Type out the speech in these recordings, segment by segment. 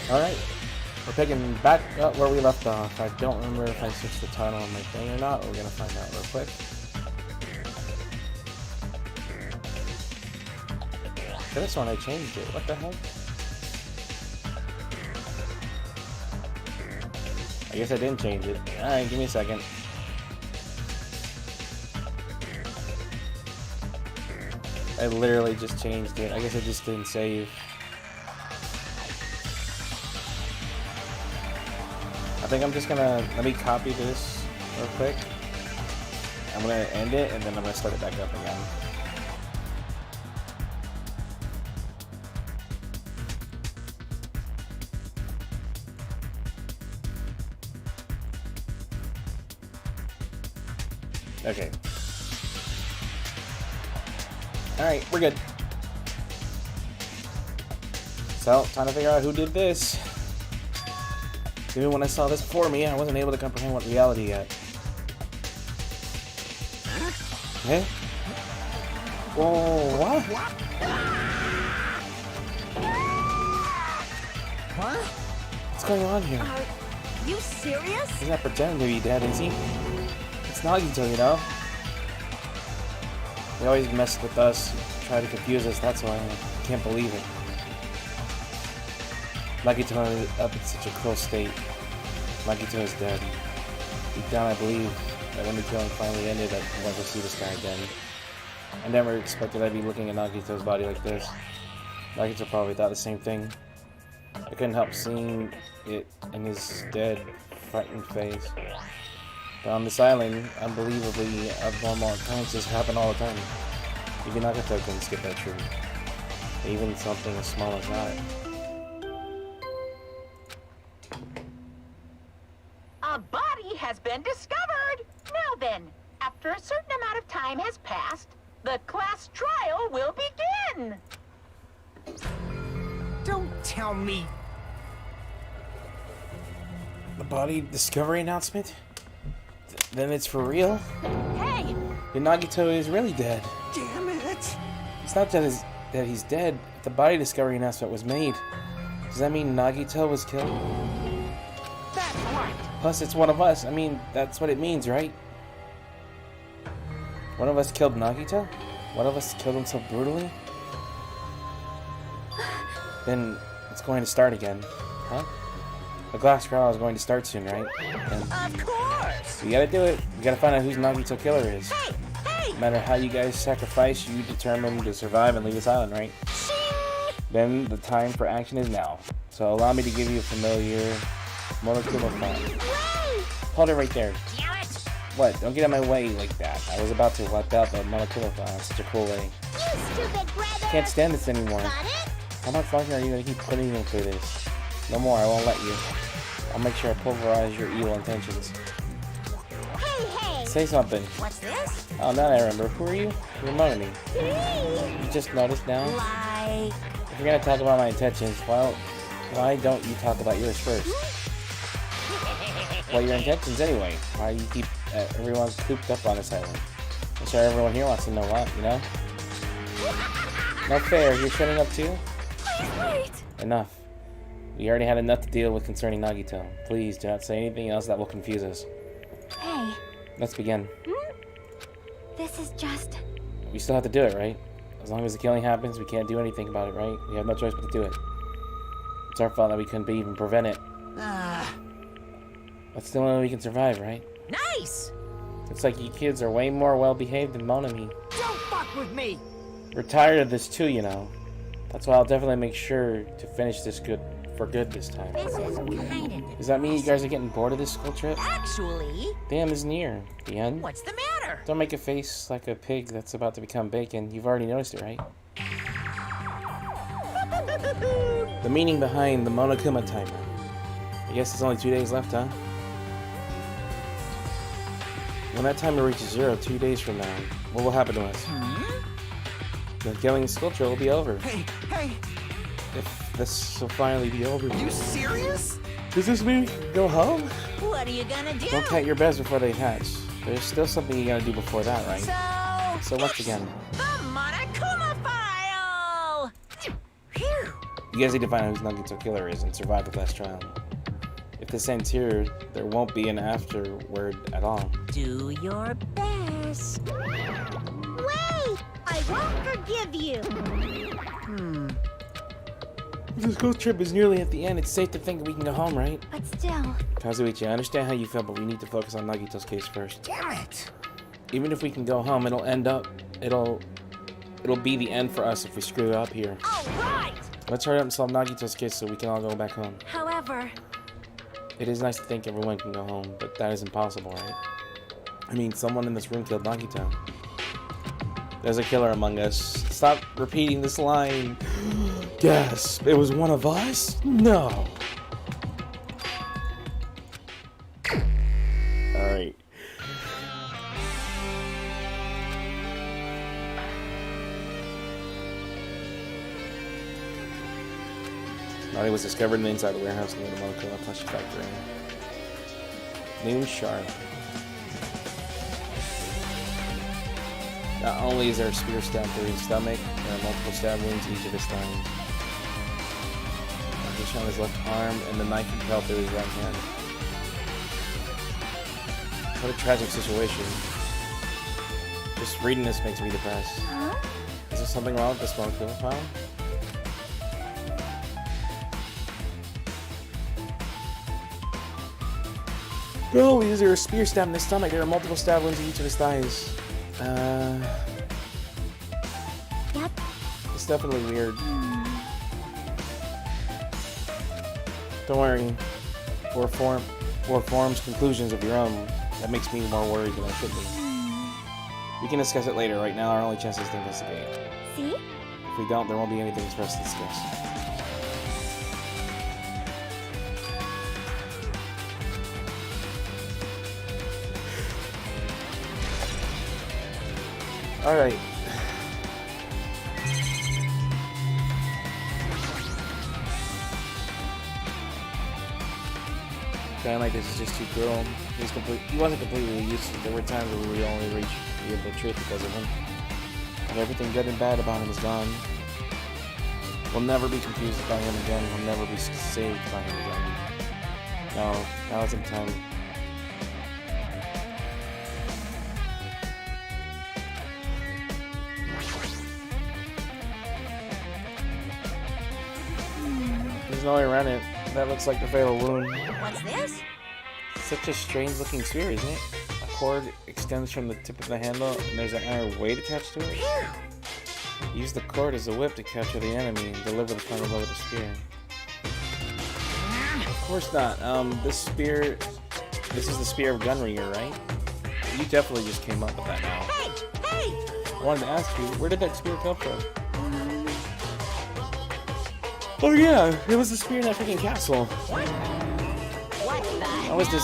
Alright, we're picking back up where we left off. I don't remember if I switched the title on my thing or not. We're gonna find out real quick. For this one I changed it. What the heck? I guess I didn't change it. Alright, give me a second. I literally just changed it. I guess I just didn't save. I think I'm just gonna, let me copy this real quick. I'm gonna end it and then I'm gonna start it back up again. Okay. Alright, we're good. So, time to figure out who did this. Even when I saw this before me, I wasn't able to comprehend what reality yet. Eh? Whoa, what? What? What's going on here? Are you serious? He's not pretending to be dead, is he? It's Nagito, you know? They always mess with us, try to confuse us, that's why I can't believe it. Nagito ended up in such a cruel state. Nagito is dead. Deep down I believe that when the killing finally ended, I'd never see this guy again. I never expected I'd be looking at Nagito's body like this. Nagito probably thought the same thing. I couldn't help seeing it in his dead, frightened face. But on this island, unbelievably abnormal occurrences happen all the time. Even Nagito couldn't skip that truth. Even something as small as that. A body has been discovered! Now then, after a certain amount of time has passed, the class trial will begin! Don't tell me. The body discovery announcement? Then it's for real? Hey! Then Nagito is really dead. Damn it. It's not that he's dead. The body discovery announcement was made. Does that mean Nagito was killed? That's right! Plus, it's one of us. I mean, that's what it means, right? One of us killed Nagito? One of us killed him so brutally? Then it's going to start again, huh? The glass trial is going to start soon, right? And Of course! we gotta do it. We gotta find out who's Nagito killer is. Hey! Hey! No matter how you guys sacrifice, you determine to survive and leave this island, right? Then the time for action is now. So allow me to give you a familiar Monokuma font. Hold it right there. Damn it! What? Don't get in my way like that. I was about to wipe out the Monokuma font in such a cool way. You stupid brother! Can't stand this anymore. Got it? How much longer are you gonna keep putting him through this? No more, I won't let you. I'll make sure I pulverize your evil intentions. Hey, hey! Say something. What's this? Oh, now I remember. Who are you? You reminded me. You just noticed now? Like... If you're gonna talk about my intentions, well, why don't you talk about yours first? What are your intentions anyway? Why do you keep everyone cooped up on this island? I'm sure everyone here wants to know what, you know? Not fair, you're shutting up too? Wait! Enough. We already had enough to deal with concerning Nagito. Please do not say anything else that will confuse us. Hey, Let's begin. this is just... We still have to do it, right? As long as the killing happens, we can't do anything about it, right? We have no choice but to do it. It's our fault that we couldn't even prevent it. That's the only way we can survive, right? Nice! Looks like you kids are way more well-behaved than Monami. Don't fuck with me. We're tired of this too, you know. That's why I'll definitely make sure to finish this for good this time. This is kind of... Does that mean you guys are getting bored of this school trip? Actually, The end is near. The end? what's the matter? Don't make a face like a pig that's about to become bacon. You've already noticed it, right? The meaning behind the Monokuma timer. I guess there's only 2 days left, huh? When that timer reaches 0 2 days from now, what will happen to us? The killing sculpture will be over. Hey, hey. If this will finally be over. You serious? Does this mean go home? What are you gonna do? Don't count your beds before they hatch. There's still something you gotta do before that, right? So So once again. the Monokuma file! Phew! You guys need to find out who Nagito Killer is and survive the class trial. If this ends here, there won't be an afterword at all. Do your best. Wait! I won't forgive you. If this ghost trip is nearly at the end, it's safe to think we can go home, right? But still, Kazuichi, I understand how you feel, but we need to focus on Nagito's case first. Damn it! Even if we can go home, it'll be the end for us if we screw up here. All right! Let's hurry up and solve Nagito's case so we can all go back home. however, It is nice to think everyone can go home, but that is impossible, right? I mean, someone in this room killed Nagito. There's a killer among us. Stop repeating this line. Gasp! It was one of us? No! Alright. Naughty was discovered inside the warehouse near the Monaco plush factory. Noon sharp. Not only is there a spear stab through his stomach, there are multiple stab wounds in each of his thighs. He's on his left arm, and the knife he fell through his right hand. What a tragic situation. Just reading this makes me depressed. huh? Is there something wrong with this Monaco file? No, is there a spear stab in his stomach? There are multiple stab wounds in each of his thighs. Yep. It's definitely weird. Don't worry. Or forms conclusions of your own. That makes me more worried than I should be. We can discuss it later. Right now, our only chance is to investigate. See? If we don't, there won't be anything for us to discuss. Alright. Guy like this is just too cruel. He wasn't completely useless. There were times where we only reached the truth because of him. And everything good and bad about him is gone. We'll never be confused by him again. We'll never be saved by him again. No, now is the time. There's no way around it. That looks like the fatal wound. What's this? Such a strange looking spear, isn't it? A cord extends from the tip of the handle and there's an iron weight attached to it. Use the cord as a whip to capture the enemy and deliver the final blow with the spear. Of course not. This is the spear of Gunringer, right? You definitely just came up with that now. Hey! Hey! I wanted to ask you, where did that spear come from? Oh yeah, it was the spear in that freaking castle. What the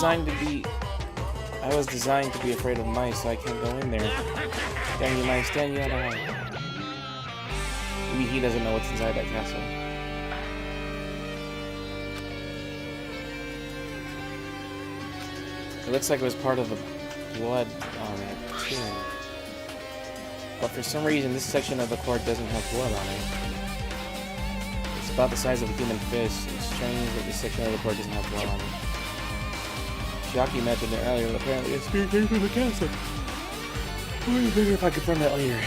I was designed to be afraid of mice, so I can't go in there. Dang you mice, dang you out of line. Maybe he doesn't know what's inside that castle. It looks like it was part of the blood on it, too. But for some reason, this section of the cord doesn't have blood on it. It's about the size of a human fist. It's strange that this section of the cord doesn't have blood on it. Shiaki mentioned it earlier, but apparently a spear came from the castle. Well, you figure if I confirm that later.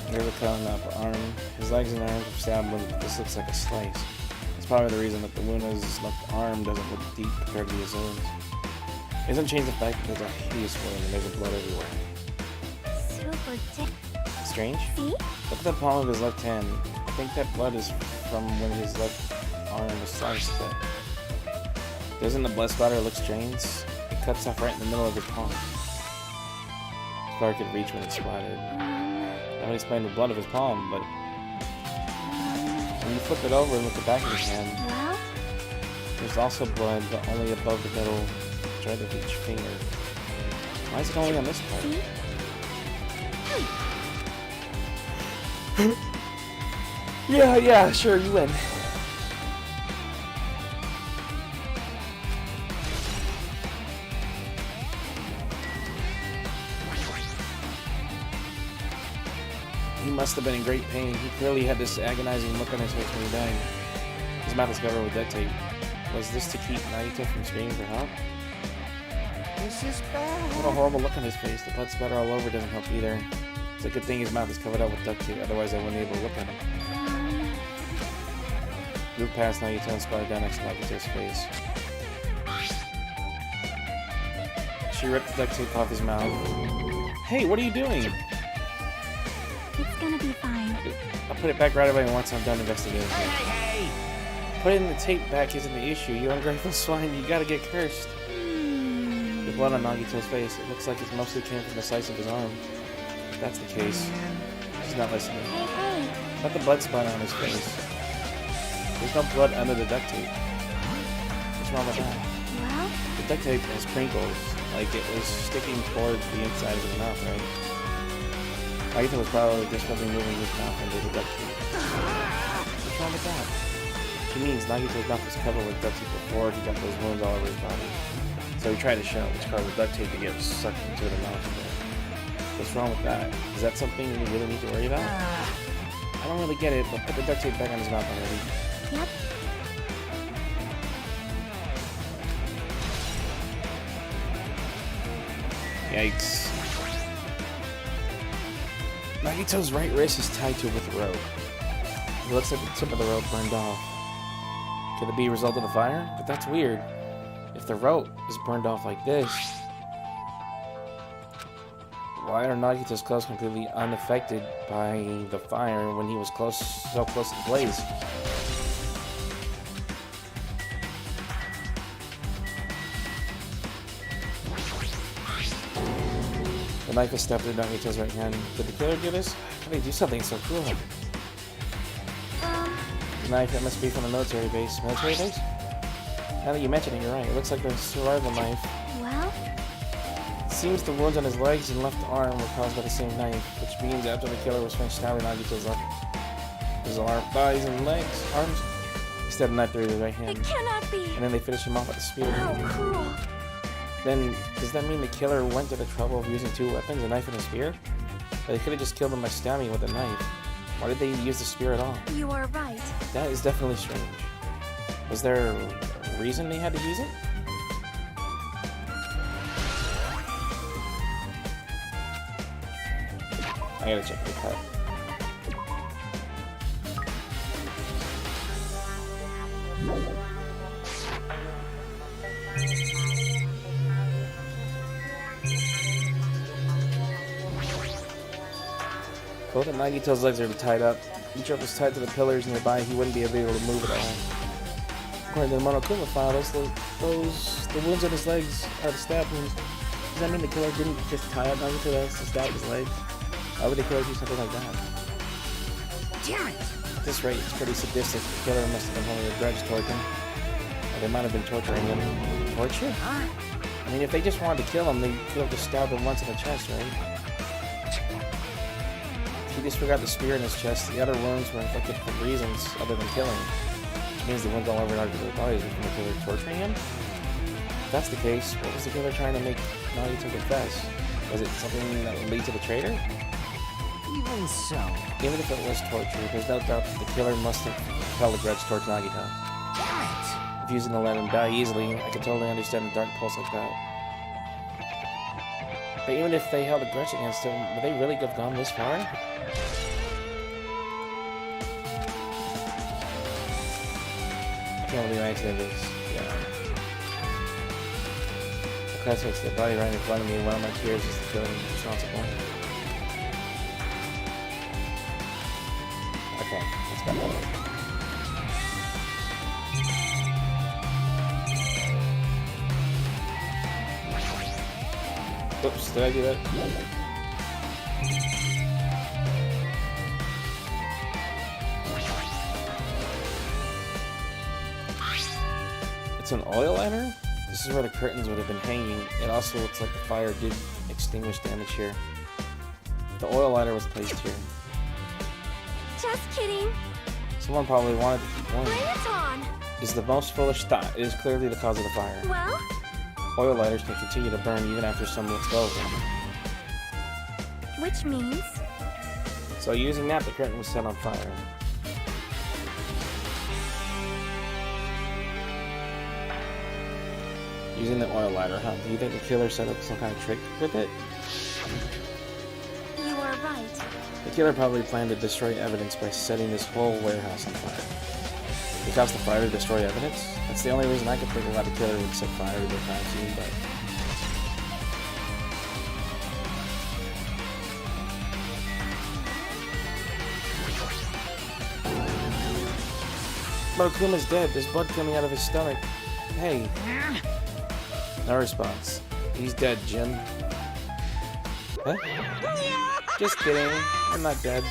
There's a cut on the upper arm. His legs and arms are stabbed wounds, but this looks like a slice. That's probably the reason that the wound on his left arm doesn't look deep compared to his wounds. It doesn't change the fact that there's a hideous wound and there's blood everywhere. Super dick. Strange? See? Look at the palm of his left hand. I think that blood is from when his left arm was sliced. Doesn't the blood splatter look strange? It cuts off right in the middle of his palm. Clark could reach when it splattered. That would explain the blood of his palm, but when you flip it over and look at the back of his hand, Well, there's also blood, but only above the middle thread of each finger. Why is it only on this part? see? Yeah, sure, you win. must have been in great pain. He clearly had this agonizing look on his face when he died. His mouth is covered with duct tape. Was this to keep Nagito from screaming for help? This is bad. What a horrible look on his face. The blood splatter all over doesn't help either. It's a good thing his mouth is covered up with duct tape, otherwise I wouldn't be able to look at him. Moved past Nagito and squatted down next to Nagito's face. She ripped the duct tape off his mouth. Hey, what are you doing? It's gonna be fine. I'll put it back right away once I'm done investigating. Hey! Putting the tape back isn't the issue. You ungrateful swine, you gotta get cursed. The blood on Nagito's face, it looks like it mostly came from the slice of his arm. If that's the case, she's not listening. Hey, Not the blood spot on his face. There's no blood under the duct tape. What's wrong with that? well, The duct tape has crinkles, like it was sticking towards the inside of his mouth, right? Nagito was probably just moving his mouth under the duct tape. What's wrong with that? She means Nagito's mouth was covered with duct tape before he got those wounds all over his body. So he tried to show it's covered with duct tape to get sucked into the mouth. What's wrong with that? Is that something you really need to worry about? I don't really get it, but put the duct tape back on his mouth already. yep. Yikes. Nagito's right wrist is tied to it with a rope. It looks like the tip of the rope burned off. Could it be a result of the fire? But that's weird. If the rope is burned off like this, why are Nagito's clothes completely unaffected by the fire when he was so close to the blaze? The knife is stabbed in Nagito's right hand. Did the killer do this? How did he do something so cruel? The knife, it must be from the military base. Military base? Now that you mention it, you're right. It looks like a survival knife. Well, It seems the wounds on his legs and left arm were caused by the same knife, which means after the killer was finished stabbing Nagito's his arm, thighs, and arms, he stabbed a knife through his right hand. it cannot be. And then they finished him off with a spear. How cruel. Then, does that mean the killer went to the trouble of using two weapons, a knife and a spear? But they could have just killed him by stabbing him with a knife. Why did they use the spear at all? You are right. That is definitely strange. Was there a reason they had to use it? I gotta check the cut. Both of Nagito's legs are tied up. Each rope is tied to the pillars nearby. He wouldn't be able to move at all. According to the Monokuma file, the wounds on his legs are the stab wounds. Does that mean the killer didn't just tie up Nagito to stab his legs? Why would the killer do something like that? Damn it! At this rate, it's pretty sadistic. The killer must have been holding a grudge toward him. Or they might have been torturing him. Torture? I mean, if they just wanted to kill him, they could have just stabbed him once in the chest, right? If he disregarded the spear in his chest, the other wounds were inflicted for reasons other than killing. Which means the wounds all over Nagito's body was from the killer torturing him? If that's the case, what was the killer trying to make Nagito confess? Was it something that would lead to the traitor? Even so. Even if it was torture, there's no doubt that the killer must have held a grudge towards Nagito. Damn it! If using to let him die easily, I could totally understand a dark pulse like that. But even if they held a grudge against him, would they really have gone this far? I can't believe I actually did this. Yeah. The classmates, their body right in front of me, one of my peers is the killer responsible. Okay, let's go. Oops, did I do that? It's an oil liner? This is where the curtains would have been hanging. It also looks like the fire did extinguish damage here. The oil lighter was placed here. Just kidding. Someone probably wanted to keep warm. Bring it on. Is the most foolish thought. It is clearly the cause of the fire. Well, Oil lighters can continue to burn even after someone lets go of them. which means So using that, the curtain was set on fire. Using the oil lighter, huh? Do you think the killer set up some kind of trick with it? You are right. The killer probably planned to destroy evidence by setting this whole warehouse on fire. He caused the fire to destroy evidence? That's the only reason I could think of why the killer would set fire to the crime scene, but... Monokuma's dead. There's blood coming out of his stomach. Hey. No response. He's dead, Jim. Huh? Just kidding. I'm not dead.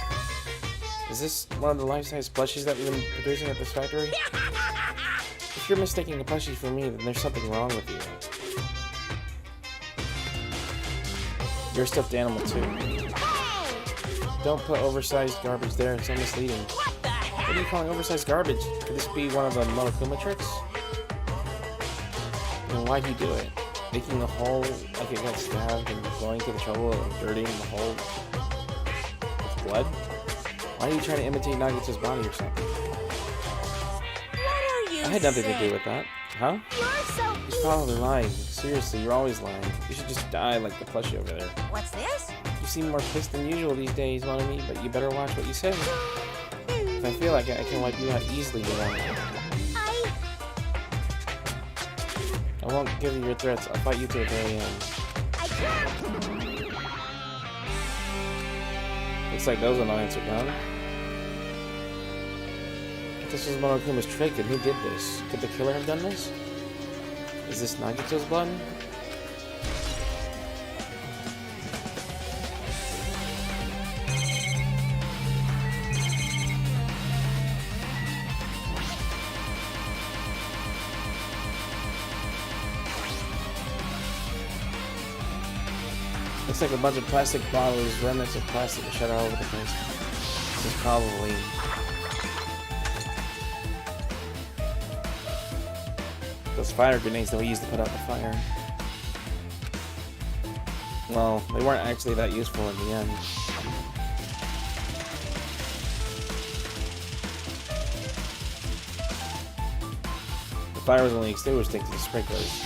Is this one of the life-size plushies that we've been producing at this factory? If you're mistaking a plushie for me, then there's something wrong with you. You're a stuffed animal, too. Don't put oversized garbage there. It's so misleading. What are you calling oversized garbage? Could this be one of the Monokuma tricks? And why'd he do it? Making the hole like it got stabbed and going to the trouble of dirtying the hole with blood? Why are you trying to imitate Nagito's body or something? What are you I had nothing to do with that. Huh? You're so He's probably lying. Seriously, you're always lying. You should just die like the plushie over there. What's this? You seem more pissed than usual these days, Monami, but you better watch what you say. If I feel like I can wipe you out easily, you know. I won't give you your threats. I'll fight you to the very end. Looks like those annoyances are gone. This was Monokuma's trick, and who did this? Could the killer have done this? Is this Nagito's blood? Looks like a bunch of plastic bottles, remnants of plastic are shed all over the place. This is probably... those fire grenades that we used to put out the fire. Well, they weren't actually that useful in the end. The fire was only extinguished thanks to the sprinklers.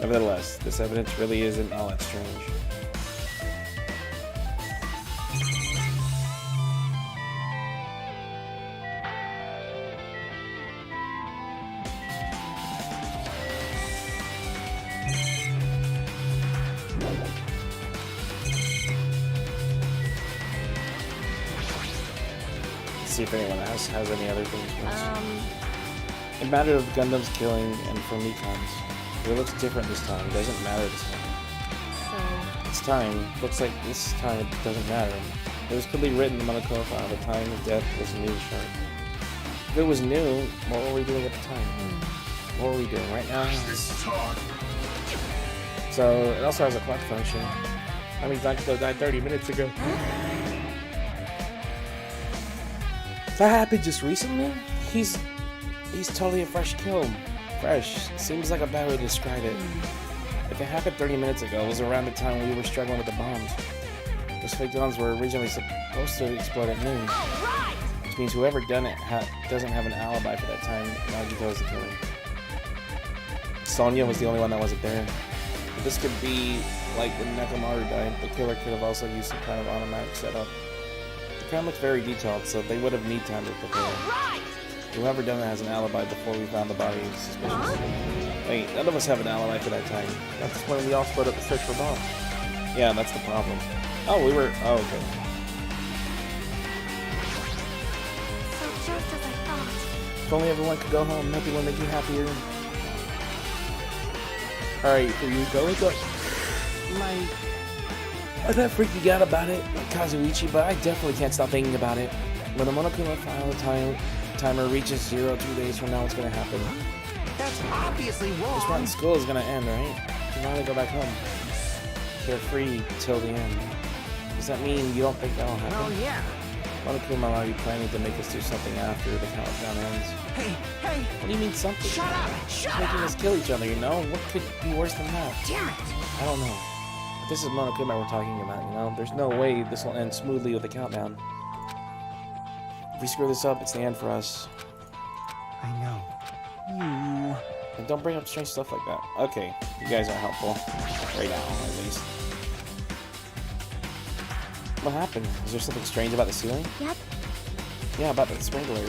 Nevertheless, this evidence really isn't all that strange. Let's see if anyone else has any other things for us. It mattered of Gundam's killing and from Mikan's. It looks different this time. It doesn't matter this time. So, This time, looks like this time it doesn't matter. It was clearly written in the Monokuma file. The time of death was new sharp. If it was new, what were we doing at the time? What were we doing right now? So, it also has a clock function. I mean, Nagito died 30 minutes ago. That happened just recently? He's totally a fresh kill. Fresh. Seems like a bad way to describe it. If it happened 30 minutes ago, it was around the time we were struggling with the bombs. Those fake guns were originally supposed to explode at noon. Which means whoever done it doesn't have an alibi for that time. Nagito is the killer. Sonya was the only one that wasn't there. But this could be like when Nekomaru died. The killer could have also used some kind of automatic setup. The crime looks very detailed, so they would have need time to prepare. Whoever done it has an alibi before we found the body is suspicious. Wait, none of us have an alibi for that time. That's when we all split up to search for Bob. Yeah, that's the problem. Oh, we were... oh, okay. so just as I thought. If only everyone could go home, nothing would make you happier. Alright, here you go. I'm not freaking out about it, like Kazuichi, but I definitely can't stop thinking about it. When the Monokuma file timer reaches 0 2 days from now, what's gonna happen? That's obviously This wrong. rotten school is gonna end, right? You can finally go back home. Carefree till the end. Does that mean you don't think that'll happen? Oh yeah. Monokuma, are you planning to make us do something after the countdown ends? Hey, What do you mean something? shut up! Shut Making up! us kill each other, you know? What could be worse than that? Damn it! I don't know. This is Monokuma we're talking about, you know? There's no way this will end smoothly with a countdown. If we screw this up, it's the end for us. I know. And don't bring up strange stuff like that. Okay, you guys are helpful. Right now, at least. What happened? Is there something strange about the ceiling? Yep. Yeah, about the sprinkler.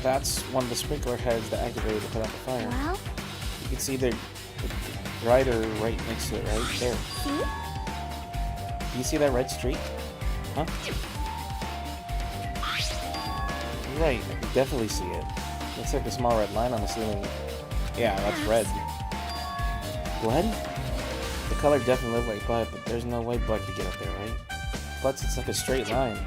That's one of the sprinkler heads that activated to put out the fire. Well, You can see the rider right next to it, right there. see? Do you see that red streak? Huh? You're right, I can definitely see it. Looks like a small red line on the ceiling. Yeah, that's red. Blood? The color definitely looked like blood, but there's no way blood could get up there, right? Plus, it's like a straight line.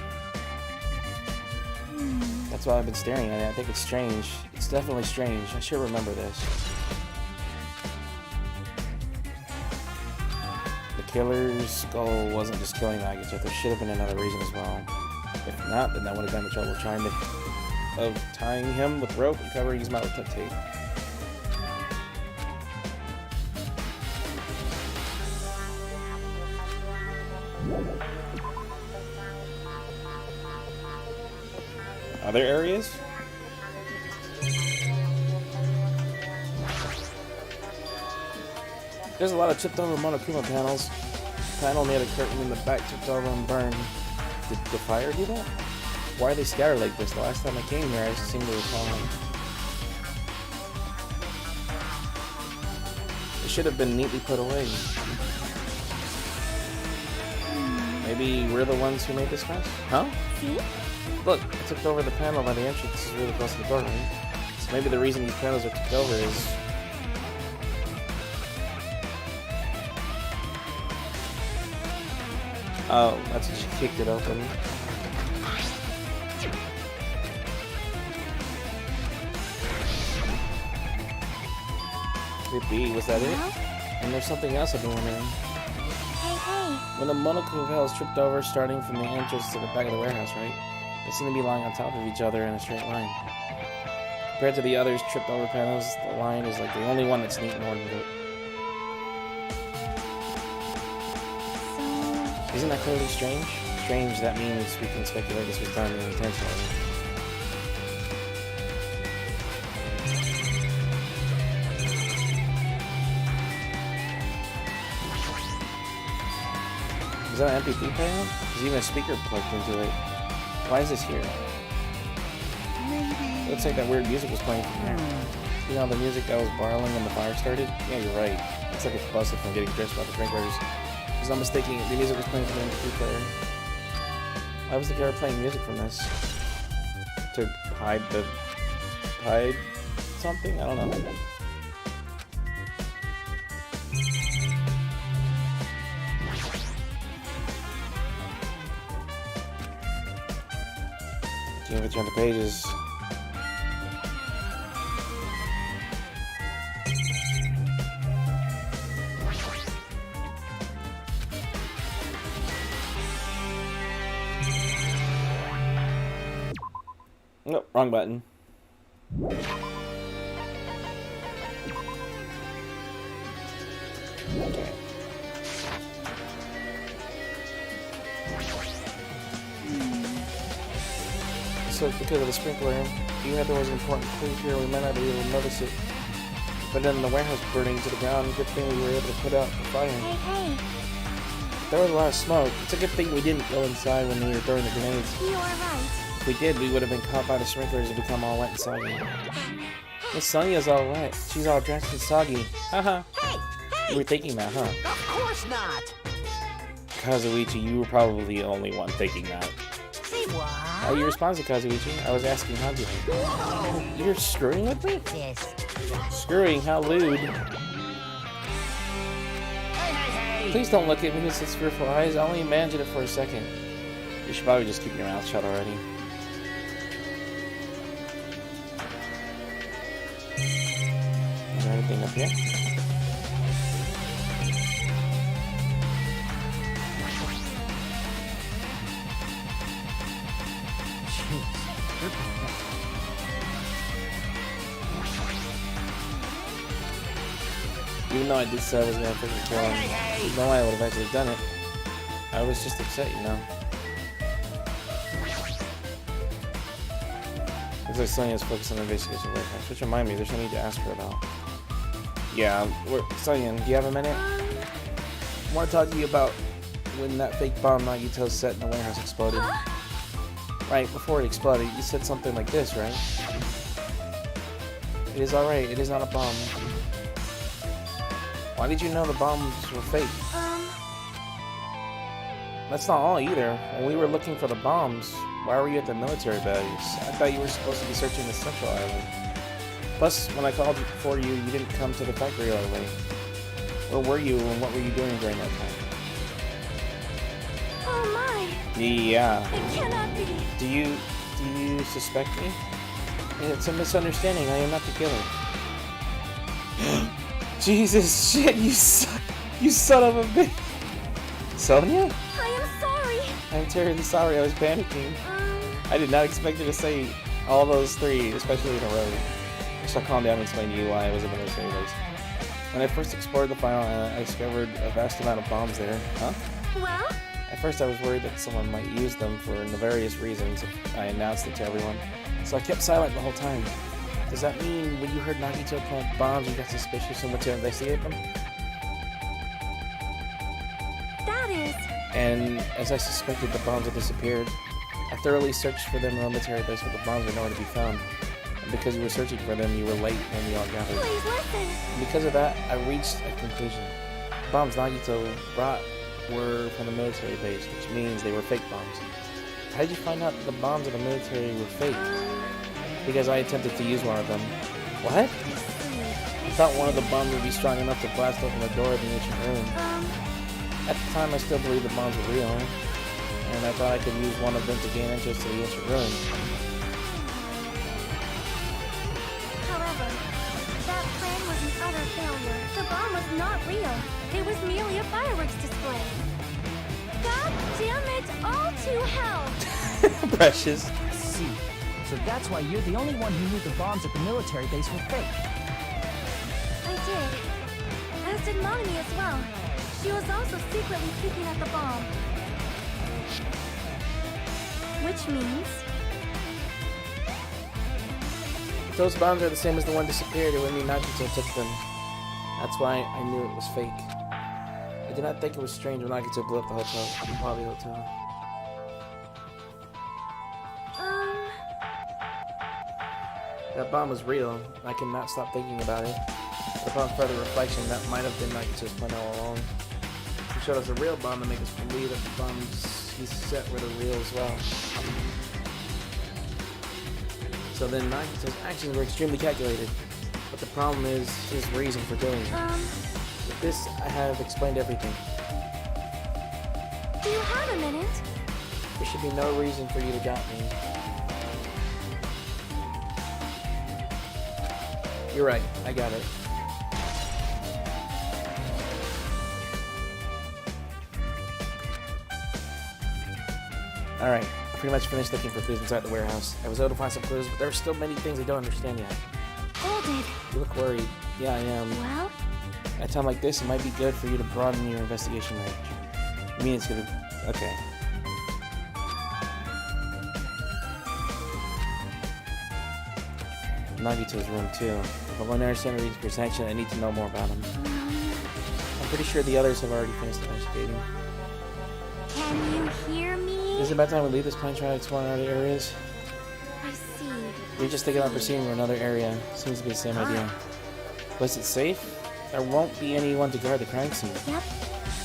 That's why I've been staring at it. I think it's strange. It's definitely strange. I should remember this. The killer's skull wasn't just killing Maggots, there should have been another reason as well. If not, then I would have done the trouble of tying him with rope and covering his mouth with duct tape. Other areas? There's a lot of chipped over Monokuma panels. Panel near the curtain in the back tipped over and burned. Did the fire do that? Why are they scattered like this? The last time I came here, I seem to recall them. They should have been neatly put away. Maybe we're the ones who made this mess? Huh? See? Look, I tipped over the panel by the entrance. This is really close to the door, right? So maybe the reason these panels are tipped over is... Oh, that's when she kicked it open. Could it be? Was that it? And there's something else I've been wondering. Hey, hey. When the Monokuma panels tripped over, starting from the entrance to the back of the warehouse, right? They seem to be lying on top of each other in a straight line. Compared to the others tripped over panels, the line is like the only one that's neat and ordered. So, Isn't that clearly strange? Strange, that means we can speculate this was done intentionally. Is that an MP3 player? There's even a speaker plugged into it. Why is this here? Maybe. Looks like that weird music was playing from here. You know, the music that was borrowing when the fire started? Yeah, you're right. It's like it's busted from getting dressed by the sprinklers. Because I'm mistaken, the music was playing from the MP3 player. Why was the killer playing music from this? To hide something? I don't know. Can't even turn the pages. Nope, wrong button. Okay. So because of the sprinkler, even if there was an important clue here, we might not be able to notice it. But then the warehouse burning to the ground, good thing we were able to put out the fire. hey, hey. There was a lot of smoke. It's a good thing we didn't go inside when we were throwing the grenades. You are right. If we did, we would have been caught by the sprinklers and become all wet and soggy. Miss Sonia's all wet. She's all drenched and soggy. Haha. Hey, You were thinking that, huh? of course not. Kazuichi, you were probably the only one thinking that. Say what? Oh, you responded, Kazuichi. I was asking Haji. Whoa. You're screwing with me? This. Screwing? How lewd. Hey, hey, hey. Please don't look at me with such fearful eyes. I only imagined it for a second. You should probably just keep your mouth shut already. Is there anything up here? Even though I did say I was gonna freaking kill him, there's no way I would have actually done it. I was just upset, you know. Looks like Sonia's focused on the investigation right now. Which remind me, there's something to ask her about. Yeah, Sonia, do you have a minute? I want to talk to you about when that fake bomb Nagito's set in the warehouse exploded. Right, before it exploded, you said something like this, right? It is alright, it is not a bomb. Why did you know the bombs were fake? That's not all either. When we were looking for the bombs, why were you at the military base? I thought you were supposed to be searching the central island. Plus, when I called for you, you didn't come to the factory right away. Where were you and what were you doing during that time? Oh my! Yeah. It cannot be! Do you suspect me? It's a misunderstanding. I am not the killer. Jesus shit, you son of a bitch. Sonia? I am sorry! I'm terribly sorry, I was panicking. I did not expect you to say all those three, especially in a row. I shall calm down and explain to you why I was in the military base. When I first explored the final island, I discovered a vast amount of bombs there. Huh? Well? At first I was worried that someone might use them for nefarious reasons if I announced it to everyone. So I kept silent the whole time. Does that mean when you heard Nagito plant bombs, you got suspicious and went to investigate them? That is... And as I suspected the bombs had disappeared, I thoroughly searched for them in the military base, but the bombs were nowhere to be found. And because you were searching for them, you were late when we all gathered. Please listen! And because of that, I reached a conclusion. The bombs Nagito brought were from the military base, which means they were fake bombs. How did you find out that the bombs of the military were fake? Because I attempted to use one of them. What? I thought one of the bombs would be strong enough to blast open the door of the ancient room. At the time, I still believed the bombs were real, and I thought I could use one of them to gain entrance to the ancient room. However, that plan was an utter failure. The bomb was not real. It was merely a fireworks display. God damn it! All to hell! Precious. See, so that's why you're the only one who knew the bombs at the military base were fake. I did. As did Mommy as well. She was also secretly peeking at the bomb. Which means... If those bombs are the same as the one disappeared, it would mean Nagito took them. That's why I knew it was fake. I did not think it was strange when Nagito blew up the hotel, the Bobby Hotel. That bomb was real. I cannot stop thinking about it. Upon further reflection, that might have been Nagito's plan all along. He showed us a real bomb to make us believe that the bombs he set were the real as well. So then Nagito's actions were extremely calculated. But the problem is his reason for doing it. With this, I have explained everything. Do you have a minute? There should be no reason for you to doubt me. You're right, I got it. Alright, I pretty much finished looking for clues inside the warehouse. I was able to find some clues, but there are still many things I don't understand yet. Hold it. You look worried. Yeah, I am. Well? At a time like this, it might be good for you to broaden your investigation range. I mean, it's gonna... Okay. Nagito's room, too. If I want to understand the reason for his action, I need to know more about him. I'm pretty sure the others have already finished investigating. Can you hear me? Is it about time we leave this plan and try to explore other areas? I see. We're just thinking about proceeding to another area. Seems to be the same idea. Was it safe? There won't be anyone to guard the crime scene. Yep.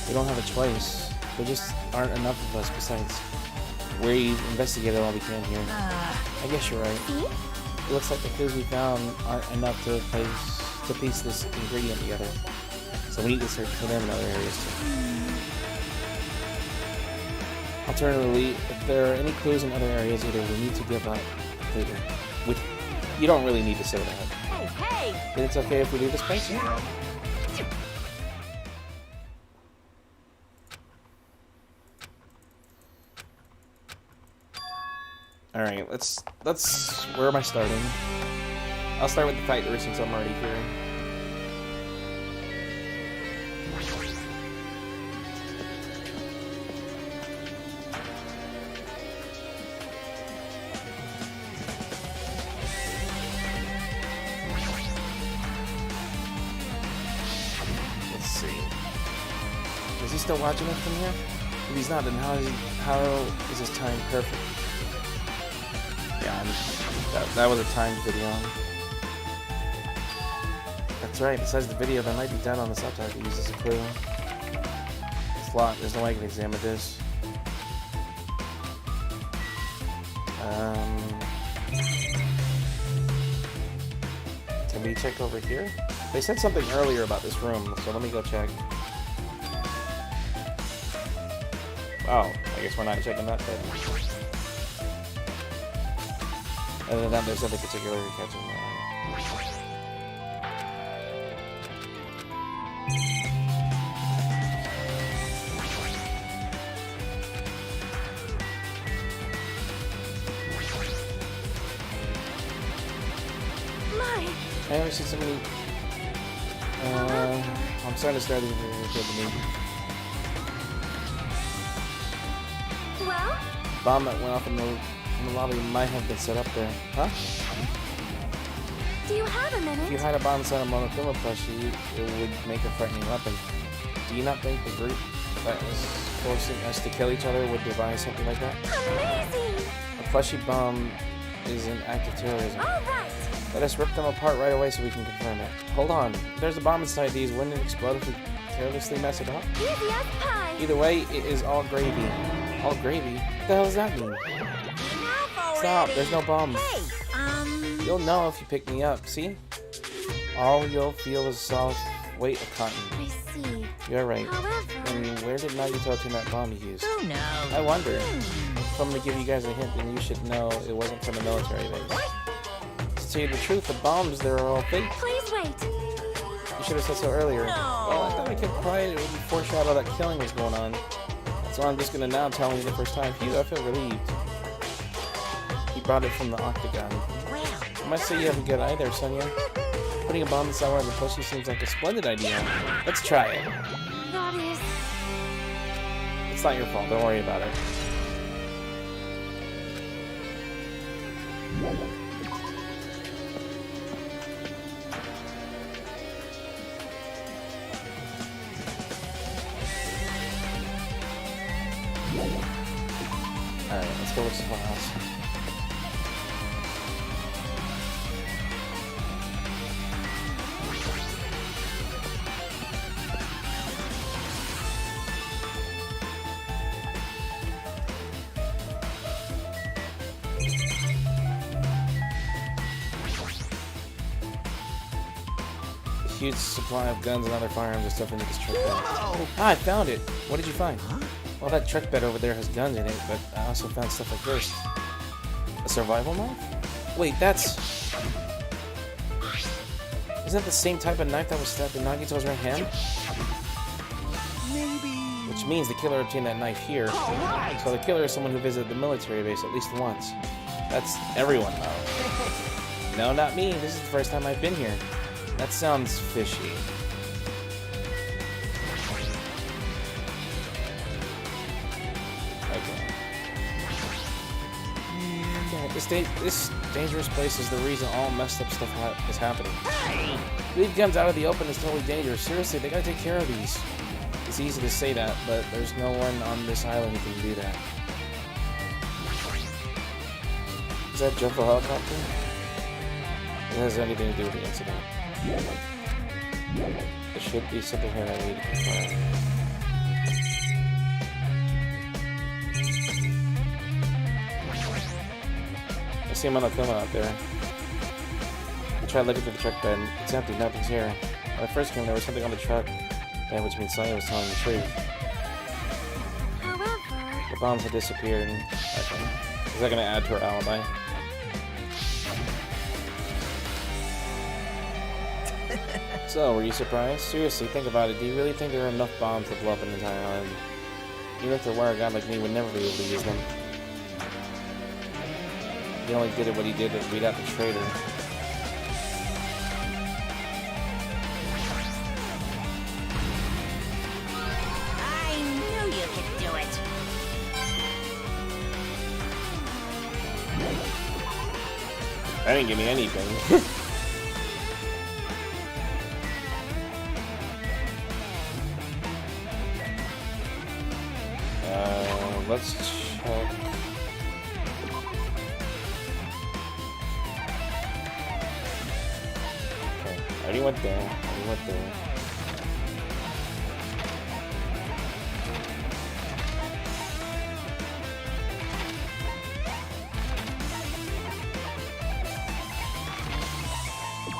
We don't have a choice. There just aren't enough of us besides. We've investigated all we can here. I guess you're right. See? It looks like the clues we found aren't enough to piece this ingredient together. So we need to search for them in other areas too. Alternatively, if there are any clues in other areas, either we need to give up completely. You don't really need to say that. Hey, hey! But it's okay if we leave this place. Alright, let's where am I starting? I'll start with the fight since I'm already here. still watching it from here? If he's not, then how is his time perfect? Yeah, that was a timed video. That's right, besides the video that might be done on the subtitle, use as a clue. It's locked, there's no way I can examine this. Can we check over here? They said something earlier about this room, so let me go check. Oh, I guess we're not checking that then. Other than that, there's nothing particular catching my eye. I always see so many. I'm starting to start to get the movie. Well? Bomb that went off in the lobby might have been set up there. Huh? Do you have a minute? If you had a bomb set on Monokuma plushie, it would make a frightening weapon. Do you not think the group that was forcing us to kill each other would devise something like that? Amazing! A plushie bomb is an act of terrorism. All right. Let us rip them apart right away so we can confirm it. Hold on. If there's a bomb inside these, wouldn't it explode if we carelessly mess it up? Easy as pie. Either way, it is all gravy. All gravy? What the hell does that mean? Stop, there's no bomb. Hey, You'll know if you pick me up, see? All you'll feel is a soft weight of cotton. I see. You're right. However... And where did Nagito obtain that bomb he used? Who knows? I wonder. If I'm gonna give you guys a hint, then you should know it wasn't from the military base. To tell you the truth, the bombs there are all fake. Please wait. You should have said so earlier. No. Well, I thought I kept quiet. It would be foreshadow that killing was going on. So I'm just gonna now tell you the first time. Phew, I feel relieved. He brought it from the octagon. I must say you have a good eye there, Sonia. Putting a bomb inside one of the plushie seems like a splendid idea. Let's try it. That is... It's not your fault. Don't worry about it. Alright, let's go look somewhere else. A huge supply of guns and other firearms and stuff into this truck bed. Ah, I found it! What did you find? Well, that truck bed over there has guns in it, but I also found stuff like this. A survival knife? Wait, that's... Isn't that the same type of knife that was stabbed in Nagito's right hand? Maybe. Which means the killer obtained that knife here. Alright! So the killer is someone who visited the military base at least once. That's everyone, though. No, not me. This is the first time I've been here. That sounds fishy. Okay. This dangerous place is the reason all messed up stuff is happening. Hey! Leave guns out of the open is totally dangerous. Seriously, they gotta take care of these. It's easy to say that, but there's no one on this island who can do that. Is that Jumbo helicopter? It has anything to do with the incident. There should be something here that I need to confirm. I see him on the film out there. I tried looking through the truck bed. It's empty, nothing's here. When I first came, there was something on the truck bed, which means Sonya was telling the truth. However... The bombs had disappeared. Okay. Is that going to add to her alibi? So, were you surprised? Seriously, think about it. Do you really think there are enough bombs to blow up an entire island? Even if there were, a guy like me would never be able to use them. He only did it what he did to beat out the traitor. I knew you could do it. That didn't give me anything. Already went there. Already went there.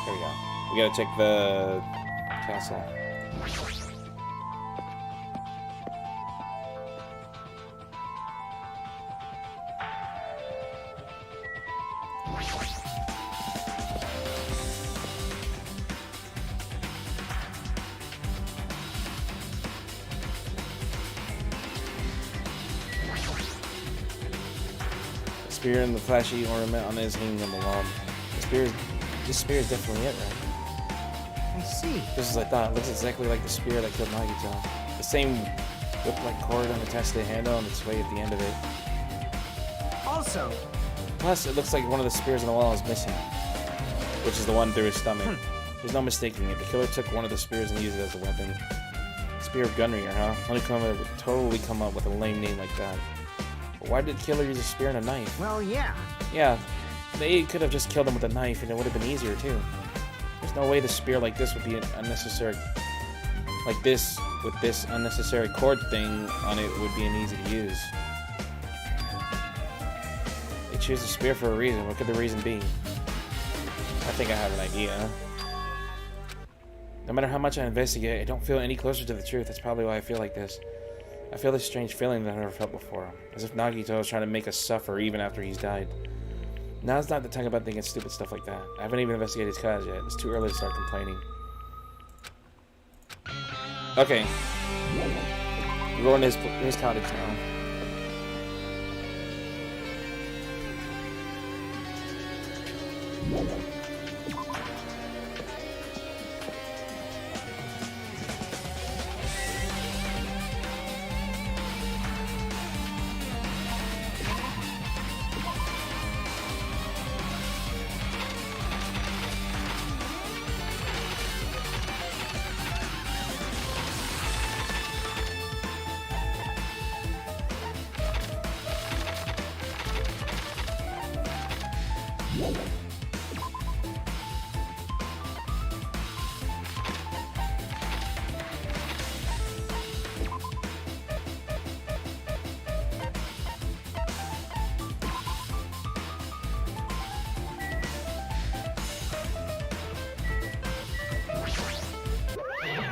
There we go. We gotta check the castle. Spear and the flashy ornament on his hanging on the wall. This spear is definitely it, right? I see. Just as I thought, it looks exactly like the spear that killed Nagito. The same whip-like cord attached to the handle and its weight at the end of it. Also, Plus, it looks like one of the spears on the wall is missing, which is the one through his stomach. There's no mistaking it. The killer took one of the spears and used it as a weapon. Spear of Gunringer, huh? Would totally come up with a lame name like that. But why did the killer use a spear and a knife? well, yeah. Yeah, they could have just killed him with a knife and it would have been easier too. There's no way the spear like this would be unnecessary. Like this, with this unnecessary cord thing on it, would be an easy to use. They choose a spear for a reason. What could the reason be? I think I have an idea. No matter how much I investigate, I don't feel any closer to the truth. That's probably why I feel like this. I feel this strange feeling that I've never felt before. As if Nagito is trying to make us suffer even after he's died. Now's not the time about thinking stupid stuff like that. I haven't even investigated his cause yet. It's too early to start complaining. Okay. We're going to his cottage now.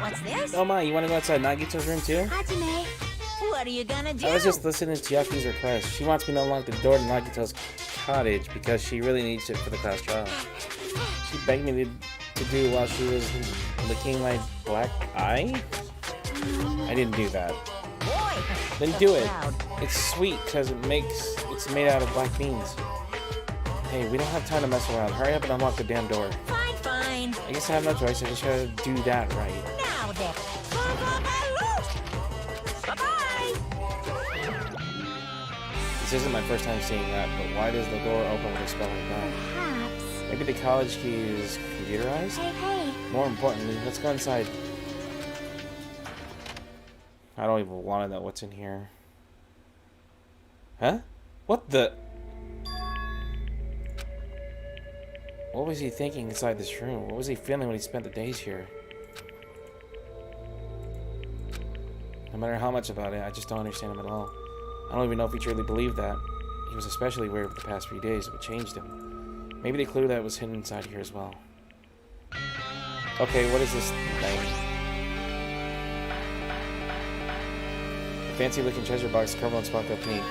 What's this? Oh my, you want to go outside Nagito's room too? Hajime, what are you gonna do? I was just listening to Yaki's request. She wants me to unlock the door to Nagito's cottage because she really needs it for the class trial. She begged me to do while she was licking my black eye? I didn't do that. Boy, Then do it. It's sweet because it's made out of black beans. Hey, we don't have time to mess around. Hurry up and unlock the damn door. Fine, fine. I guess I have no choice. I just gotta do that right. Now then. Bye-bye. This isn't my first time seeing that, but why does the door open with a spell like that? Perhaps. Maybe the college key is computerized? Hey. More importantly, let's go inside. I don't even want to know what's in here. Huh? What the? What was he thinking inside this room? What was he feeling when he spent the days here? No matter how much about it, I just don't understand him at all. I don't even know if he truly believed that. He was especially weird for the past few days, what changed him. Maybe the clue that was hidden inside here as well. Okay, what is this thing? A fancy looking treasure box covered in sparkle paint.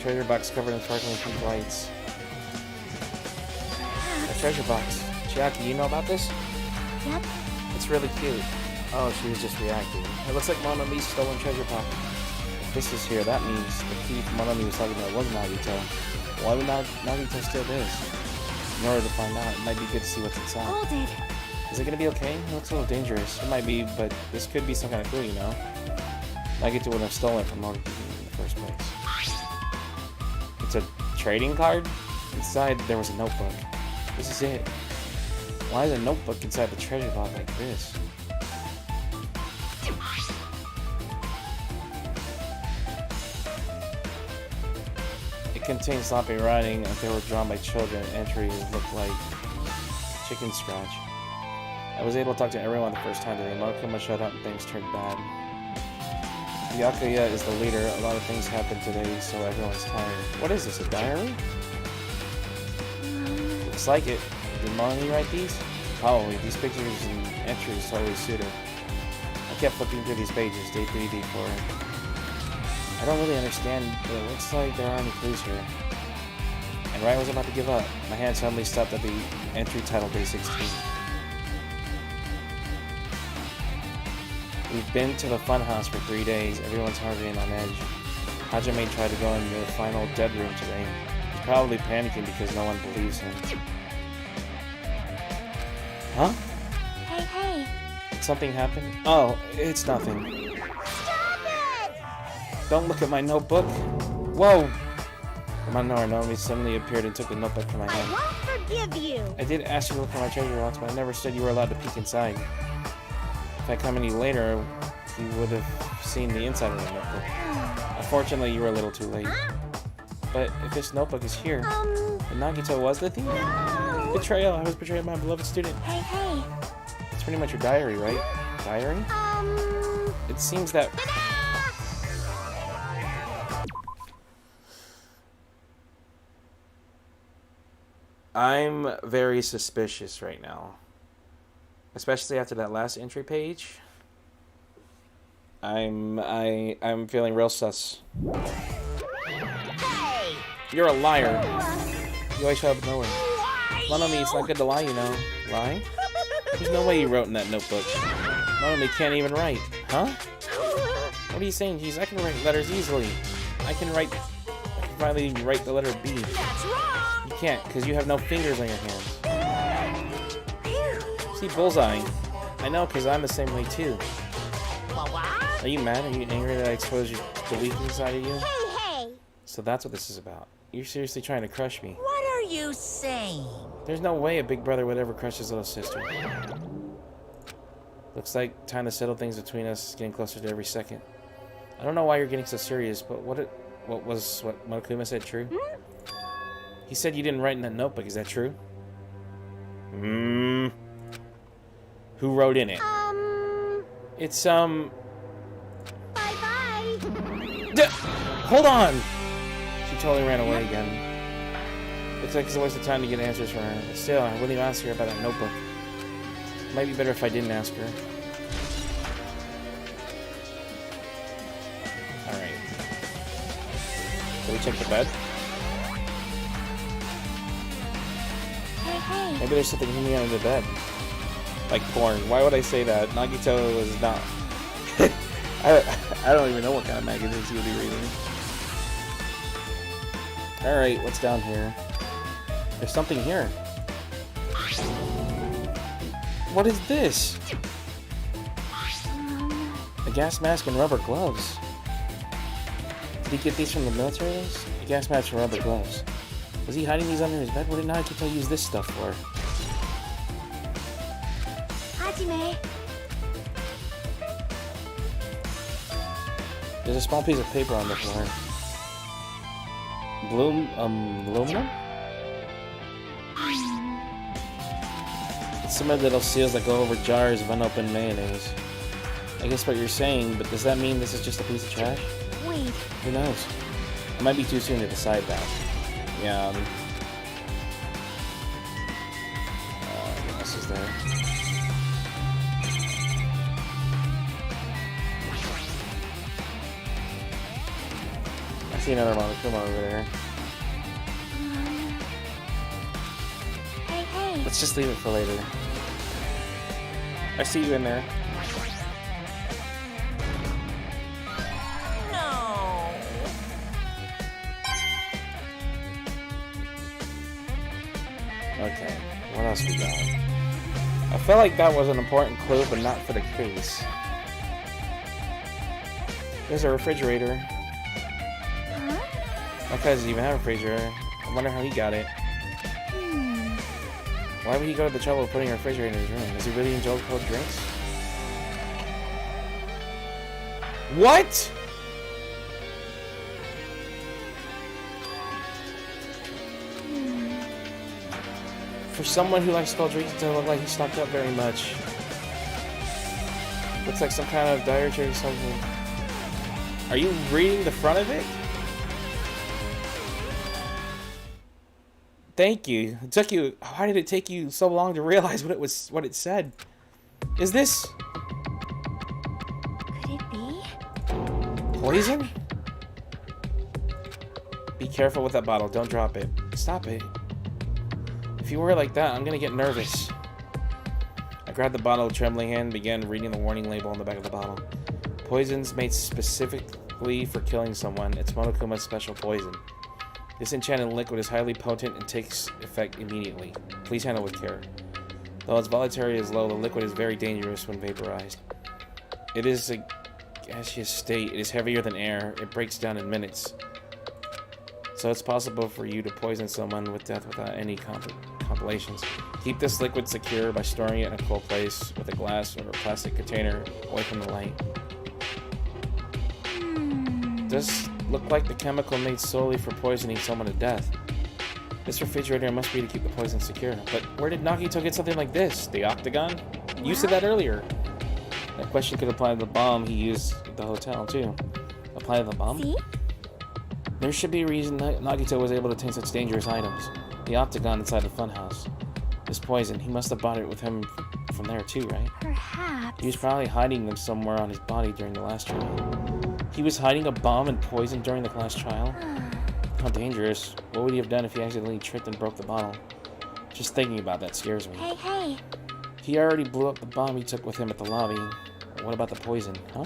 Treasure box covered in sparkling pink lights. A treasure box. Chiaki, you know about this? Yep. It's really cute. Oh, she was just reacting. It looks like Monami's stolen treasure box. If this is here, that means the thief Monami was talking about wasn't Nagito. Why would Nagito steal this? In order to find out, it might be good to see what's inside. Hold it. Is it gonna be okay? It looks a little dangerous. It might be, but this could be some kind of clue, you know? Nagito would have stolen it from Monami in the first place. It's a trading card? Inside, there was a notebook. This is it. Why is a notebook inside the treasure box like this? It It contains sloppy writing, and they were drawn by children. Entries looked like chicken scratch. I was able to talk to everyone the first time today. Monokuma shut up and things turned bad. Yakuya is the leader. A lot of things happened today, so everyone's tired. What is this, a diary? Looks like it. Did Molly write these? Probably. These pictures and entries totally suit her. I kept flipping through these pages, day 3, day 4. I don't really understand, but it looks like there aren't any clues here. And right when I was about to give up, my hand suddenly stopped at the entry titled Day 16. We've been to the funhouse for 3 days. Everyone's hungry and on edge. Hajime tried to go in the final dead room today. He's probably panicking because no one believes him. Huh? Hey, hey. Did something happen? Oh, it's nothing. Stop it! Don't look at my notebook. Whoa! Amano Arnomi suddenly appeared and took the notebook from my I hand. won't forgive you. I did ask you to look at my treasure once, but I never said you were allowed to peek inside. If I come any later, you would have seen the inside of the notebook. Unfortunately, you were a little too late. But if this notebook is here, then Nagito was the thief. No. Betrayal. I was betrayed by my beloved student. Hey, hey. It's pretty much your diary, right? Diary? It seems that... I'm very suspicious right now. Especially after that last entry page. I'm feeling real sus. Hey! You're a liar. You always show up nowhere. Monomi, it's not good to lie, you know. Lie? There's no way you wrote in that notebook. Monomi can't even write. Huh? What are you saying? Jeez, I can write letters easily. I can finally write the letter B. That's wrong! You can't, because you have no fingers on your hands. See, bullseye. I know, because I'm the same way, too. What? Are you mad? Are you angry that I exposed the weakness side of you? Hey, hey. So that's what this is about. You're seriously trying to crush me. What are you saying? There's no way a big brother would ever crush his little sister. Looks like time to settle things between us is getting closer to every second. I don't know why you're getting so serious, but what Monokuma said true? He said you didn't write in that notebook. Is that true? Who wrote in it? It's Bye-bye. Hold on! She totally ran away again. Looks like it's a waste of time to get answers from her. But still, I wouldn't even ask her about that notebook. It might be better if I didn't ask her. Alright. Can we check the bed? Hey, hey. Maybe there's something hanging under the bed. Like porn. Why would I say that? Nagito was not... I don't even know what kind of magazines he would be reading. Alright, what's down here? There's something here. What is this? A gas mask and rubber gloves. Did he get these from the military base? A gas mask and rubber gloves. Was he hiding these under his bed? What did Nagito use this stuff for? Hajime. There's a small piece of paper on the floor. Aluminum? It's some of the little seals that go over jars of unopened mayonnaise. I guess what you're saying, but does that mean this is just a piece of trash? Wait. Who knows? It might be too soon to decide that. Yeah, what else is there? I see another Monokuma over there. Hey, hey. Let's just leave it for later. I see you in there. No. Okay, what else we got? I felt like that was an important clue, but not for the case. There's a refrigerator. My cousin even have a refrigerator. I wonder how he got it. Why would he go to the trouble of putting a refrigerator in his room? Does he really enjoy cold drinks? What? For someone who likes to call drinks, it doesn't look like he stocked up very much. Looks like some kind of dietary or something. Are you reading the front of it? Thank you. It took you. Why did it take you so long to realize what it said? Is this Could it be? poison? Be careful with that bottle. Don't drop it. Stop it. If you were like that, I'm gonna get nervous. I grabbed the bottle with trembling hand and began reading the warning label on the back of the bottle. Poisons made specifically for killing someone. It's Monokuma's special poison. This enchanted liquid is highly potent and takes effect immediately. Please handle with care. Though its volatility is low, the liquid is very dangerous when vaporized. It is a gaseous state. It is heavier than air. It breaks down in minutes. So it's possible for you to poison someone with death without any complications. Keep this liquid secure by storing it in a cold place with a glass or a plastic container away from the light. Does look like the chemical made solely for poisoning someone to death. This refrigerator must be to keep the poison secure. But where did Nagito get something like this? The octagon? You said that earlier. That question could apply to the bomb he used at the hotel too. Apply to the bomb? See? There should be a reason that Nagito was able to obtain such dangerous items. The octagon inside the funhouse. This poison, he must have brought it with him from there too, right? Perhaps. He was probably hiding them somewhere on his body during the last trial. He was hiding a bomb and poison during the last trial? How dangerous. What would he have done if he accidentally tripped and broke the bottle? Just thinking about that scares me. Hey, hey. He already blew up the bomb he took with him at the lobby. What about the poison, huh?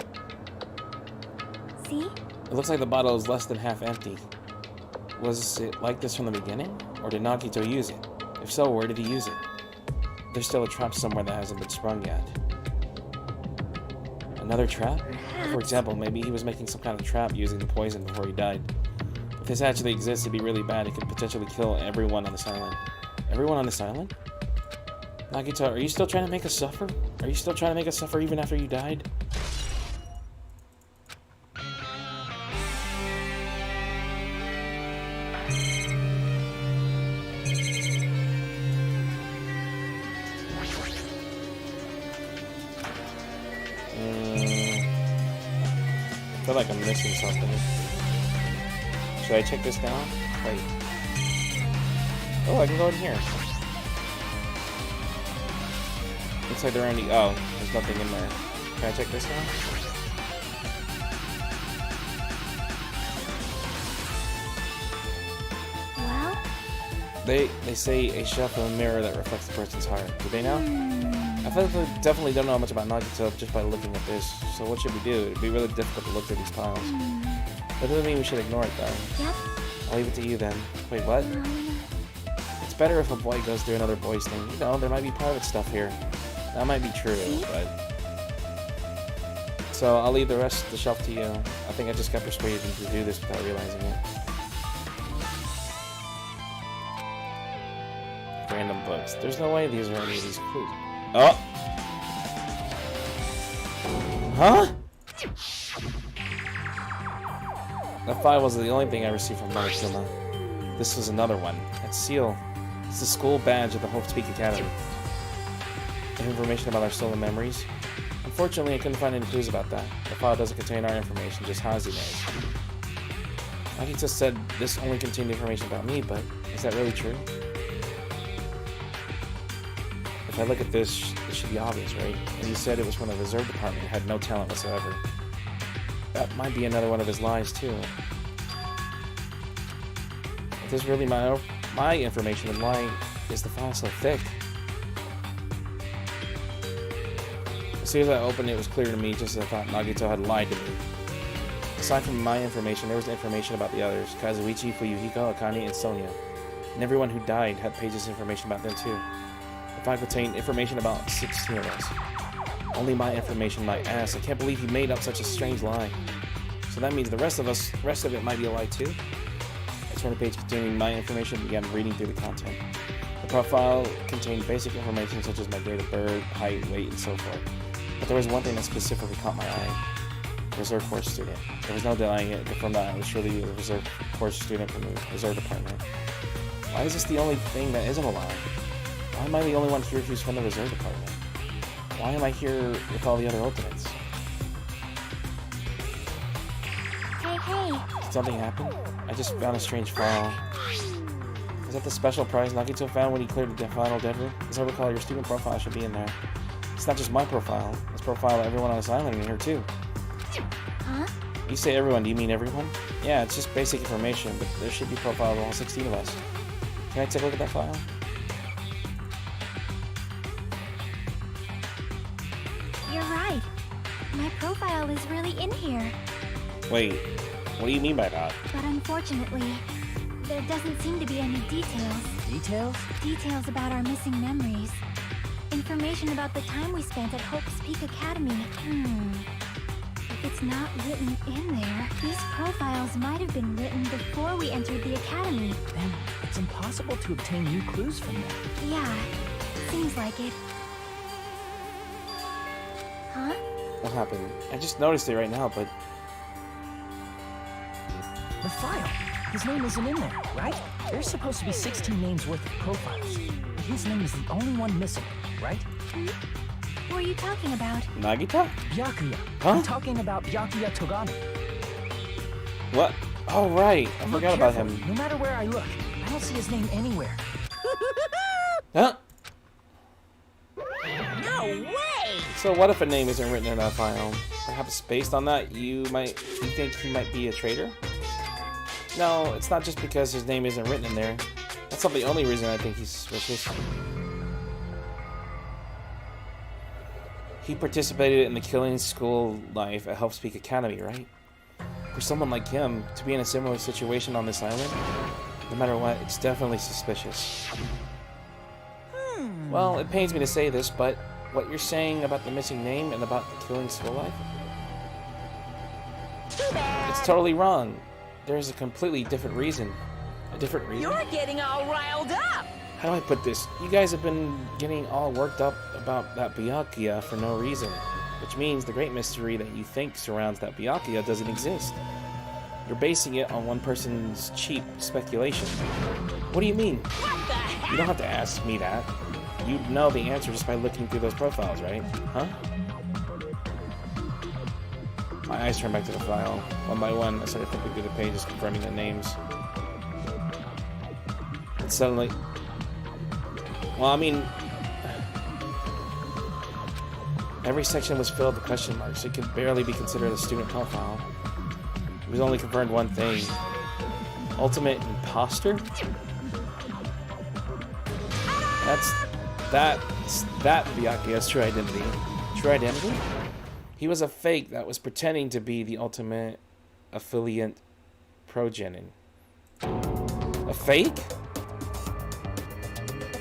See? It looks like the bottle is less than half empty. Was it like this from the beginning? Or did Nagito use it? If so, where did he use it? There's still a trap somewhere that hasn't been sprung yet. Another trap? For example, maybe he was making some kind of trap using the poison before he died. If this actually exists, it'd be really bad. It could potentially kill everyone on this island. Everyone on this island? Nagito, are you still trying to make us suffer? Are you still trying to make us suffer even after you died? I feel like I'm missing something. Should I check this down? Wait. Oh, I can go in here. Looks like they're only. Oh, there's nothing in there. Can I check this down? Well? They say a shelf and a mirror that reflects the person's heart. Do they know? I definitely don't know much about Nagito just by looking at this. So what should we do? It'd be really difficult to look through these piles. That doesn't mean we should ignore it though. Yep. I'll leave it to you then. Wait, what? It's better if a boy goes through another boy's thing. You know, there might be private stuff here. That might be true, but... So I'll leave the rest of the shelf to you. I think I just got persuaded to do this without realizing it. Random books. There's no way these are any of these clues. Oh! Huh? That file was the only thing I received from Monokuma. This was another one. That seal. It's the school badge of the Hope Peak Academy. Information about our stolen memories. Unfortunately, I couldn't find any clues about that. The file doesn't contain our information, just Hazune's. Nagito said this only contained information about me, but is that really true? If I look at this, it should be obvious, right? And you said it was from the reserve department and had no talent whatsoever. That might be another one of his lies, too. If this is really my information, then why is the file so thick? As soon as I opened it, it was clear to me, just as I thought Nagito had lied to me. Aside from my information, there was information about the others, Kazuichi, Fuyuhiko, Akane, and Sonia. And everyone who died had pages of information about them, too. The file contained information about 16 of us. Only my information, my ass. I can't believe he made up such a strange lie. So that means the rest of it might be a lie too? I turned the page containing my information and began reading through the content. The profile contained basic information such as my date of birth, height, weight, and so forth. But there was one thing that specifically caught my eye. Reserve Corps student. There was no denying it, but from that I was surely a Reserve Corps student from the Reserve Department. Why is this the only thing that isn't a lie? Why am I the only one here who's from the reserve department? Why am I here with all the other ultimates? Hey. Did something happen? I just found a strange file. Is that the special prize Nagito found when he cleared the final dead room? As I recall, your student profile should be in there. It's not just my profile. It's profile of everyone on this island in here, too. Huh? You say everyone, do you mean everyone? Yeah, it's just basic information, but there should be profile of all 16 of us. Can I take a look at that file? You're right. My profile is really in here. Wait, what do you mean by that? But unfortunately, there doesn't seem to be any details. Details? Details about our missing memories. Information about the time we spent at Hope's Peak Academy. If it's not written in there, these profiles might have been written before we entered the academy. Then it's impossible to obtain new clues from them. Yeah, seems like it. Huh? What happened? I just noticed it right now, but... The file. His name isn't in there, right? There's supposed to be 16 names worth of profiles. His name is the only one missing, right? What are you talking about? Nagita? Byakuya. Huh? I'm talking about Byakuya Togami. What? Oh, right. I Look forgot about carefully. him. No matter where I look, I don't see his name anywhere. Huh? No way! So what if a name isn't written in that file? Perhaps based on that, you think he might be a traitor? No, it's not just because his name isn't written in there. That's not the only reason I think he's suspicious. He participated in the killing school life at Hope's Peak Academy, right? For someone like him to be in a similar situation on this island, no matter what, it's definitely suspicious. Well, it pains me to say this, but what you're saying about the missing name and about the killing school life? It's totally wrong. There's a completely different reason. A different reason? You're getting all riled up! How do I put this? You guys have been getting all worked up about that Byakuya for no reason. Which means the great mystery that you think surrounds that Byakuya doesn't exist. You're basing it on one person's cheap speculation. What do you mean? What the heck? You don't have to ask me that. You know the answer just by looking through those profiles, right? Huh? My eyes turned back to the file. One by one, I started flipping through the pages, confirming the names. And suddenly... Well, I mean... Every section was filled with question marks. It could barely be considered a student profile. It was only confirmed one thing. Ultimate imposter? That Byakuya's true identity. True identity? He was a fake that was pretending to be the ultimate affiliate progenitor. A fake?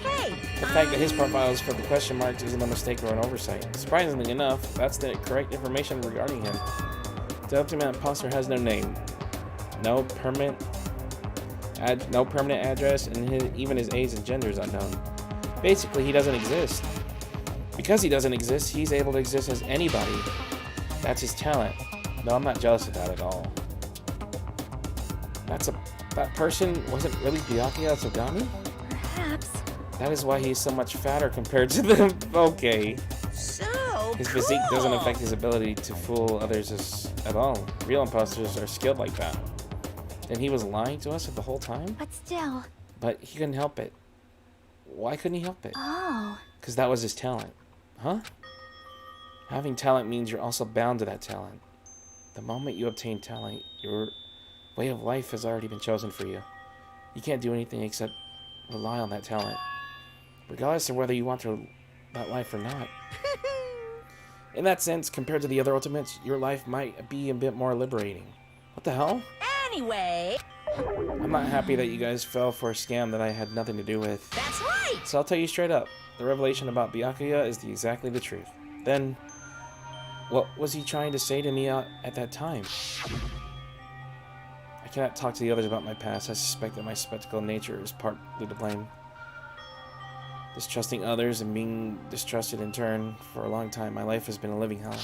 Hey! The fact that his profile is filled with question marks isn't a mistake or an oversight. Surprisingly enough, that's the correct information regarding him. The ultimate imposter has no name, no permanent address, and even his age and gender is unknown. Basically, he doesn't exist. Because he doesn't exist, he's able to exist as anybody. That's his talent. No, I'm not jealous of that at all. That person wasn't really Byakuya Tsugami? Perhaps. That is why he's so much fatter compared to them. Okay. So His physique doesn't affect his ability to fool others at all. Real imposters are skilled like that. And he was lying to us the whole time? But still. But he couldn't help it. Why couldn't he help it? Oh. Because that was his talent. Huh? Having talent means you're also bound to that talent. The moment you obtain talent, your way of life has already been chosen for you. You can't do anything except rely on that talent. Regardless of whether you want that life or not. In that sense, compared to the other ultimates, your life might be a bit more liberating. What the hell? Anyway, I'm not happy that you guys fell for a scam that I had nothing to do with. that's right! So I'll tell you straight up, the revelation about Byakuya is exactly the truth. Then, what was he trying to say to me at that time? I cannot talk to the others about my past. I suspect that my skeptical nature is partly to blame. Distrusting others and being distrusted in turn, for a long time, my life has been a living hell.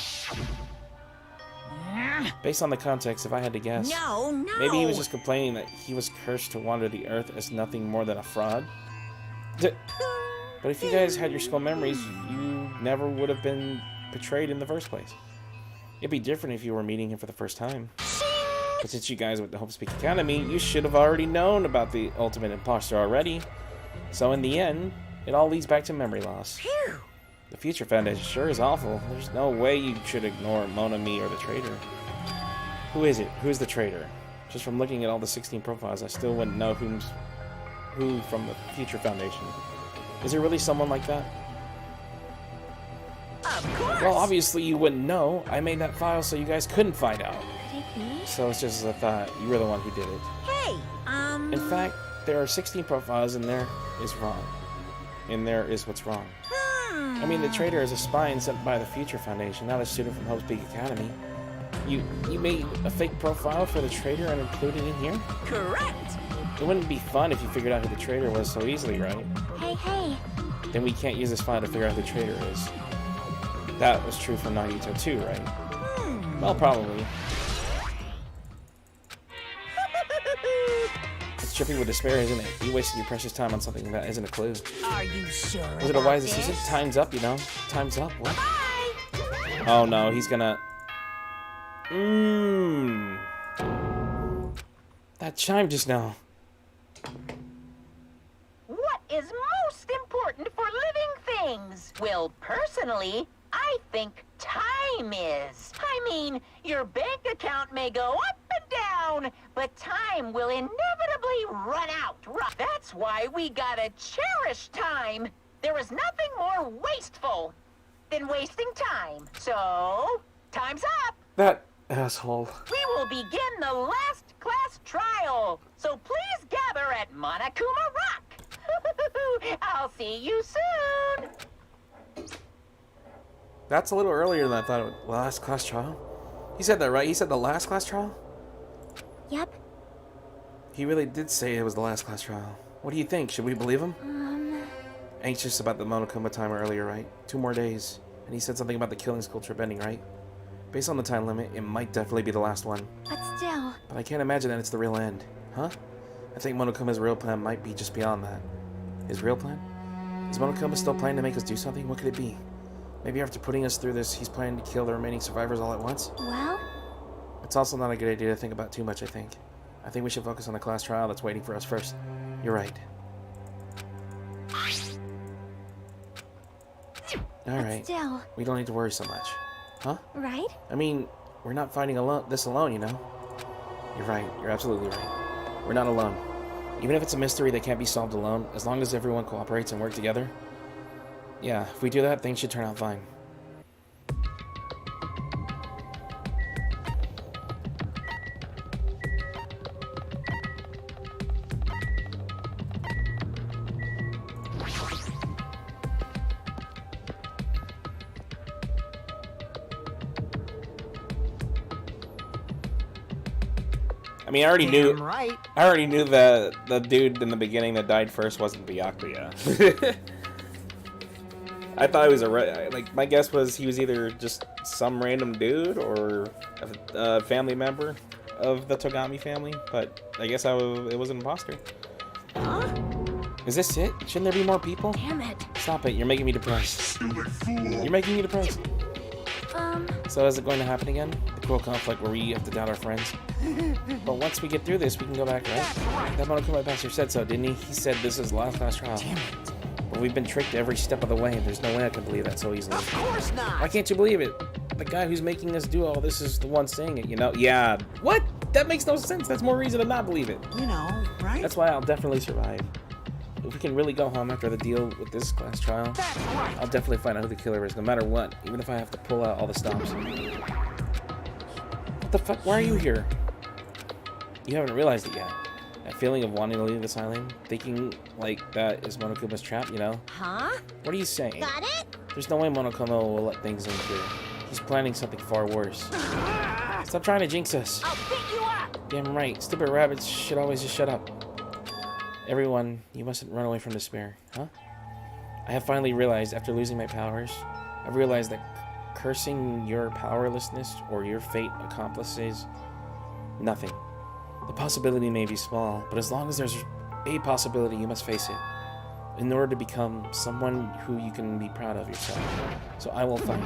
Based on the context, if I had to guess, No! maybe he was just complaining that he was cursed to wander the earth as nothing more than a fraud. But if you guys had your school memories, you never would have been betrayed in the first place. It'd be different if you were meeting him for the first time. But since you guys went to Hope Speak Academy, you should have already known about the ultimate imposter already. So in the end, it all leads back to memory loss. Phew. The Future Foundation sure is awful. There's no way you should ignore Mona, me, or the traitor. Who is it? Who's the traitor? Just from looking at all the 16 profiles, I still wouldn't know who from the Future Foundation. Is there really someone like that? Of course! Well, obviously you wouldn't know. I made that file so you guys couldn't find out. Could it be? So it's just as I thought. You were the one who did it. Hey, In fact, there are 16 profiles and there is wrong. And there is what's wrong. I mean, the traitor is a spy and sent by the Future Foundation, not a student from Hope Speak Academy. You made a fake profile for the traitor and included it in here? correct. It wouldn't be fun if you figured out who the traitor was so easily, right? Hey. Then we can't use this file to figure out who the traitor is. That was true for Nagito too, right? Well, probably. It's tripping with despair, isn't it? You wasted your precious time on something that isn't a clue. Are you sure? Was it a wise decision? Time's up, you know? Time's up. What? Oh no, he's gonna... That chime just now. What is most important for living things? Well, personally, I think time is. I mean, your bank account may go up and down, but time will inevitably run out. That's why we gotta cherish time. There is nothing more wasteful than wasting time. So, time's up. That asshole. We will begin the last class trial. So please gather at Monokuma Rock. I'll see you soon. That's a little earlier than I thought it would. Last class trial? He said that, right? He said the last class trial? Yep. He really did say it was the last class trial. What do you think? Should we believe him? Anxious about the Monokuma time earlier, right? 2 more days. And he said something about the killing school trip ending, right? Based on the time limit, it might definitely be the last one. But still. But I can't imagine that it's the real end. Huh? I think Monokuma's real plan might be just beyond that. His real plan? Is Monokuma still planning to make us do something? What could it be? Maybe after putting us through this, he's planning to kill the remaining survivors all at once? Well? It's also not a good idea to think about too much, I think. I think we should focus on the class trial that's waiting for us first. You're right. Alright. Still. We don't need to worry so much. Huh? Right? I mean, we're not fighting this alone, you know? You're right. You're absolutely right. We're not alone. Even if it's a mystery that can't be solved alone, as long as everyone cooperates and works together, yeah, if we do that, things should turn out fine. I mean, I already knew. Right. I already knew that the dude in the beginning that died first wasn't Byakuya. I thought he was like, my guess was he was either just some random dude or a family member of the Togami family, but I guess it was an imposter. Huh? Is this it? Shouldn't there be more people? Damn it. Stop it! You're making me depressed. You're making me depressed. So is it going to happen again? The cruel conflict where we have to doubt our friends? But once we get through this, we can go back, right? That Monokuma bastard said so, didn't he? He said this is the last class trial. Damn it. But we've been tricked every step of the way, and there's no way I can believe that so easily. Of course not. Why can't you believe it? The guy who's making us do all this is the one saying it, you know? Yeah. What? That makes no sense. That's more reason to not believe it. You know, right? That's why I'll definitely survive. If we can really go home after the deal with this class trial, That's right. I'll definitely find out who the killer is, no matter what, even if I have to pull out all the stops. What the fuck? Why are you here? You haven't realized it yet. That feeling of wanting to leave this island, thinking like that is Monokuma's trap, you know? Huh? What are you saying? Got it? There's no way Monokuma will let things in here. He's planning something far worse. Stop trying to jinx us. I'll pick you up. Damn right. Stupid rabbits should always just shut up. Everyone, you mustn't run away from despair, huh? I have finally realized, after losing my powers, I've realized that cursing your powerlessness or your fate accomplishes nothing. The possibility may be small, but as long as there's a possibility, you must face it. in order to become someone who you can be proud of yourself. So I will fight.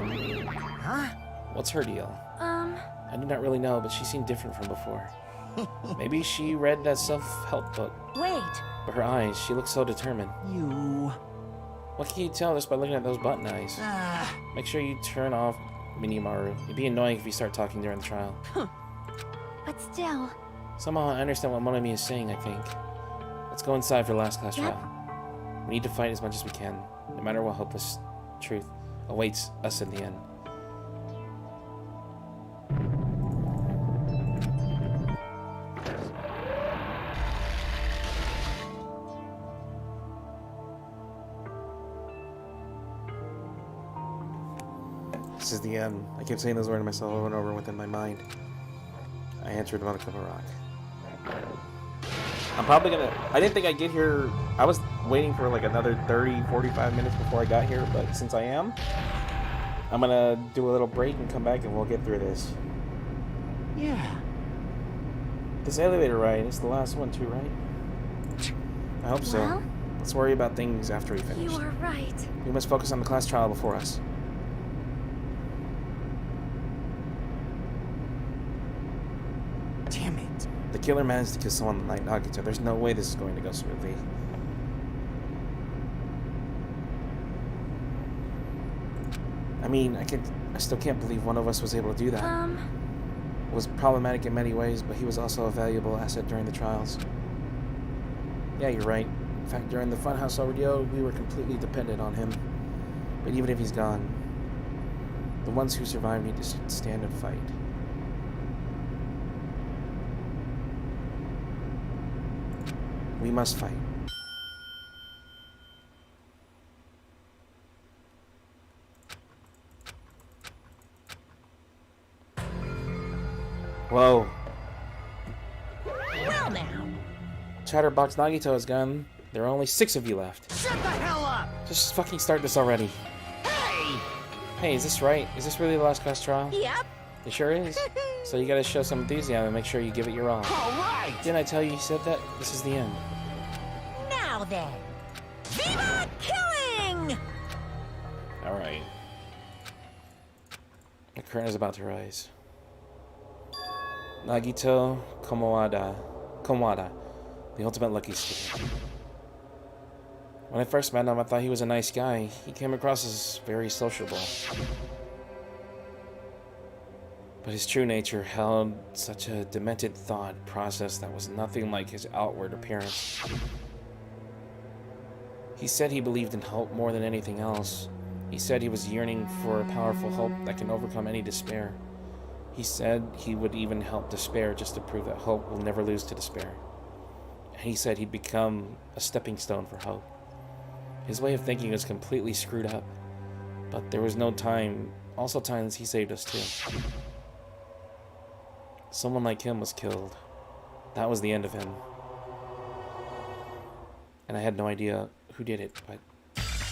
Huh? What's her deal? I do not really know, but she seemed different from before. Maybe she read that self-help book. Wait. But her eyes, she looks so determined. You... What can you tell just by looking at those button eyes? Make sure you turn off Minimaru. It'd be annoying if you start talking during the trial. But still. Somehow I understand what Monami is saying, I think. Let's go inside for the last class trial. We need to fight as much as we can, no matter what hopeless truth awaits us in the end. This is the end. I kept saying those words to myself over and over within my mind. I answered on a cup of rock. I'm probably gonna... I didn't think I'd get here... I was waiting for like another 30, 45 minutes before I got here, but since I am, I'm gonna do a little break and come back and we'll get through this. Yeah. This elevator ride is the last one too, right? I hope so. Well? Let's worry about things after we finish. You are right. We must focus on the class trial before us. Damn it. The killer managed to kill someone like Nagito. There's no way this is going to go smoothly. I mean, I still can't believe one of us was able to do that. It was problematic in many ways, but he was also a valuable asset during the trials. Yeah, you're right. In fact, during the Funhouse ordeal, we were completely dependent on him. But even if he's gone, the ones who survived need to stand and fight. We must fight. Whoa. Well now. Chatterbox Nagito is gone. There are only 6 of you left. Shut the hell up! Just fucking start this already. Hey! Hey, is this right? Is this really the last class trial? Yep. It sure is. So you gotta show some enthusiasm and make sure you give it your all. Alright! Didn't I tell you said that? This is the end. Now then. Viva killing! Alright. The curtain is about to rise. Nagito Komawada, the ultimate lucky student. When I first met him, I thought he was a nice guy. He came across as very sociable. But his true nature held such a demented thought process that was nothing like his outward appearance. He said he believed in hope more than anything else. He said he was yearning for a powerful hope that can overcome any despair. He said he would even help despair just to prove that hope will never lose to despair. And he said he'd become a stepping stone for hope. His way of thinking was completely screwed up. But there was no time, also times he saved us too. Someone like him was killed. That was the end of him. And I had no idea who did it, but...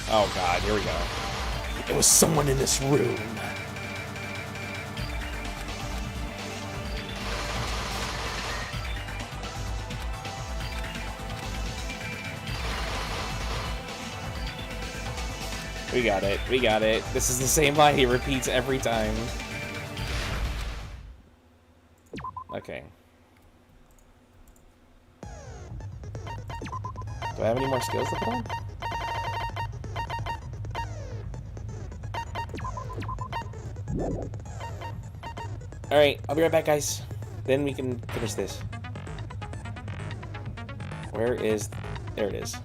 Oh god, here we go. It was someone in this room. We got it. We got it. This is the same line he repeats every time. Okay. Do I have any more skills to put on? Alright, I'll be right back, guys. Then we can finish this. Where is... There it is.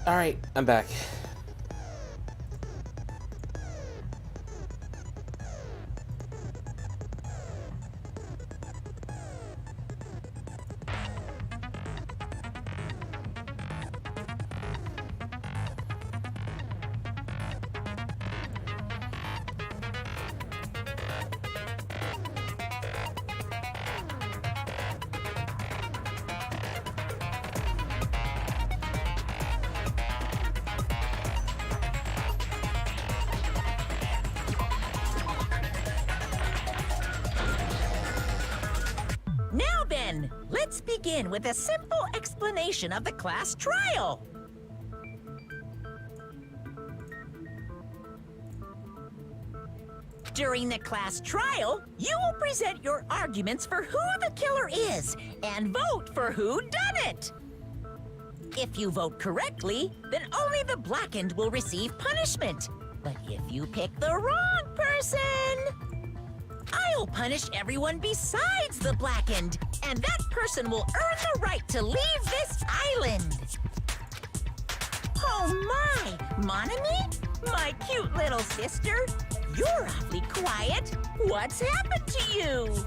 Alright, I'm back. Now then, let's begin with a simple explanation of the class trial. During the class trial, you will present your arguments for who the killer is and vote for who done it. If you vote correctly, then only the blackened will receive punishment. But if you pick the wrong person, I'll punish everyone besides the blackened, and that person will earn the right to leave this island. Oh my, Monami? My cute little sister? You're awfully quiet. What's happened to you?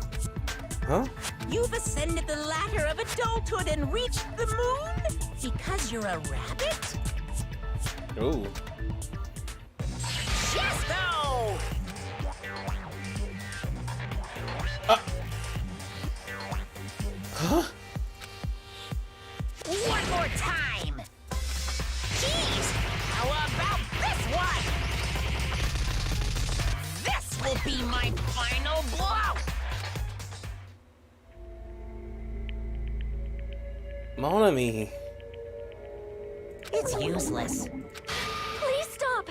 Huh? You've ascended the ladder of adulthood and reached the moon? Because you're a rabbit? Ooh. Chesto! Huh? One more time! Jeez! How about this one? This will be my final blow! Monami. It's useless. Please stop.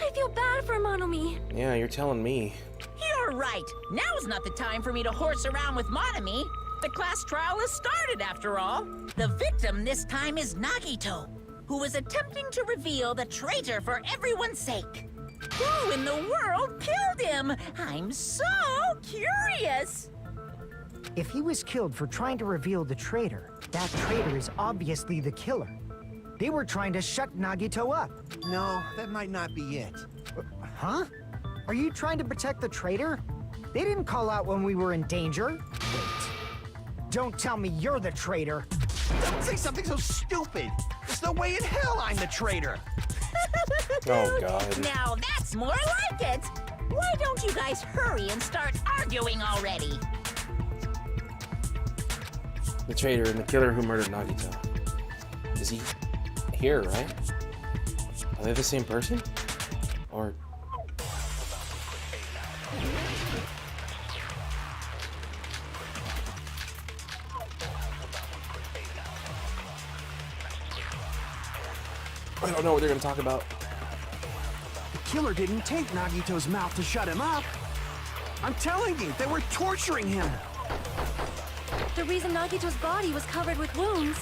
I feel bad for Monomi. Yeah, you're telling me. You're right. Now's not the time for me to horse around with Monami. The class trial has started, after all. The victim this time is Nagito, who is attempting to reveal the traitor for everyone's sake. Who in the world killed him? I'm so curious. If he was killed for trying to reveal the traitor, that traitor is obviously the killer. They were trying to shut Nagito up. No, that might not be it. Huh? Are you trying to protect the traitor? They didn't call out when we were in danger. Wait. Don't tell me you're the traitor. Don't say something so stupid. There's no way in hell I'm the traitor. Oh, God. Now that's more like it. Why don't you guys hurry and start arguing already? The traitor and the killer who murdered Nagito. Is he here, right? Are they the same person? Or... I don't know what they're gonna talk about. The killer didn't take Nagito's mouth to shut him up. I'm telling you, they were torturing him. The reason Nagito's body was covered with wounds.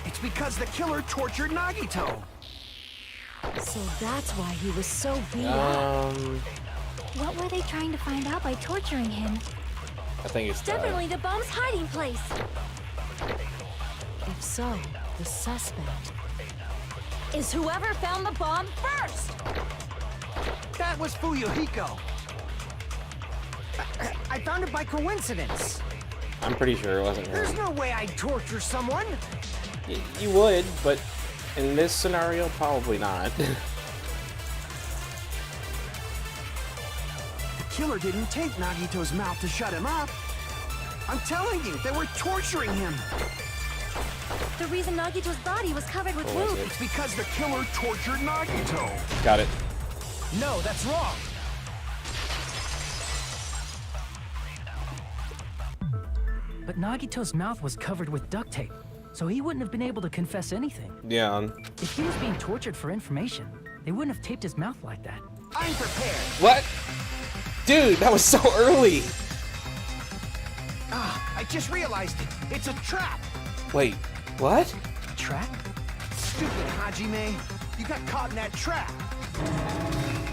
It's because the killer tortured Nagito. So that's why he was so beat up. Um... What were they trying to find out by torturing him? I think it's Definitely the bomb's hiding place. If so, the suspect is whoever found the bomb first. That was Fuyuhiko. I found it by coincidence. I'm pretty sure it wasn't her. There's no way I'd torture someone. You would, but in this scenario, probably not. The killer didn't take Nagito's mouth to shut him up. I'm telling you, they were torturing him. The reason Nagito's body was covered with What was wounds. it? It's because the killer tortured Nagito. Got it. No, that's wrong. But Nagito's mouth was covered with duct tape, so he wouldn't have been able to confess anything. Yeah. If he was being tortured for information, they wouldn't have taped his mouth like that. I'm prepared. What? Dude, that was so early. Ah, I just realized it. It's a trap. Wait, what? Trap? Stupid Hajime. You got caught in that trap.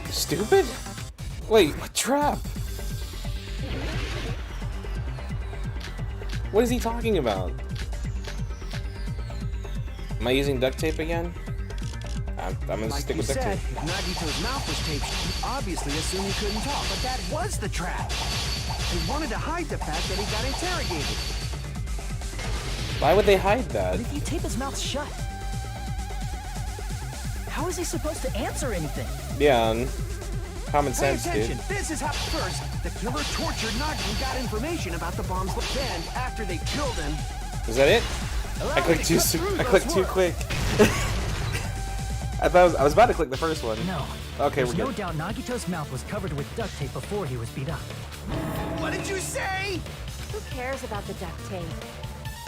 Stupid? Wait, what trap? What is he talking about? Am I using duct tape again? I'm gonna Like stick you with duct said, tape. if Nagito's mouth was taped, you obviously assumed he couldn't talk, but that was the trap. They wanted to hide the fact that he got interrogated. Why would they hide that? But if you tape his mouth shut, how is he supposed to answer anything? Yeah, common Pay sense, attention. dude. This is how first the killer tortured Nagi and got information about the bomb's. Then, after they killed him, Is that it? allow I me clicked to too cut soon. through I clicked those too words. quick. I was about to click the first one. No. Okay, There's we're no good. doubt Nagito's mouth was covered with duct tape before he was beat up. What did you say? Who cares about the duct tape?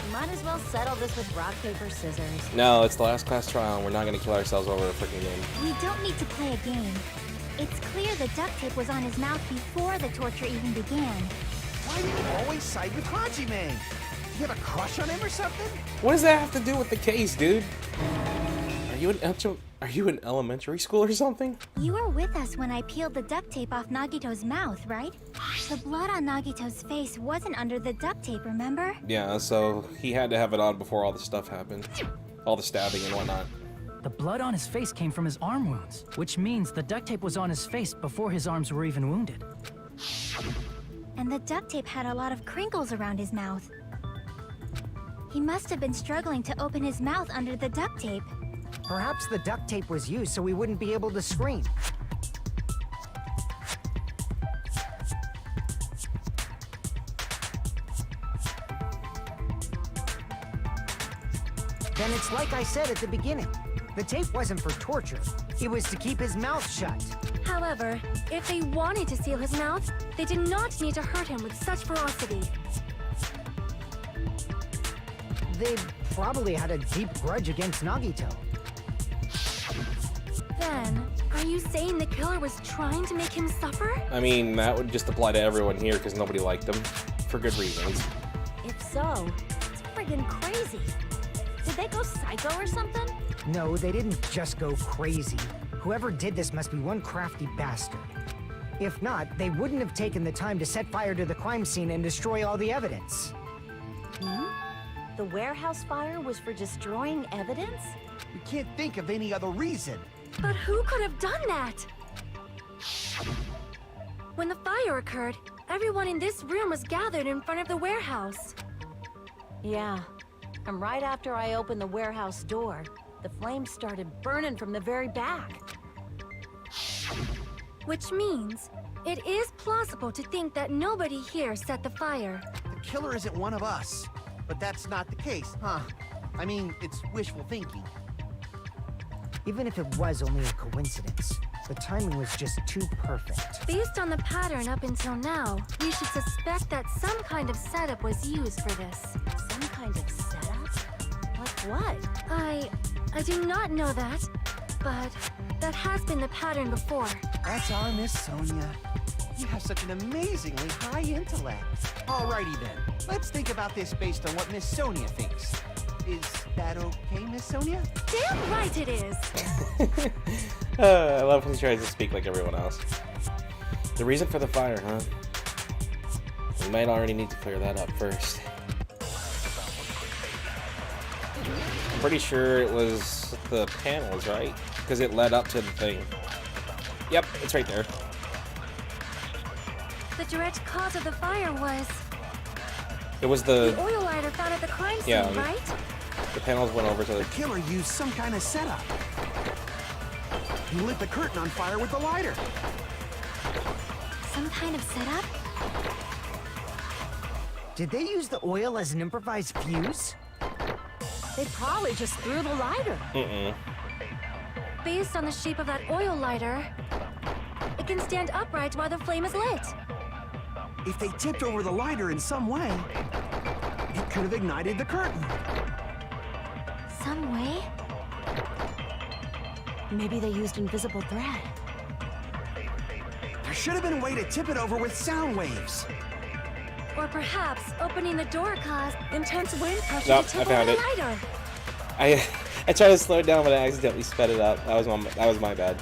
You might as well settle this with rock, paper, scissors. No, it's the last class trial, and we're not gonna kill ourselves over a freaking game. We don't need to play a game. It's clear the duct tape was on his mouth before the torture even began. Why do you always side with Hajime? You have a crush on him or something? What does that have to do with the case, dude? Are you in elementary school or something? You were with us when I peeled the duct tape off Nagito's mouth, right? The blood on Nagito's face wasn't under the duct tape, remember? Yeah, so he had to have it on before all the stuff happened. All the stabbing and whatnot. The blood on his face came from his arm wounds, which means the duct tape was on his face before his arms were even wounded. And the duct tape had a lot of crinkles around his mouth. He must have been struggling to open his mouth under the duct tape. Perhaps the duct tape was used so we wouldn't be able to scream. Then it's like I said at the beginning. The tape wasn't for torture. It was to keep his mouth shut. However, if they wanted to seal his mouth, they did not need to hurt him with such ferocity. They probably had a deep grudge against Nagito. Then, are you saying the killer was trying to make him suffer? I mean, that would just apply to everyone here because nobody liked them. For good reasons. If so, it's friggin' crazy. Did they go psycho or something? No, they didn't just go crazy. Whoever did this must be one crafty bastard. If not, they wouldn't have taken the time to set fire to the crime scene and destroy all the evidence. The warehouse fire was for destroying evidence? We can't think of any other reason. But who could have done that? When the fire occurred, everyone in this room was gathered in front of the warehouse. Yeah, and right after I opened the warehouse door, the flames started burning from the very back. Which means, it is plausible to think that nobody here set the fire. The killer isn't one of us. But that's not the case, huh? I mean, it's wishful thinking. Even if it was only a coincidence, the timing was just too perfect. Based on the pattern up until now, we should suspect that some kind of setup was used for this. Some kind of setup? Like what? I do not know that, but that has been the pattern before. That's our Miss Sonia. You have such an amazingly high intellect. Alrighty then, let's think about this based on what Miss Sonia thinks. Is that okay, Miss Sonia? Damn right it is! I love when he tries to speak like everyone else. The reason for the fire, huh? We might already need to clear that up first. I'm pretty sure it was the panels, right? Because it led up to the thing. Yep, it's right there. The direct cause of the fire was It was the the oil lighter found at the crime scene, Yeah. right? the panels went over to the. The killer used some kind of setup. He lit the curtain on fire with the lighter. Some kind of setup? Did they use the oil as an improvised fuse? They probably just threw the lighter. Based on the shape of that oil lighter, it can stand upright while the flame is lit. If they tipped over the lighter in some way, it could have ignited the curtain. Some way? Maybe they used invisible thread. There should have been a way to tip it over with sound waves. Or perhaps opening the door caused intense wind pressure Nope, to tip I over found the it. lighter. I tried to slow it down, but I accidentally sped it up. That was my bad.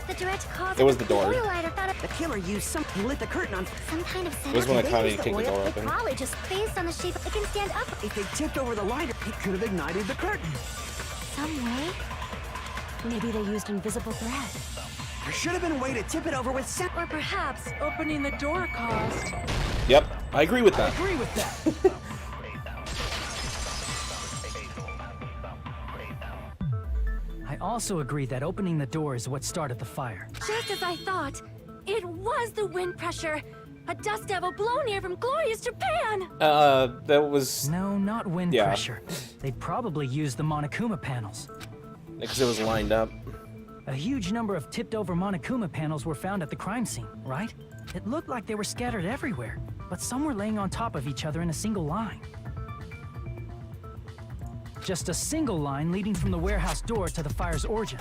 The direct cause It was of the door. oil lighter found The killer used he lit the curtain on. some kind of It setup. was when I Did they tried use to the kick the oil? door It open. probably just based on the shape. It can stand up If they tipped over the lighter, it could have ignited the curtain. some way. Maybe they used invisible thread. There should have been a way to tip it over with sound. Or perhaps opening the door caused. Yep, I agree with that. Agree with that. I also agree that opening the door is what started the fire. Just as I thought. It was the wind pressure. A dust devil blown here from glorious Japan. That was No, not wind Yeah. pressure. They probably used the Monokuma panels. because it was lined up. A huge number of tipped-over Monokuma panels were found at the crime scene, right? It looked like they were scattered everywhere, but some were laying on top of each other in a single line. Just a single line leading from the warehouse door to the fire's origin.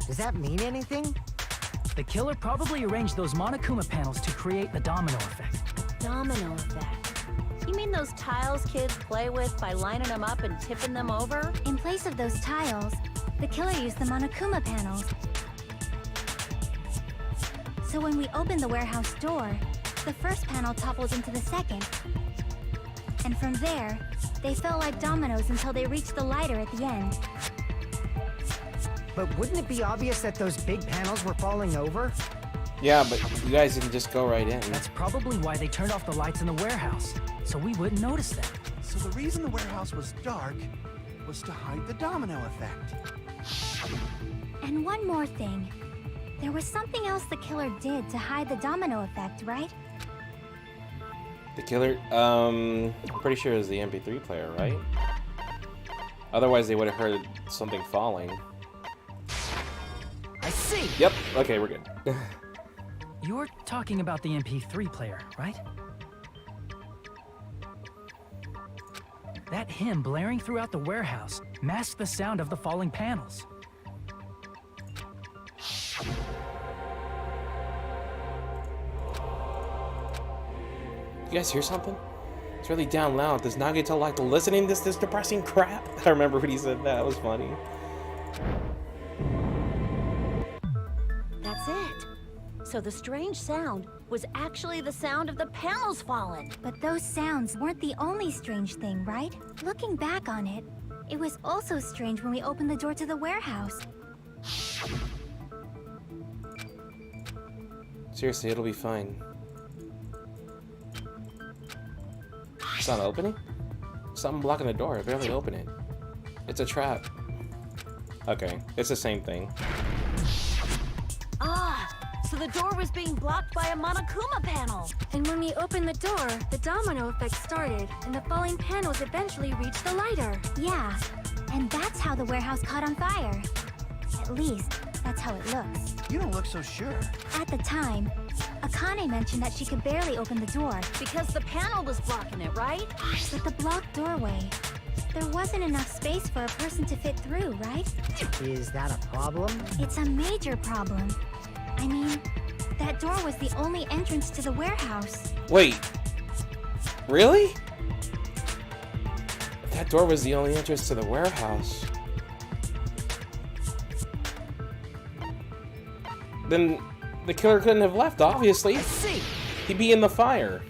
Does that mean anything? The killer probably arranged those Monokuma panels to create the domino effect. Domino effect. You mean those tiles kids play with by lining them up and tipping them over? In place of those tiles, the killer used the Monokuma panels. So when we opened the warehouse door, the first panel toppled into the second. And from there, they fell like dominoes until they reached the lighter at the end. But wouldn't it be obvious that those big panels were falling over? Yeah, but you guys didn't just go right in. That's probably why they turned off the lights in the warehouse, so we wouldn't notice them. So the reason the warehouse was dark was to hide the domino effect. And one more thing. There was something else the killer did to hide the domino effect, right? The killer, I'm pretty sure it was the MP3 player, right? Otherwise, they would have heard something falling. I see! Yep, okay, we're good. You're talking about the MP3 player, right? That hymn blaring throughout the warehouse masked the sound of the falling panels. You guys hear something? It's really down loud. Does Nagito like listening to this depressing crap? I remember when he said that. It was funny. That's it. So the strange sound was actually the sound of the panels falling. But those sounds weren't the only strange thing, right? Looking back on it, it was also strange when we opened the door to the warehouse. Seriously, it'll be fine. It's not opening? Something blocking the door. I barely open it. It's a trap. Okay, it's the same thing. Ah, so the door was being blocked by a Monokuma panel. And when we opened the door, the domino effect started, and the falling panels eventually reached the lighter. Yeah, and that's how the warehouse caught on fire. At least, that's how it looks. You don't look so sure. At the time, Akane mentioned that she could barely open the door. Because the panel was blocking it, right? With the blocked doorway, there wasn't enough space for a person to fit through, right? Is that a problem? It's a major problem. I mean, that door was the only entrance to the warehouse. Wait. Really? That door was the only entrance to the warehouse. Then the killer couldn't have left, obviously. I see! He'd be in the fire.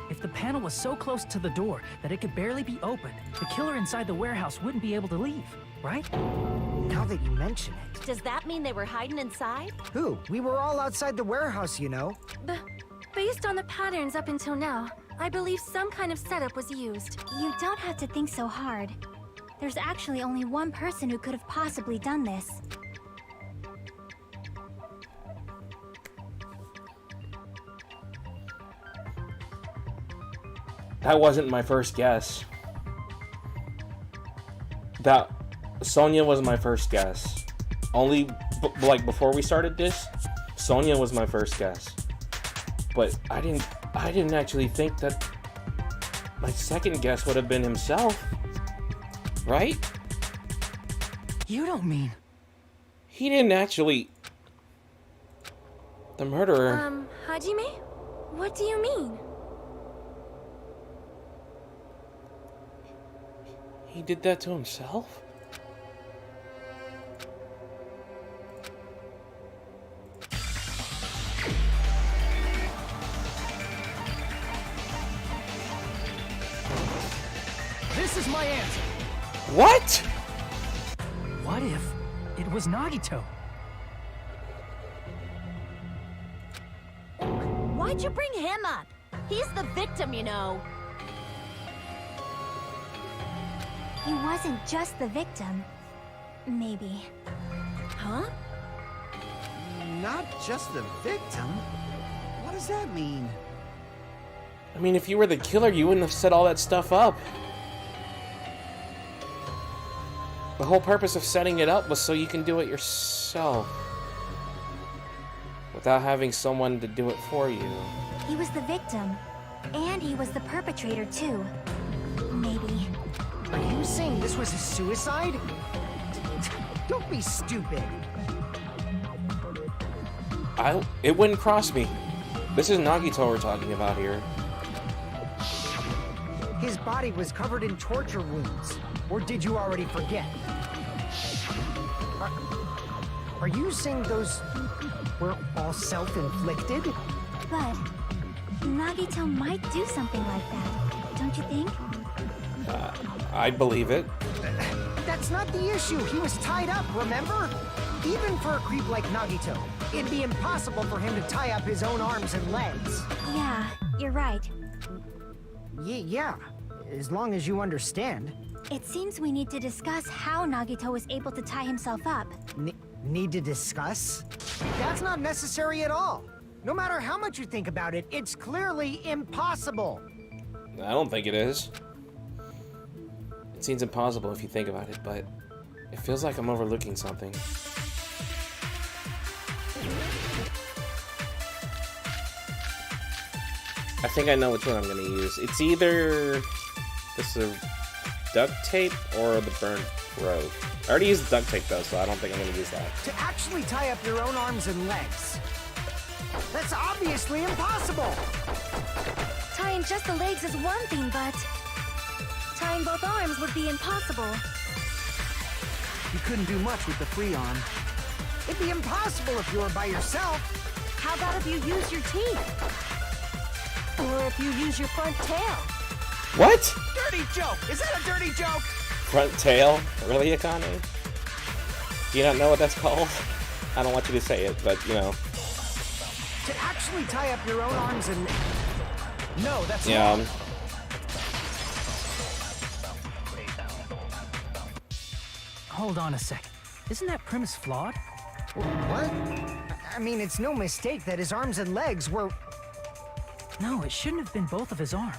If the panel was so close to the door that it could barely be opened, the killer inside the warehouse wouldn't be able to leave, right? Now that you mention it. Does that mean they were hiding inside? Who? We were all outside the warehouse, you know. Based on the patterns up until now, I believe some kind of setup was used. You don't have to think so hard. There's actually only one person who could have possibly done this. That wasn't my first guess. That Sonia was my first guess. Only like before we started this, Sonia was my first guess. But I didn't actually think that my second guess would have been himself. Right? You don't mean... He didn't actually... The murderer... Hajime? What do you mean? He did that to himself? This This is my answer. What? What if it was Nagito? Why'd you bring him up? He's the victim, you know. He wasn't just the victim. Maybe. Huh? Not just the victim? What does that mean? I mean, if you were the killer, you wouldn't have set all that stuff up. The whole purpose of setting it up was so you can do it yourself. Without having someone to do it for you. He was the victim. And he was the perpetrator, too. Maybe. Are you saying this was a suicide? Don't be stupid. It wouldn't cross me. This is Nagito we're talking about here. His body was covered in torture wounds. Or did you already forget? Are you saying those were all self-inflicted? But Nagito might do something like that, don't you think? I'd believe it. That's not the issue. He was tied up, remember? Even for a creep like Nagito, it'd be impossible for him to tie up his own arms and legs. Yeah, you're right. Yeah, as long as you understand. It seems we need to discuss how Nagito was able to tie himself up. Need to discuss? That's not necessary at all. No matter how much you think about it, it's clearly impossible. I don't think it is. It seems impossible if you think about it, but it feels like I'm overlooking something. I think I know which one I'm going to use. It's either this duct tape or the burnt rope. I already used the duct tape though, so I don't think I'm going to use that. To actually tie up your own arms and legs. That's obviously impossible! Tying just the legs is one thing, but tying both arms would be impossible. You couldn't do much with the free arm. It'd be impossible if you were by yourself. How about if you use your teeth? Or if you use your front tail? What? Dirty joke! Is that a dirty joke? Front tail? Really, Akane? Do you not know what that's called? I don't want you to say it, but you know. To actually tie up your own arms and... No, that's Yeah. wrong. Hold on a second. Isn't that premise flawed? What? I mean, it's no mistake that his arms and legs were... No, it shouldn't have been both of his arms.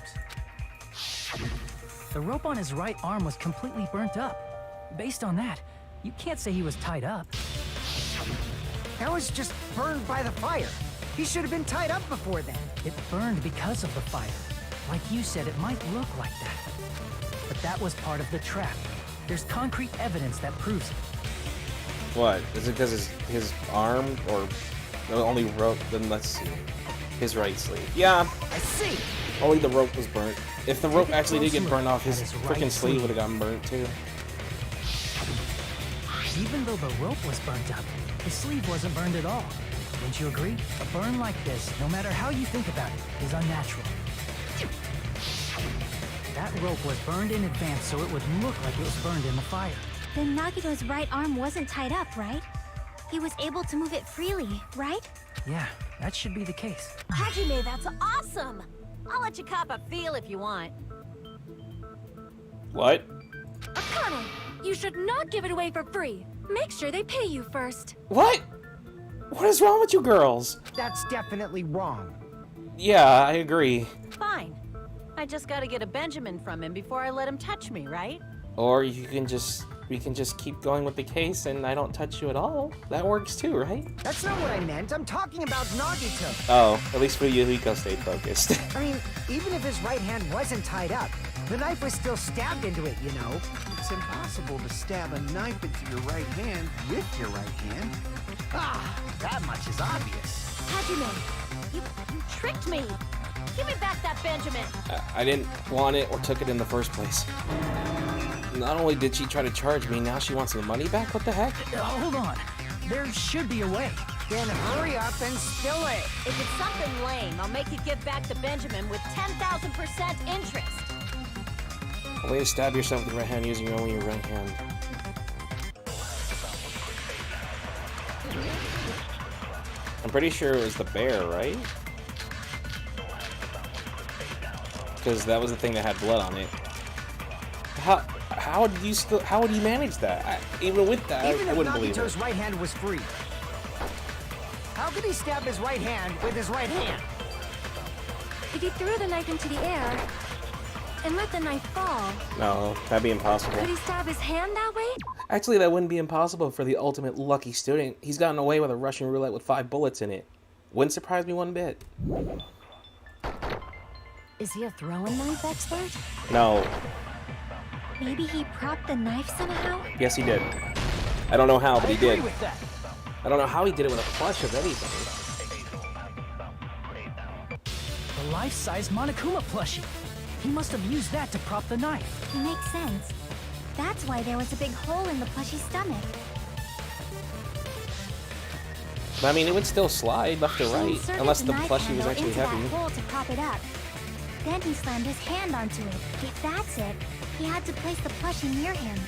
The rope on his right arm was completely burnt up. Based on that, you can't say he was tied up. That was just burned by the fire. He should have been tied up before then. It burned because of the fire. Like you said, it might look like that. But that was part of the trap. There's concrete evidence that proves it. What? Is it because his arm or the only rope? Then let's see. His right sleeve. Yeah. I see. Only the rope was burnt. If the rope Take a actually did close get burned look off, his at his freaking right sleeve sleeve. would have gotten burnt too. Even though the rope was burnt up, the sleeve wasn't burned at all. Wouldn't you agree? A burn like this, no matter how you think about it, is unnatural. That rope was burned in advance so it would look like it was burned in the fire. Then Nagito's right arm wasn't tied up, right? He was able to move it freely, right? Yeah, that should be the case. Hajime, that's awesome! I'll let you cop a feel if you want. What? Akane, you should not give it away for free. Make sure they pay you first. What? What is wrong with you girls? That's definitely wrong. Yeah, I agree. Fine. I just gotta get a Benjamin from him before I let him touch me, right? Or we can just keep going with the case and I don't touch you at all. That works too, right? That's not what I meant. I'm talking about Nagito. Oh, at least Fuyuhiko stayed focused. I mean, even if his right hand wasn't tied up, the knife was still stabbed into it, you know? It's impossible to stab a knife into your right hand with your right hand. Ah, that much is obvious. Hajime, you tricked me! Give me back that Benjamin! I didn't want it or took it in the first place. Not only did she try to charge me, now she wants the money back? What the heck? Hold on. There should be a way. Then hurry up and spill it. If it's something lame, I'll make you give back the Benjamin with 10,000% interest. A way to stab yourself with your right hand using only your right hand. I'm pretty sure it was the bear, right? Because that was the thing that had blood on it. How would you manage that? Even with that, Even I if wouldn't believe Nagito's it. right hand was free, how could he stab his right hand with his right hand? If he threw the knife into the air and let the knife fall, No, that'd be impossible. could he stab his hand that way? Actually, that wouldn't be impossible for the ultimate lucky student. He's gotten away with a Russian roulette with 5 bullets in it. Wouldn't surprise me one bit. Is he a throwing knife expert? No. Maybe he propped the knife somehow? Yes, he did. I don't know how, but he did. With that. I don't know how he did it with a plush of anything. The life-size Monokuma plushie. He must have used that to prop the knife. Makes sense. That's why there was a big hole in the plushie's stomach. But I mean, it would still slide left to He right, inserted unless the knife plushie was handle actually into heavy. that hole to prop it up. Then he slammed his hand onto it. If that's it, he had to place the plushie near him.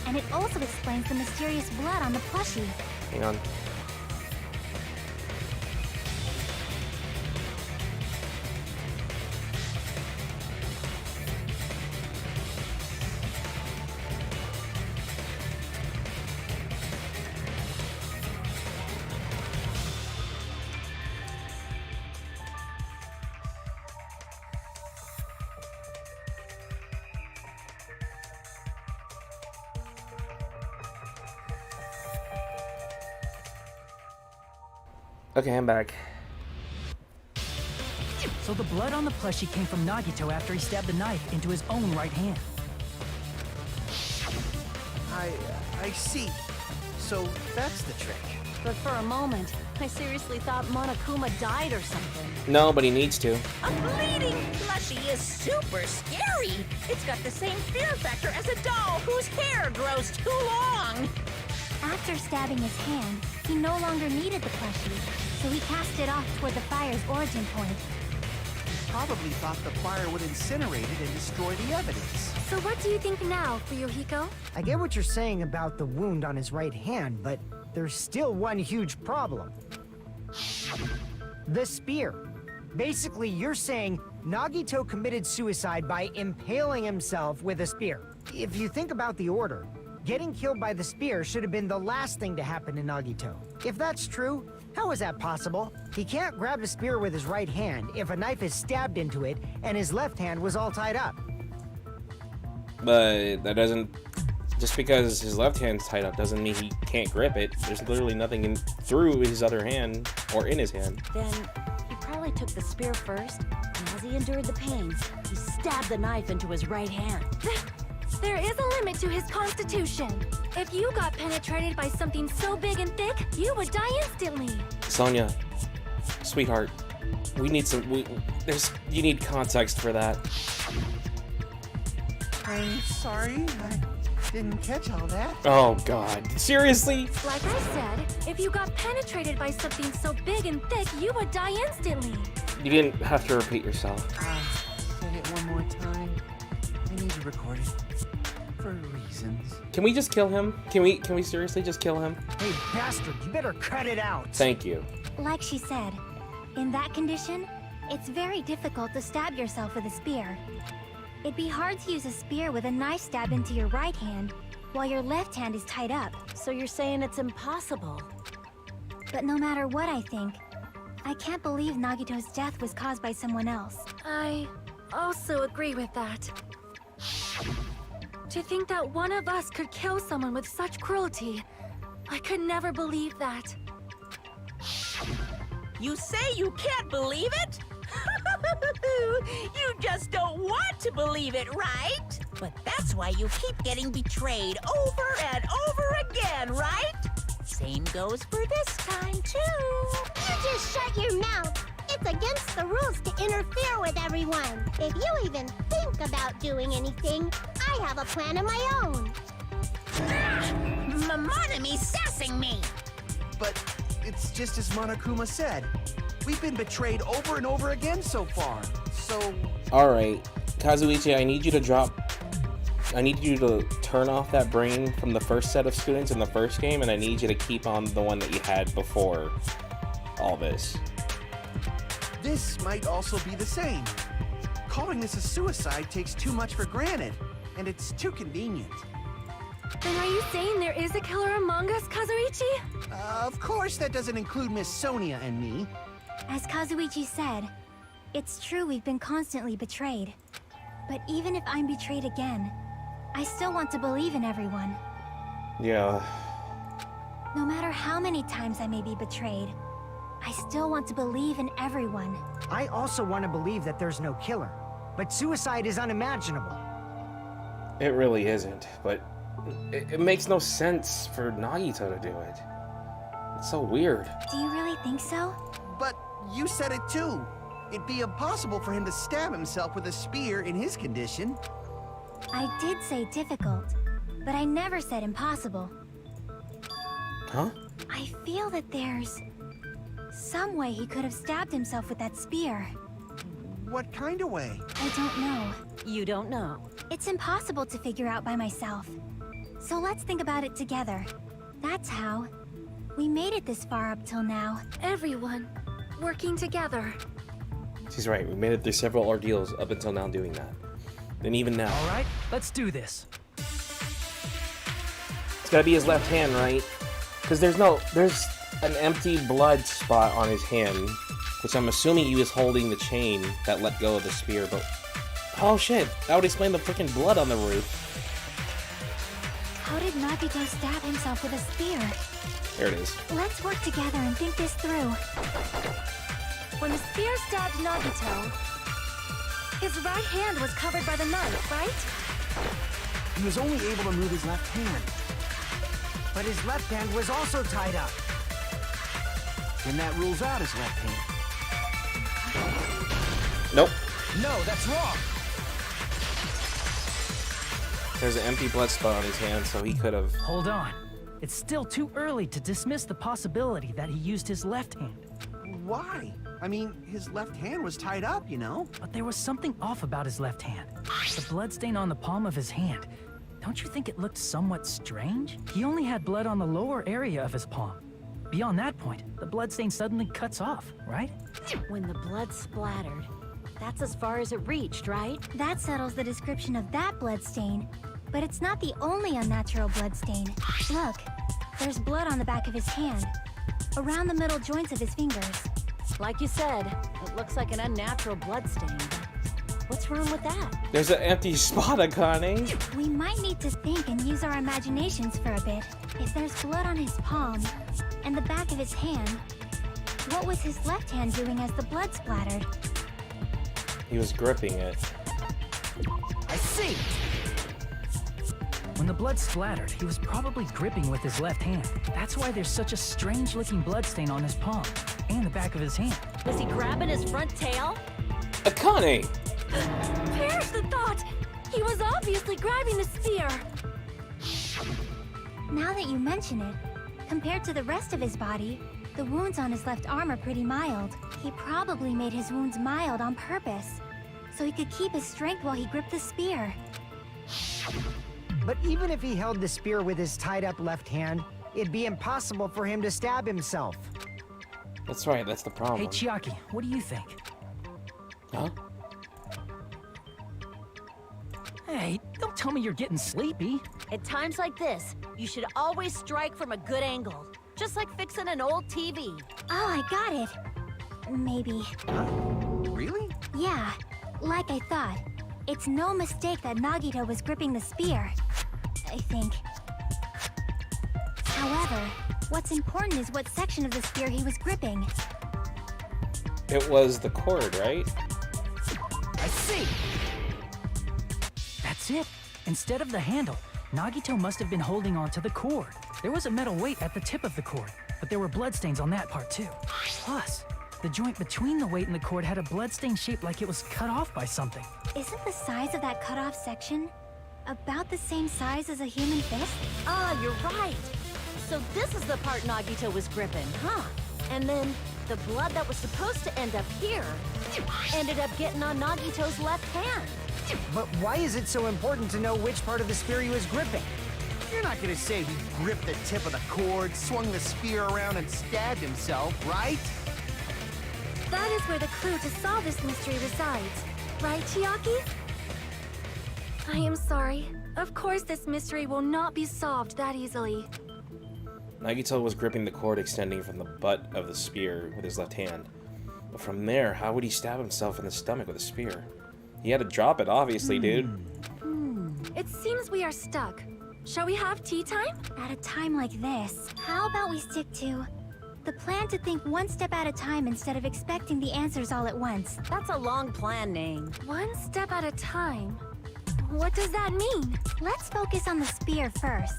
And it also explains the mysterious blood on the plushie. Hang on. Okay, I'm back. So the blood on the plushie came from Nagito after he stabbed the knife into his own right hand. I see. So that's the trick. But for a moment, I seriously thought Monokuma died or something. No, but he needs to. A bleeding plushie is super scary. It's got the same fear factor as a doll whose hair grows too long. After stabbing his hand, he no longer needed the plushie, so he cast it off toward the fire's origin point. Probably thought the fire would incinerate it and destroy the evidence. So what do you think now, Fuyuhiko? I get what you're saying about the wound on his right hand, but there's still one huge problem. The spear. Basically, you're saying Nagito committed suicide by impaling himself with a spear. If you think about the order, getting killed by the spear should have been the last thing to happen to Nagito. If that's true, how is that possible? He can't grab a spear with his right hand if a knife is stabbed into it and his left hand was all tied up. But that doesn't... Just because his left hand's tied up doesn't mean he can't grip it. There's literally nothing through his other hand or in his hand. Then he probably took the spear first, and as he endured the pains, he stabbed the knife into his right hand. There is a limit to his constitution. If you got penetrated by something so big and thick, you would die instantly. Sonia, sweetheart, we need some... you need context for that. I'm sorry, I didn't catch all that. Oh, God. Seriously? Like I said, if you got penetrated by something so big and thick, you would die instantly. You didn't have to repeat yourself. Say it one more time. I need to record it. For reasons. Can we just kill him? Can we seriously just kill him? Hey, bastard, you better cut it out. Thank you. Like she said, in that condition, it's very difficult to stab yourself with a spear. It'd be hard to use a spear with a knife stabbed into your right hand while your left hand is tied up. So you're saying it's impossible? But no matter what I think, I can't believe Nagito's death was caused by someone else. I also agree with that. To think that one of us could kill someone with such cruelty, I could never believe that. You say you can't believe it? You just don't want to believe it, right? But that's why you keep getting betrayed over and over again, right? Same goes for this time, too. You just shut your mouth. It's against the rules to interfere with everyone. If you even think about doing anything, I have a plan of my own. Monome's sassing me. But it's just as Monokuma said. We've been betrayed over and over again so far. So... Alright. Kazuichi, I need you to drop I need you to turn off that brain from the first set of students in the first game, and I need you to keep on the one that you had before all this. This might also be the same. Calling this a suicide takes too much for granted, and it's too convenient. Then are you saying there is a killer among us, Kazuichi? Of course that doesn't include Miss Sonia and me. As Kazuichi said, it's true we've been constantly betrayed. But even if I'm betrayed again, I still want to believe in everyone. Yeah. No matter how many times I may be betrayed, I still want to believe in everyone. I also want to believe that there's no killer, but suicide is unimaginable. It really isn't, but it makes no sense for Nagito to do it. It's so weird. Do you really think so? But you said it too. It'd be impossible for him to stab himself with a spear in his condition. I did say difficult, but I never said impossible. Huh? I feel that there's some way he could have stabbed himself with that spear. What kind of way? I don't know. You don't know. It's impossible to figure out by myself. So let's think about it together. That's how we made it this far up till now. Everyone working together. She's right. We made it through several ordeals up until now doing that. And even now. All right, let's do this. It's gotta be his left hand, right? Because there's an empty blood spot on his hand, which I'm assuming he was holding the chain that let go of the spear, but... Oh shit, that would explain the freaking blood on the roof. How did Nagito stab himself with a spear? There it is. Let's work together and think this through. When the spear stabbed Nagito, his right hand was covered by the knife, right? He was only able to move his left hand. But his left hand was also tied up. And that rules out his left hand. Nope. No, that's wrong. There's an empty blood spot on his hand, so he could have... Hold on. It's still too early to dismiss the possibility that he used his left hand. Why? I mean, his left hand was tied up, you know? But there was something off about his left hand. The bloodstain on the palm of his hand. Don't you think it looked somewhat strange? He only had blood on the lower area of his palm. Beyond that point, the bloodstain suddenly cuts off, right? When the blood splattered, that's as far as it reached, right? That settles the description of that bloodstain. But it's not the only unnatural bloodstain. Look, there's blood on the back of his hand, around the middle joints of his fingers. Like you said, it looks like an unnatural bloodstain. What's wrong with that? There's an empty spot, Akane. We might need to think and use our imaginations for a bit. If there's blood on his palm and the back of his hand, what was his left hand doing as the blood splattered? He was gripping it. I see! When the blood splattered, he was probably gripping with his left hand. That's why there's such a strange-looking bloodstain on his palm and the back of his hand. Was he grabbing his front tail? Akane! Perish the thought! He was obviously grabbing the spear! Now that you mention it, compared to the rest of his body, the wounds on his left arm are pretty mild. He probably made his wounds mild on purpose, so he could keep his strength while he gripped the spear. But even if he held the spear with his tied-up left hand, it'd be impossible for him to stab himself. That's right, that's the problem. Hey, Chiaki, what do you think? Huh? Hey, don't tell me you're getting sleepy. At times like this, you should always strike from a good angle. Just like fixing an old TV. Oh, I got it. Maybe. Really? Yeah, like I thought. It's no mistake that Nagito was gripping the spear, I think. However, what's important is what section of the spear he was gripping. It was the cord, right? I see! That's it. Instead of the handle, Nagito must have been holding on to the cord. There was a metal weight at the tip of the cord, but there were bloodstains on that part too. Plus, the joint between the weight and the cord had a bloodstain shaped like it was cut off by something. Isn't the size of that cut-off section about the same size as a human fist? Ah, you're right. So this is the part Nagito was gripping, huh? And then the blood that was supposed to end up here ended up getting on Nagito's left hand. But why is it so important to know which part of the spear he was gripping? You're not gonna say he gripped the tip of the cord, swung the spear around, and stabbed himself, right? That is where the clue to solve this mystery resides. Right, Chiaki? I am sorry. Of course this mystery will not be solved that easily. Nagito was gripping the cord extending from the butt of the spear with his left hand. But from there, how would he stab himself in the stomach with a spear? He had to drop it, obviously, dude. It seems we are stuck. Shall we have tea time? At a time like this, how about we stick to the plan to think one step at a time instead of expecting the answers all at once? That's a long plan name. One step at a time. What does that mean? Let's focus on the spear first.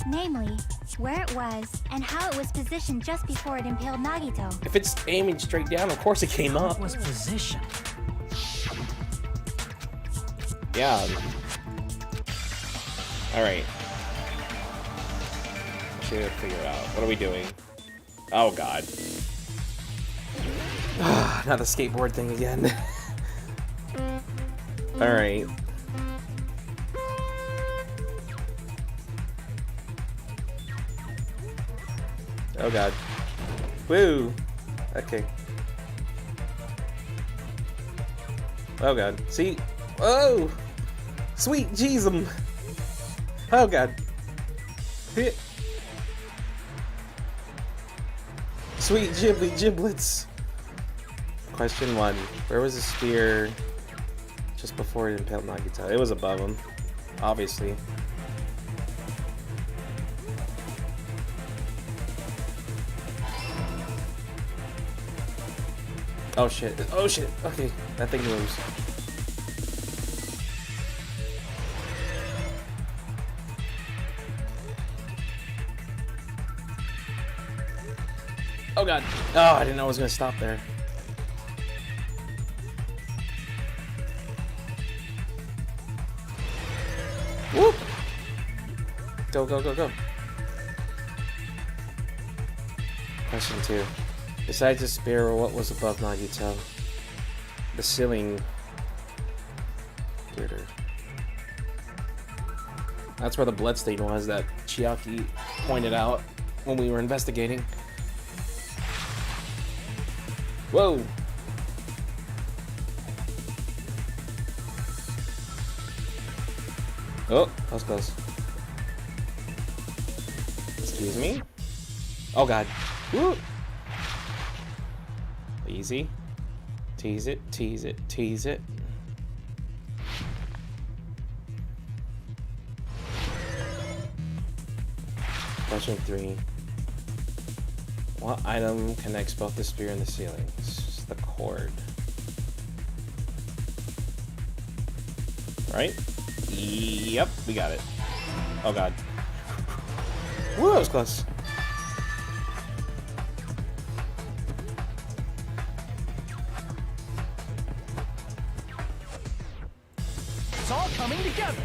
Namely, where it was and how it was positioned just before it impaled Nagito. If it's aiming straight down, of course it came How up. it was positioned. Yeah. Alright. Should figure it out. What are we doing? Oh god. Not the skateboard thing again. Alright. Oh god. Woo! Okay. Oh god. See? Oh! Sweet Jesus! Oh god. Hit. Sweet Ghibli giblets. Question 1. Where was the spear just before it impaled Nagito? It was above him. Obviously. Oh shit. Oh shit. Okay. That thing moves. Oh god. Oh, I didn't know I was gonna stop there. Whoop! Go, go, go, go. Question 2. Besides the spear, what was above Nagito? The ceiling girder. That's where the bloodstain was that Chiaki pointed out when we were investigating. Whoa! Oh, that was close. Excuse me? Oh god. Woo! Easy. Tease it, tease it, tease it. Question 3. What item connects both the spear and the ceiling? It's the cord. Right? Yep, we got it. Oh god. Woo, that was close. It's all coming together.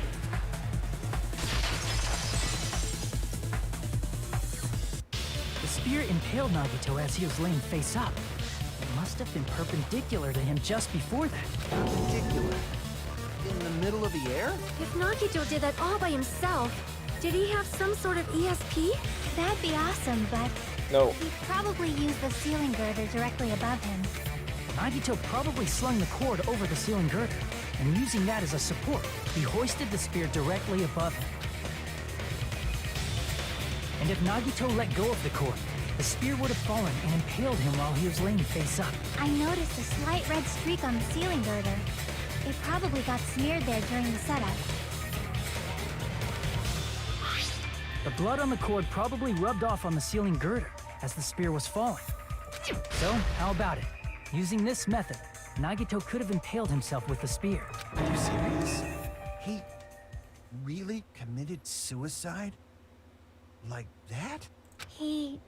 The spear impaled Nagito as he was laying face up. It must have been perpendicular to him just before that. Perpendicular. In the middle of the air? If Nagito did that all by himself, did he have some sort of ESP? That'd be awesome, but No. he probably used the ceiling girder directly above him. Nagito probably slung the cord over the ceiling girder, and using that as a support, he hoisted the spear directly above him. And if Nagito let go of the cord, the spear would have fallen and impaled him while he was laying face up. I noticed a slight red streak on the ceiling girder. It probably got smeared there during the setup. The blood on the cord probably rubbed off on the ceiling girder as the spear was falling. So, how about it? Using this method, Nagito could have impaled himself with the spear. Are you serious? He really committed suicide? Like that? He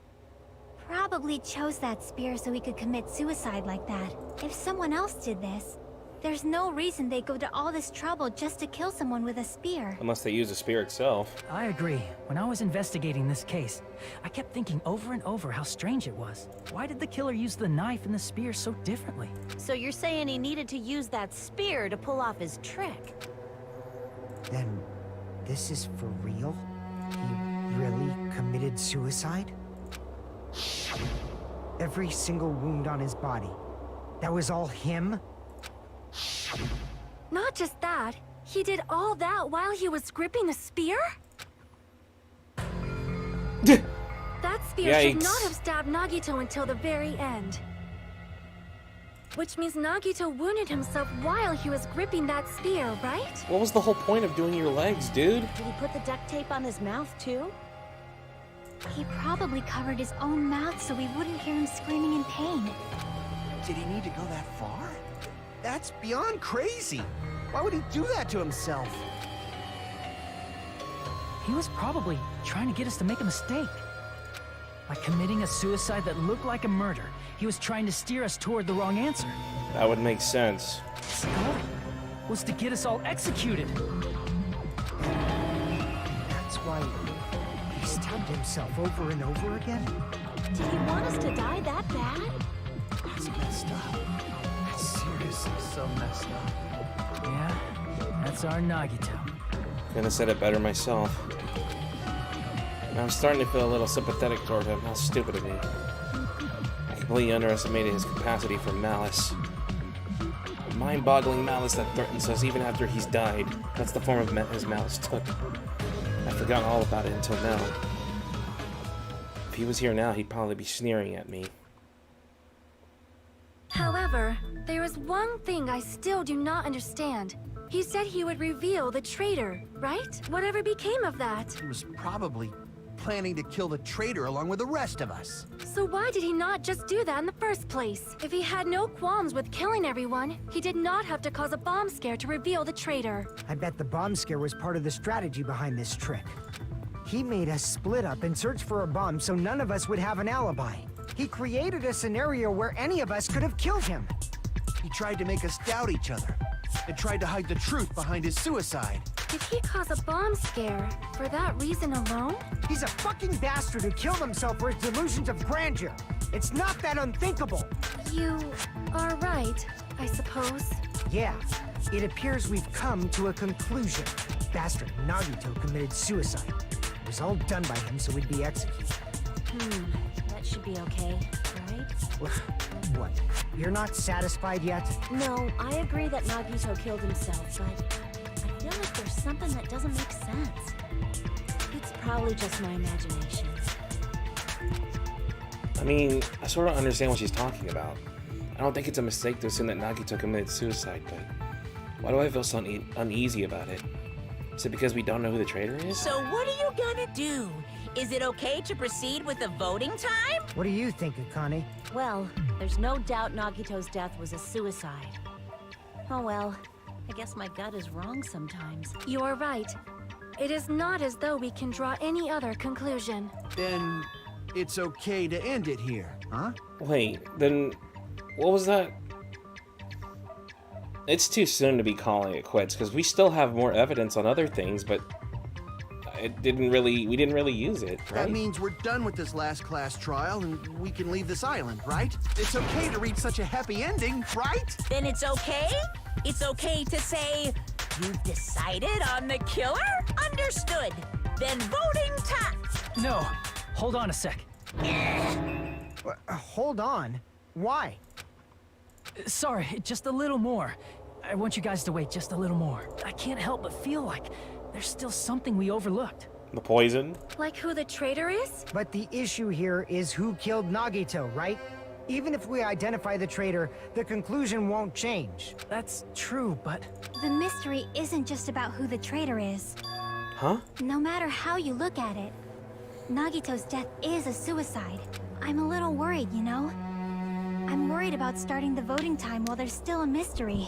probably chose that spear so he could commit suicide like that. If someone else did this, There's no reason they go to all this trouble just to kill someone with a spear. Unless they use the spear itself. I agree. When I was investigating this case, I kept thinking over and over how strange it was. Why did the killer use the knife and the spear so differently? So you're saying he needed to use that spear to pull off his trick? Then, this is for real? He really committed suicide? Every single wound on his body. That was all him? Not just that, he did all that while he was gripping the spear? That spear should Yikes. not have stabbed Nagito until the very end. Which means Nagito wounded himself while he was gripping that spear, right? What was the whole point of doing your legs, dude? Did he put the duct tape on his mouth too? He probably covered his own mouth so we wouldn't hear him screaming in pain. Did he need to go that far? That's beyond crazy. Why would he do that to himself? He was probably trying to get us to make a mistake. By committing a suicide that looked like a murder, he was trying to steer us toward the wrong answer. That would make sense. His goal was to get us all executed. That's why he stabbed himself over and over again? Did he want us to die that bad? That's messed up. That's seriously so messed up. Yeah, that's our Nagito. Couldn't have said it better myself. And I'm starting to feel a little sympathetic toward him. How stupid of me. I completely underestimated his capacity for malice. Mind-boggling malice that threatens us even after he's died. That's the form of his malice took. I'd forgotten all about it until now. If he was here now, he'd probably be sneering at me. However, there is one thing I still do not understand. He said he would reveal the traitor, right? Whatever became of that? He was probably planning to kill the traitor along with the rest of us. So why did he not just do that in the first place? If he had no qualms with killing everyone, he did not have to cause a bomb scare to reveal the traitor. I bet the bomb scare was part of the strategy behind this trick. He made us split up and search for a bomb so none of us would have an alibi. He created a scenario where any of us could have killed him. He tried to make us doubt each other and tried to hide the truth behind his suicide. Did he cause a bomb scare for that reason alone? He's a fucking bastard who killed himself for his delusions of grandeur. It's not that unthinkable. You are right, I suppose. Yeah, it appears we've come to a conclusion. Bastard Nagito committed suicide. It was all done by him so we'd be executed. That should be okay, right? What? You're not satisfied yet? No, I agree that Nagito killed himself, but I feel like there's something that doesn't make sense. It's probably just my imagination. I mean, I sort of understand what she's talking about. I don't think it's a mistake to assume that Nagito committed suicide, but why do I feel so uneasy about it? Is it because we don't know who the traitor is? So what are you gonna do? Is it okay to proceed with the voting time? What do you think, Akane? Well, there's no doubt Nagito's death was a suicide. Oh well, I guess my gut is wrong sometimes. You are right. It is not as though we can draw any other conclusion. Then it's okay to end it here, huh? Wait, then what was that? It's too soon to be calling it quits because we still have more evidence on other things, but we didn't really use it, right? That means we're done with this last class trial and we can leave this island, right? It's okay to reach such a happy ending, right? Then it's okay? It's okay to say, you've decided on the killer? Understood. Then voting time. No, hold on a sec. Hold on. Why? Sorry, just a little more. I want you guys to wait just a little more. I can't help but feel like there's still something we overlooked. The poison? Like who the traitor is? But the issue here is who killed Nagito, right? Even if we identify the traitor, the conclusion won't change. That's true, but... The mystery isn't just about who the traitor is. Huh? No matter how you look at it, Nagito's death is a suicide. I'm a little worried, you know? I'm worried about starting the voting time while there's still a mystery.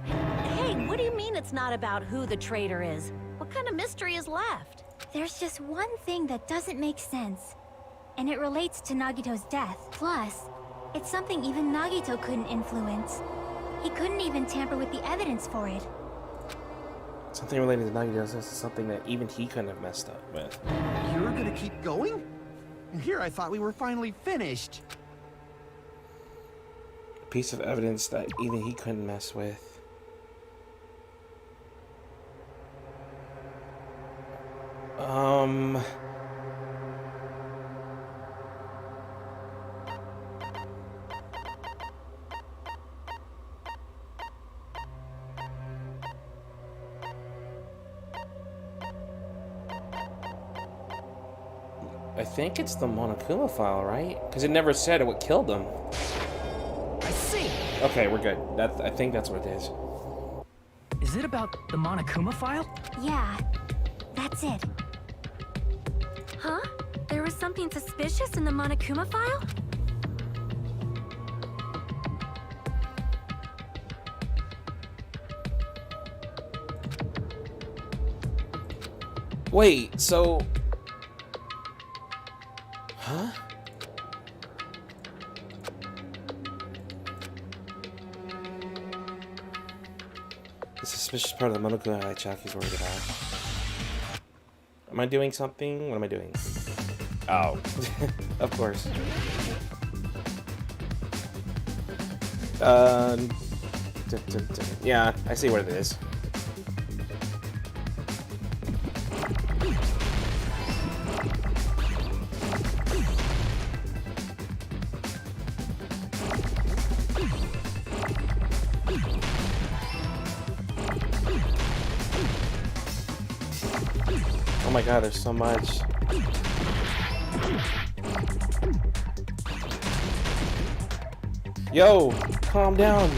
Hey, what do you mean it's not about who the traitor is? What kind of mystery is left? There's just one thing that doesn't make sense, and it relates to Nagito's death. Plus, it's something even Nagito couldn't influence. He couldn't even tamper with the evidence for it. Something related to Nagito's death is something that even he couldn't have messed up with. You're gonna keep going? And here I thought we were finally finished. A piece of evidence that even he couldn't mess with. I think it's the Monokuma file, right? Because it never said what killed him. I see. Okay, we're good. I think that's what it is. Is it about the Monokuma file? Yeah, that's it. Huh? There was something suspicious in the Monokuma file? Wait, so... Huh? The suspicious part of the Monokuma Chaki's worried about. Am I doing something? What am I doing? Oh, of course. Yeah, I see what it is. Oh my god, there's so much. Yo, calm down.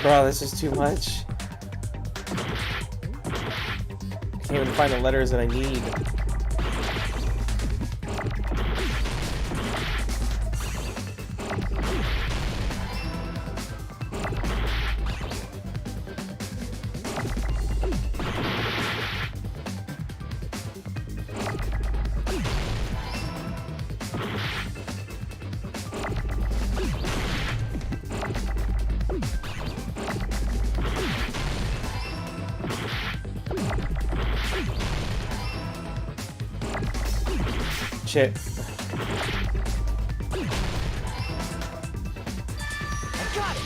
Bro, this is too much. I can't even find the letters that I need. Shit. I got it.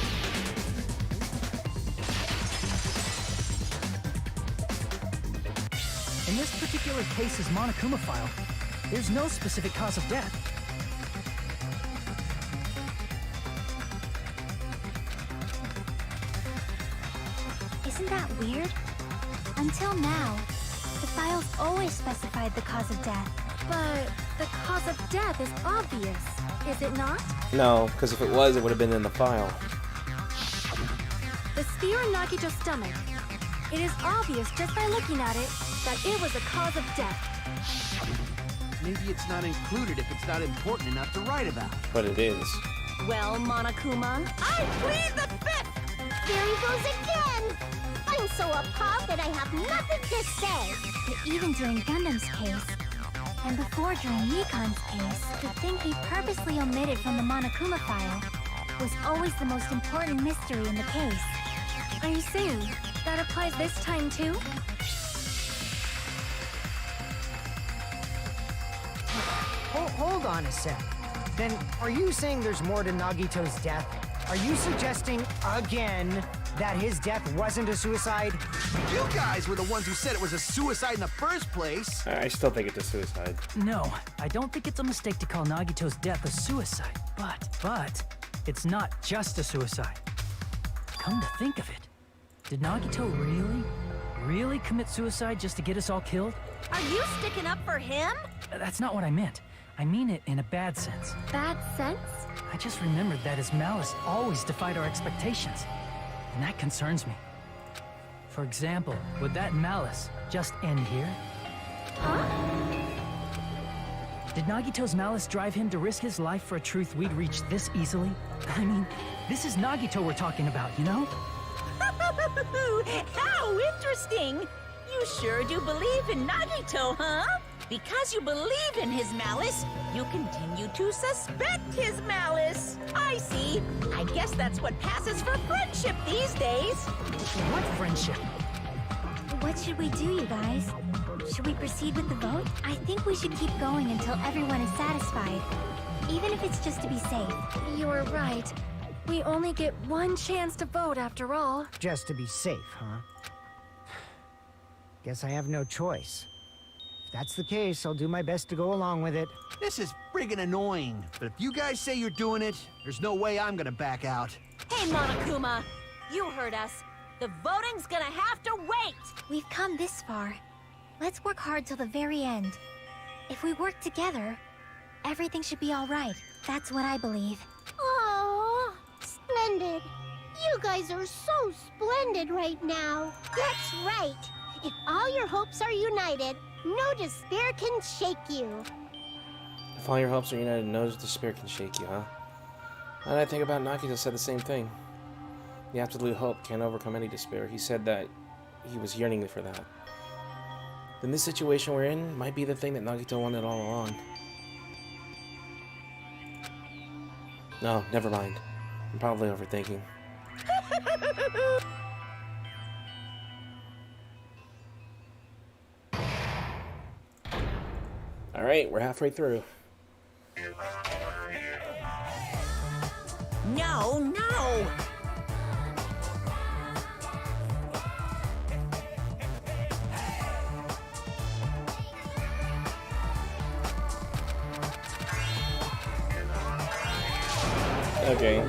In this particular case's Monokuma file, there's no specific cause of death. Isn't that weird? Until now, the files always specified the cause of death. But the cause of death is obvious, is it not? No, because if it was, it would have been in the file. The spear in Nagito's stomach. It is obvious just by looking at it that it was a cause of death. Maybe it's not included if it's not important enough to write about. But it is. Well, Monokuma, I plead the fifth! There he goes again! I'm so appalled that I have nothing to say. But even during Gundam's case, and before during Nikon's case, the thing he purposely omitted from the Monokuma file was always the most important mystery in the case. Are you saying that applies this time too? Hold on a sec. Then, are you saying there's more to Nagito's death? Are you suggesting, again, that his death wasn't a suicide? You guys were the ones who said it was a suicide in the first place. I still think it's a suicide. No, I don't think it's a mistake to call Nagito's death a suicide. But, it's not just a suicide. Come to think of it, did Nagito really commit suicide just to get us all killed? are you sticking up for him? That's not what I meant. I mean it in a bad sense. Bad sense? I just remembered that his malice always defied our expectations. and that concerns me. For example, would that malice just end here? Huh? Did Nagito's malice drive him to risk his life for a truth we'd reach this easily? I mean, this is Nagito we're talking about, you know? How interesting! You sure do believe in Nagito, huh? Because you believe in his malice, you continue to suspect his malice. I see. I guess that's what passes for friendship these days. What friendship? What should we do, you guys? Should we proceed with the vote? I think we should keep going until everyone is satisfied. Even if it's just to be safe. You're right. We only get one chance to vote after all. Just to be safe, huh? Guess I have no choice. If that's the case, I'll do my best to go along with it. This is friggin' annoying, but if you guys say you're doing it, there's no way I'm gonna back out. Hey, Monokuma! You heard us. The voting's gonna have to wait! We've come this far. Let's work hard till the very end. If we work together, everything should be all right. That's what I believe. Oh, splendid. You guys are so splendid right now. That's right. If all your hopes are united, no despair can shake you. If all your hopes are united, no despair can shake you, huh? And I think about Nagito said the same thing. The absolute hope can't overcome any despair. He said that he was yearning for that. Then this situation we're in might be the thing that Nagito wanted all along. No, never mind. I'm probably overthinking. Alright, we're halfway through. No, no! Okay.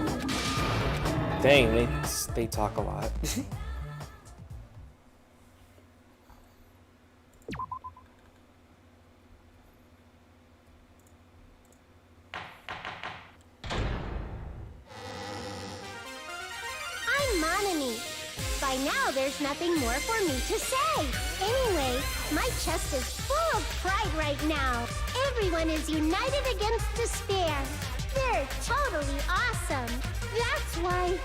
Dang, they talk a lot. I'm Monami. By now, there's nothing more for me to say. Anyway, my chest is full of pride right now. Everyone is united against despair. They're totally awesome. That's why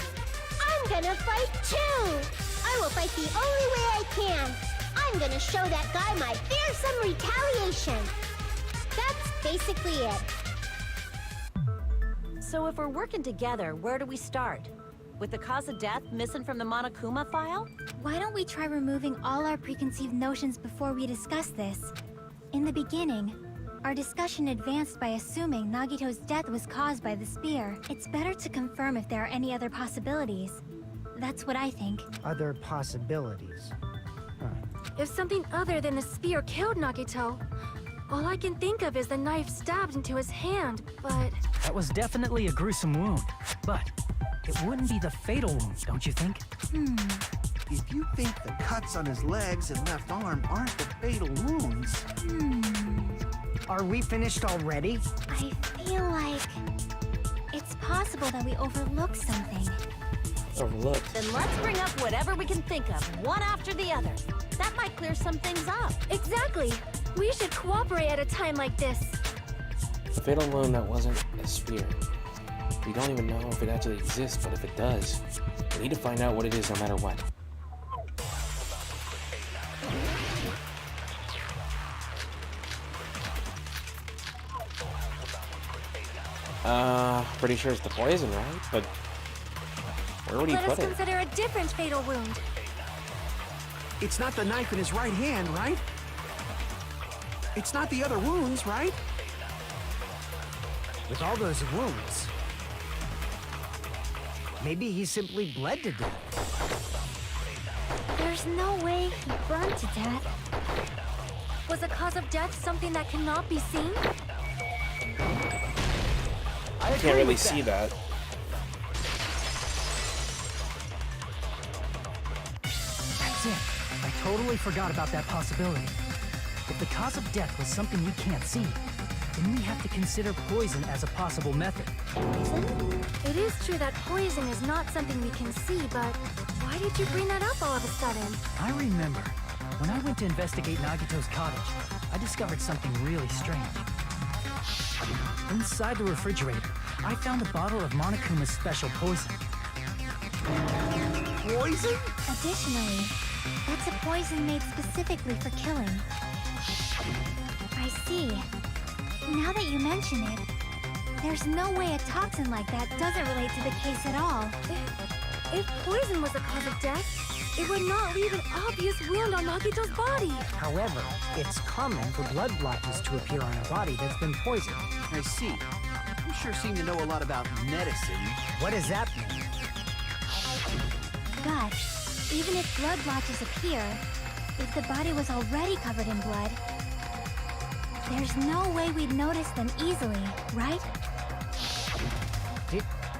I'm gonna fight too. I will fight the only way I can. I'm gonna show that guy my fearsome retaliation. That's basically it. So if we're working together, where do we start? With the cause of death missing from the Monokuma file? Why don't we try removing all our preconceived notions before we discuss this? In the beginning, our discussion advanced by assuming Nagito's death was caused by the spear. It's better to confirm if there are any other possibilities. That's what I think. Other possibilities. If something other than the spear killed Nagito, all I can think of is the knife stabbed into his hand, but... That was definitely a gruesome wound, but it wouldn't be the fatal wound, don't you think? If you think the cuts on his legs and left arm aren't the fatal wounds... Are we finished already? I feel like it's possible that we overlooked something. Overlooked. Then let's bring up whatever we can think of, one after the other. That might clear some things up. Exactly! We should cooperate at a time like this. A fatal wound that wasn't a spear. We don't even know if it actually exists, but if it does, we need to find out what it is no matter what. Pretty sure it's the poison, right? But where would he Let put us it? consider a different fatal wound. It's not the knife in his right hand, right? It's not the other wounds, right? With all those wounds, maybe he simply bled to death. There's no way he burned to death. Was the cause of death something that cannot be seen? I can't really see that. That's it. I totally forgot about that possibility. If the cause of death was something we can't see, then we have to consider poison as a possible method. Poison? It is true that poison is not something we can see, but why did you bring that up all of a sudden? I remember, when I went to investigate Nagito's cottage, I discovered something really strange. Inside the refrigerator, I found a bottle of Monokuma's special poison. Poison? Additionally, that's a poison made specifically for killing. I see. Now that you mention it, there's no way a toxin like that doesn't relate to the case at all. If poison was the cause of death, it would not leave an obvious wound on Nagito's body. However, it's common for blood blotches to appear on a body that's been poisoned. I see. You sure seem to know a lot about medicine. What does that mean? But even if blood blotches appear, if the body was already covered in blood, there's no way we'd notice them easily, right?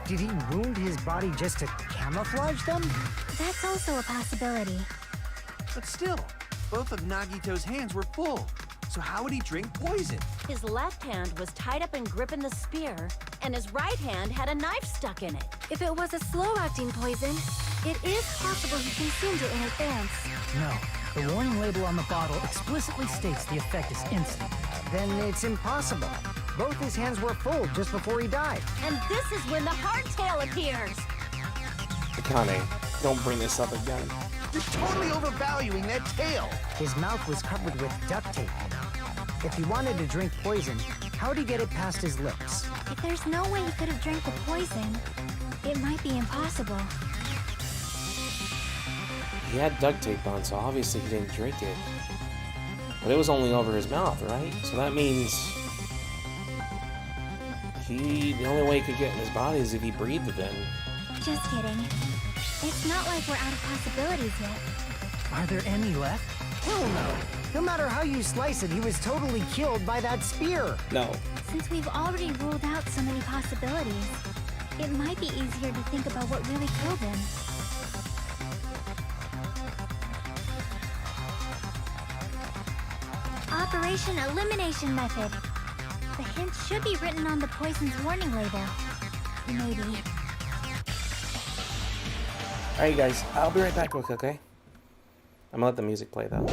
Did he wound his body just to camouflage them? That's also a possibility. But still, both of Nagito's hands were full. So how would he drink poison? His left hand was tied up and gripping the spear, and his right hand had a knife stuck in it. If it was a slow-acting poison, it is possible he consumed it in advance. No, the warning label on the bottle explicitly states the effect is instant. Then it's impossible. Both his hands were full just before he died. And this is when the hardtail appears. Akane, don't bring this up again. You're totally overvaluing that tail. His mouth was covered with duct tape. If he wanted to drink poison, how'd he get it past his lips? If there's no way he could have drank the poison, it might be impossible. He had duct tape on, so obviously he didn't drink it. But it was only over his mouth, right? So that means the only way he could get in his body is if he breathed it in. Just kidding. It's not like we're out of possibilities yet. Are there any left? Hell no. No matter how you slice it, he was totally killed by that spear. No. Since we've already ruled out so many possibilities, it might be easier to think about what really killed him. Operation Elimination Method. The hint should be written on the poison's warning label. Maybe. Alright guys, I'll be right back real quick, okay? I'm gonna let the music play though.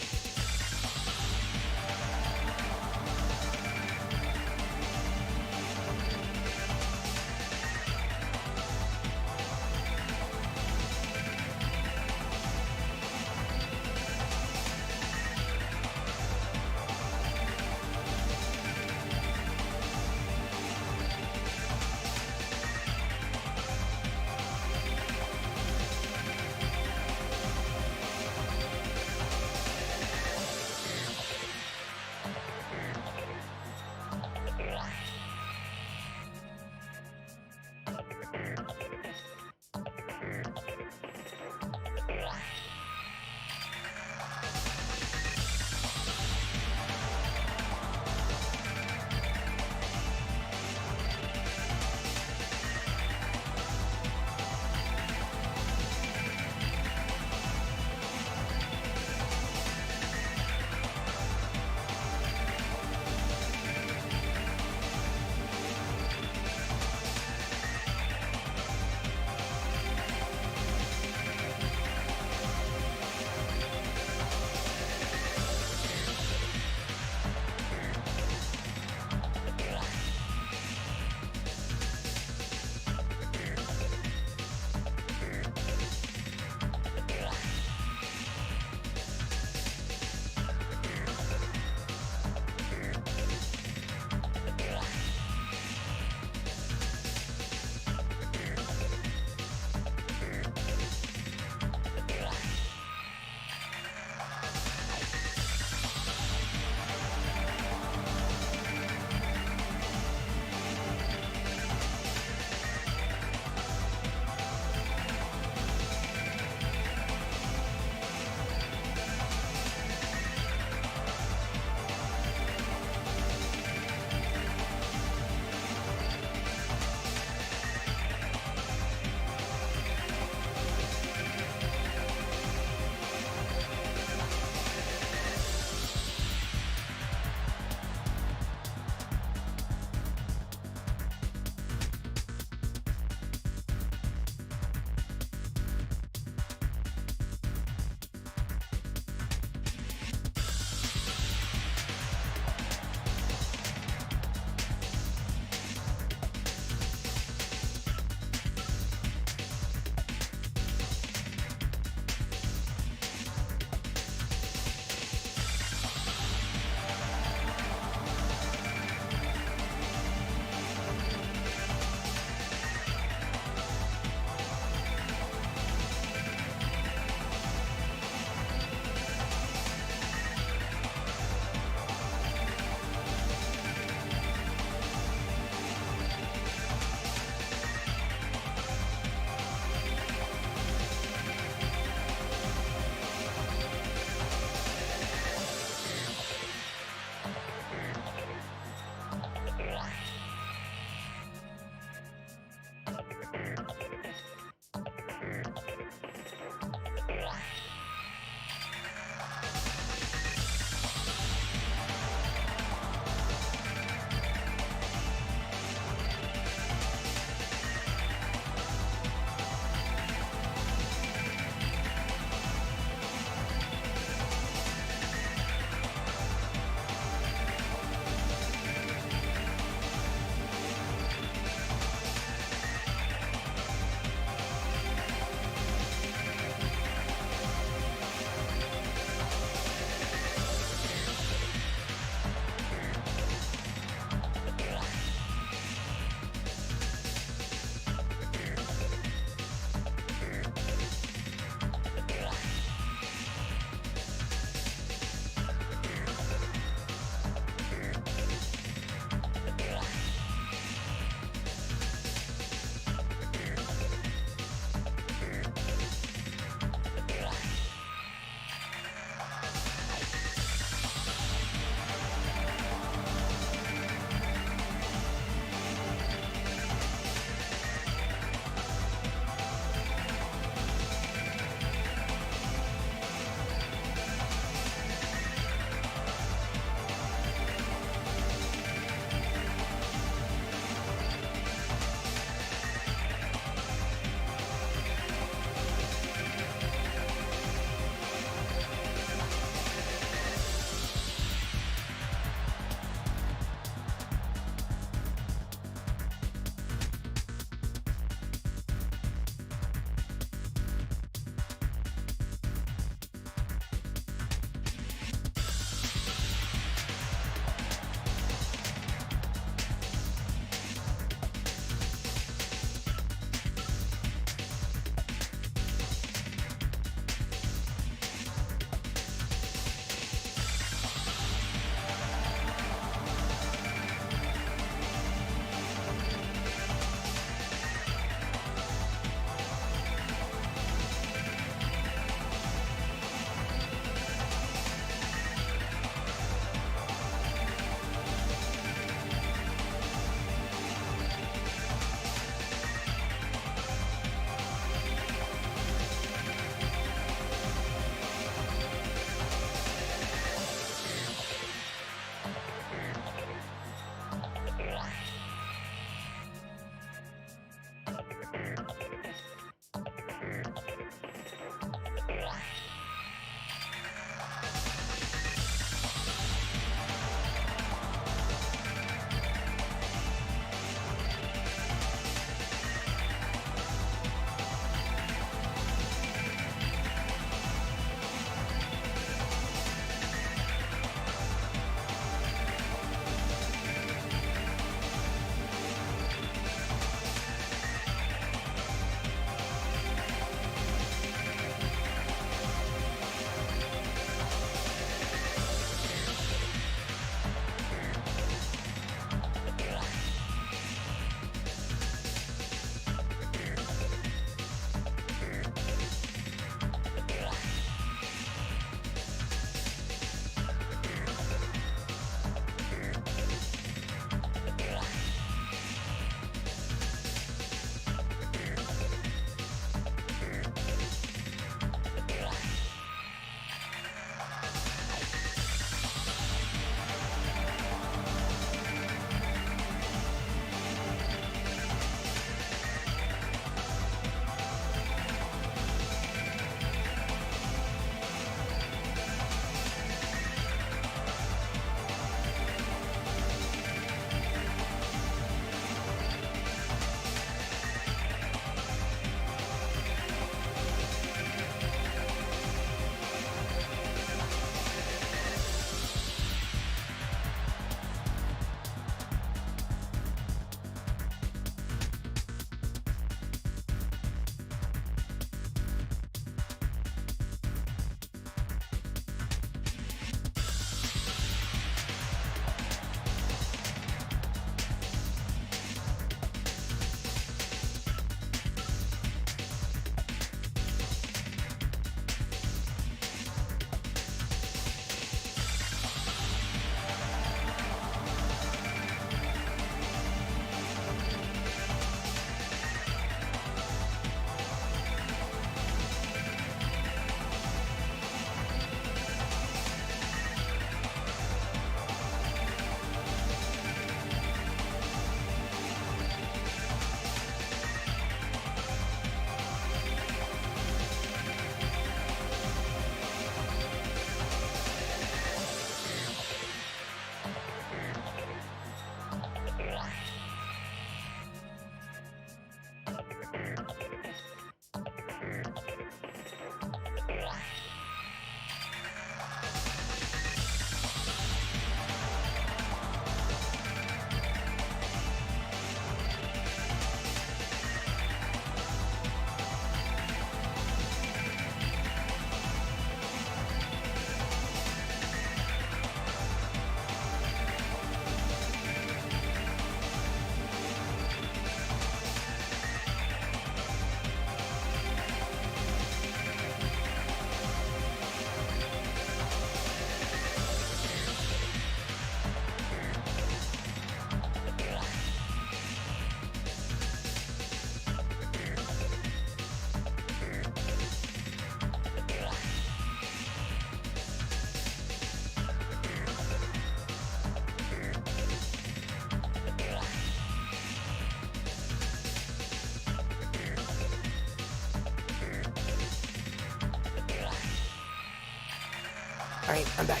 Alright, I'm back.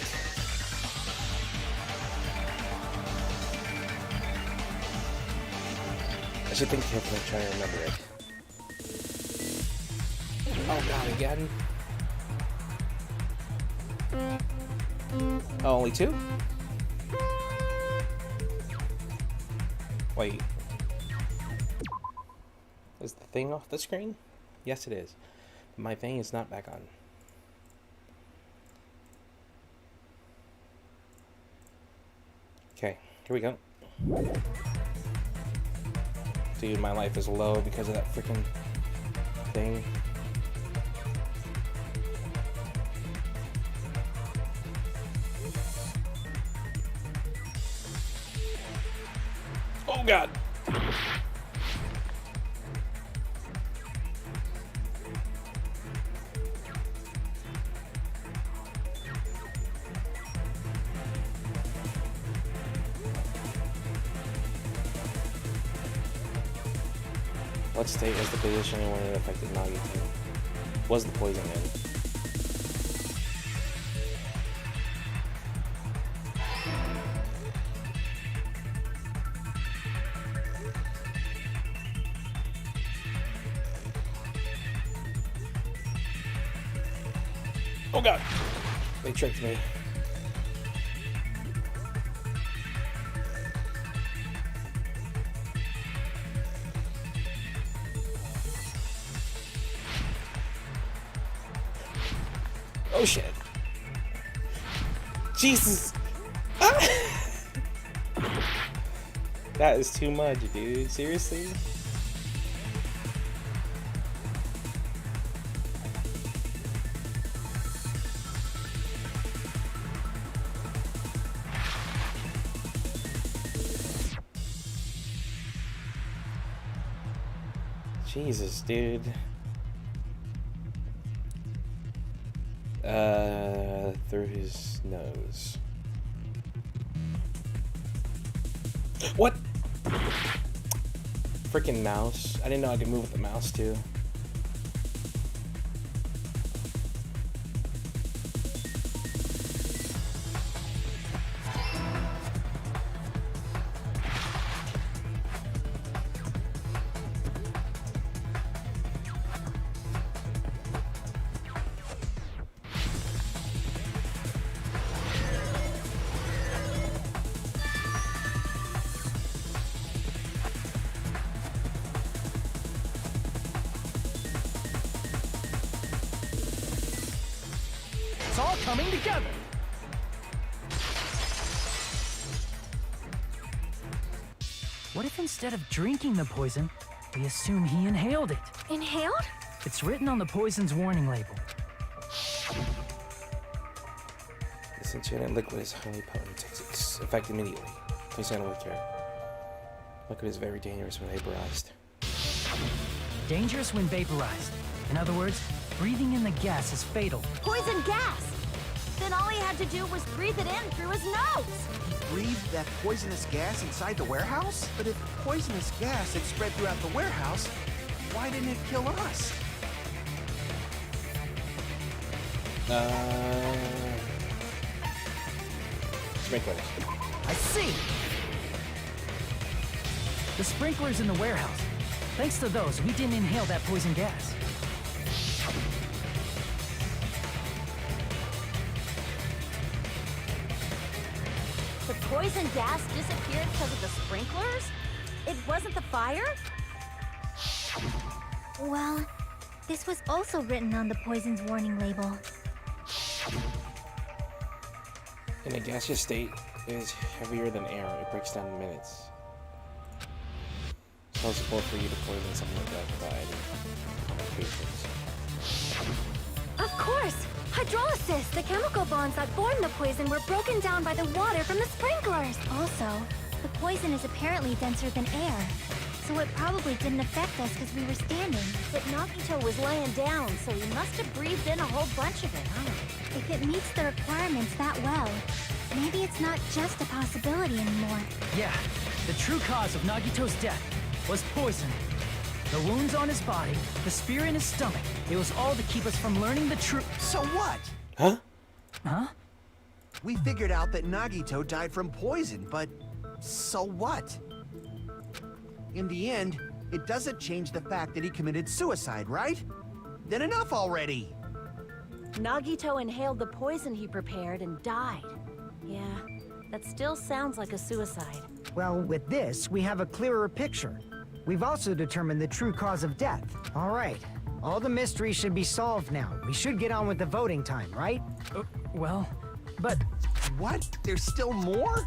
I should think carefully, try to remember it. Oh god, again? Oh, only two? Wait. Is the thing off the screen? Yes, it is. My thing is not back on. Okay, here we go. Dude, my life is low because of that freaking thing. Oh god! What state was the position in when it affected Nagito? Was the poison in? Oh god! They tricked me. Oh shit. Jesus. Ah! That is too much, dude. Seriously? Jesus, dude. Through his nose. What? Freaking mouse. I didn't know I could move with the mouse too. It's all coming together. What if instead of drinking the poison, we assume he inhaled it? Inhaled? It's written on the poison's warning label. This enchanted liquid is highly potent. It's effect immediately. Please handle with care. Liquid is very dangerous when vaporized. Dangerous when vaporized. In other words, breathing in the gas is fatal. Poison gas! Then all he had to do was breathe it in through his nose! Breathed that poisonous gas inside the warehouse? But if poisonous gas had spread throughout the warehouse, why didn't it kill us? Sprinklers. I see! The sprinklers in the warehouse. Thanks to those, we didn't inhale that poison gas. The poison gas disappeared because of the sprinklers? It wasn't the fire? Well, this was also written on the poison's warning label. In a gaseous state, it is heavier than air. It breaks down in minutes. It's possible for you to poison something like that by any patients. Of course! Hydrolysis! The chemical bonds that formed the poison were broken down by the water from the sprinklers! Also, the poison is apparently denser than air, so it probably didn't affect us because we were standing. But Nagito was laying down, so he must have breathed in a whole bunch of it, huh? If it meets the requirements that well, maybe it's not just a possibility anymore. Yeah, the true cause of Nagito's death was poison. The wounds on his body, the spear in his stomach, it was all to keep us from learning the truth. So what? Huh? Huh? We figured out that Nagito died from poison, but so what? In the end, it doesn't change the fact that he committed suicide, right? Then enough already! Nagito inhaled the poison he prepared and died. Yeah, that still sounds like a suicide. Well, with this, we have a clearer picture. We've also determined the true cause of death. All right. All the mysteries should be solved now. We should get on with the voting time, right? Well, but What? There's still more?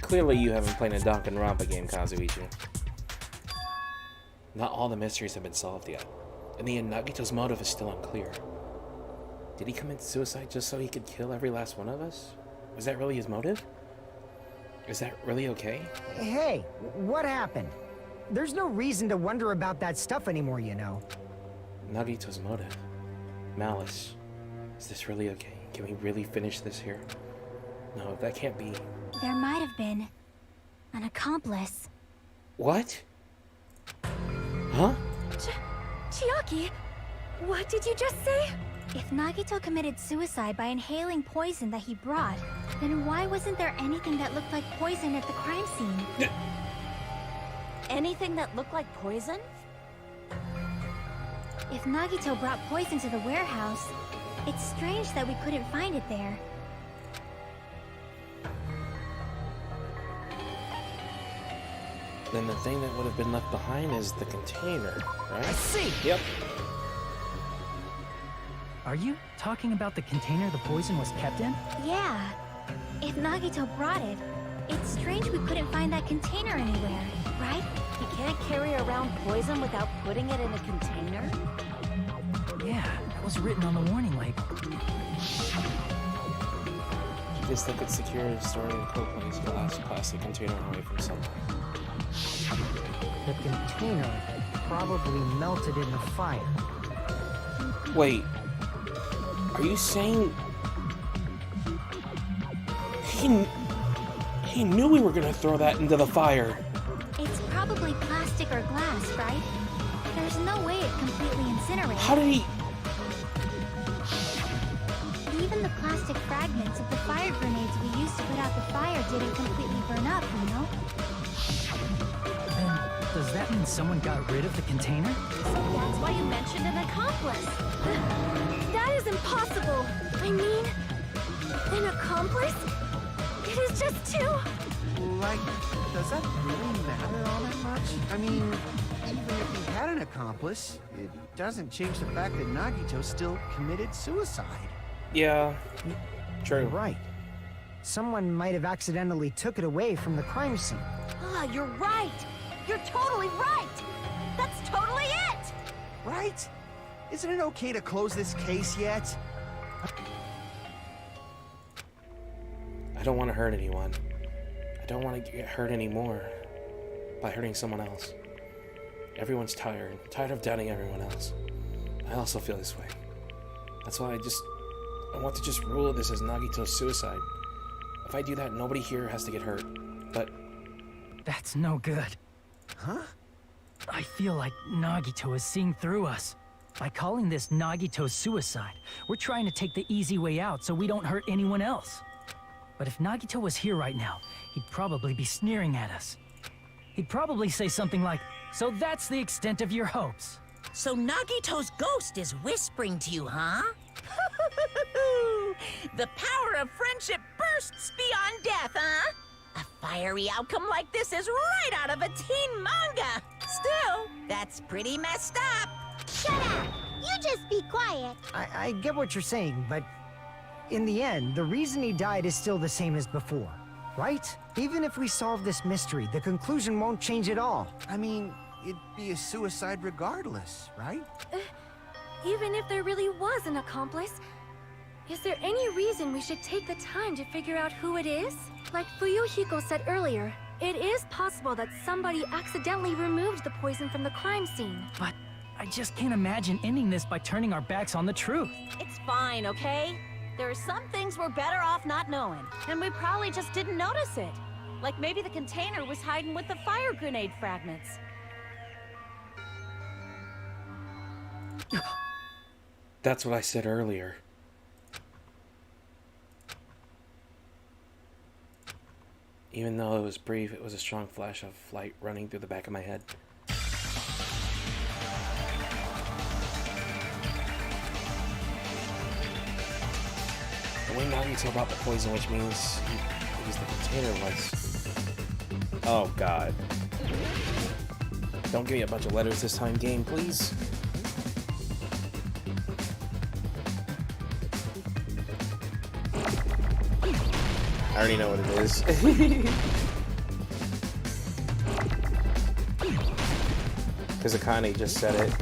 Clearly you haven't played a Danganronpa game, Kazuichi. Not all the mysteries have been solved yet. In the end, Nagito's motive is still unclear. Did he commit suicide just so he could kill every last one of us? Was that really his motive? Is that really okay? Hey, what happened? There's no reason to wonder about that stuff anymore, you know. Nagito's motive. Malice. Is this really okay? Can we really finish this here? No, that can't be. There might have been an accomplice. What? Huh? Chiaki, what did you just say? If Nagito committed suicide by inhaling poison that he brought, then why wasn't there anything that looked like poison at the crime scene? Anything that looked like poison? If Nagito brought poison to the warehouse, it's strange that we couldn't find it there. Then the thing that would have been left behind is the container, right? I see! Yep. Are you talking about the container the poison was kept in? Yeah. If Nagito brought it, it's strange we couldn't find that container anywhere, right? You can't carry around poison without putting it in a container? Yeah, that was written on the warning label. You just think it's secure to store in Copeland's glass plastic container away from sunlight. The container probably melted in the fire. Wait. Are you saying... He knew we were gonna throw that into the fire. It's probably plastic or glass, right? There's no way it completely incinerated. How did he... Even the plastic fragments of the fire grenades we used to put out the fire didn't completely burn up, you know? Then, does that mean someone got rid of the container? So that's why you mentioned an accomplice. That is impossible. I mean, an accomplice? It is just too... Like, does that really matter all that much? I mean, even if he had an accomplice, it doesn't change the fact that Nagito still committed suicide. Yeah. True. You're right. Someone might have accidentally took it away from the crime scene. Ah, you're right. You're totally right. That's totally it. Right? Isn't it okay to close this case yet? I don't want to hurt anyone. I don't want to get hurt anymore by hurting someone else. Everyone's tired of doubting everyone else. I also feel this way. That's why I want to just rule this as Nagito's suicide. If I do that, nobody here has to get hurt. But That's no good. Huh? I feel like Nagito is seeing through us. By calling this Nagito's suicide, we're trying to take the easy way out so we don't hurt anyone else. But if Nagito was here right now, he'd probably be sneering at us. He'd probably say something like, "So that's the extent of your hopes." So Nagito's ghost is whispering to you, huh? The power of friendship bursts beyond death, huh? A fiery outcome like this is right out of a teen manga. Still, that's pretty messed up. Shut up! You just be quiet. I get what you're saying, but in the end, the reason he died is still the same as before, right? Even if we solve this mystery, the conclusion won't change at all. I mean, it'd be a suicide regardless, right? Even if there really was an accomplice, is there any reason we should take the time to figure out who it is? Like Fuyuhiko said earlier, it is possible that somebody accidentally removed the poison from the crime scene. But I just can't imagine ending this by turning our backs on the truth. It's fine, okay? There are some things we're better off not knowing. And we probably just didn't notice it. Like maybe the container was hiding with the fire grenade fragments. that's what I said earlier. Even though it was brief, it was a strong flash of light running through the back of my head. The way Nagito about the poison, which means he used the container was... Oh god. Don't give me a bunch of letters this time, game, please. I already know what it is. Because Akane just said it.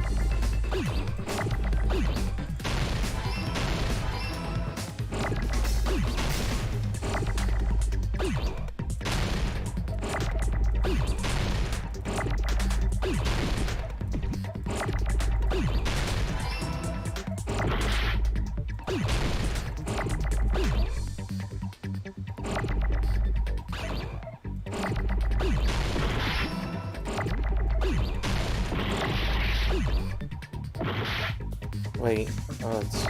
Wait. Oh, it's...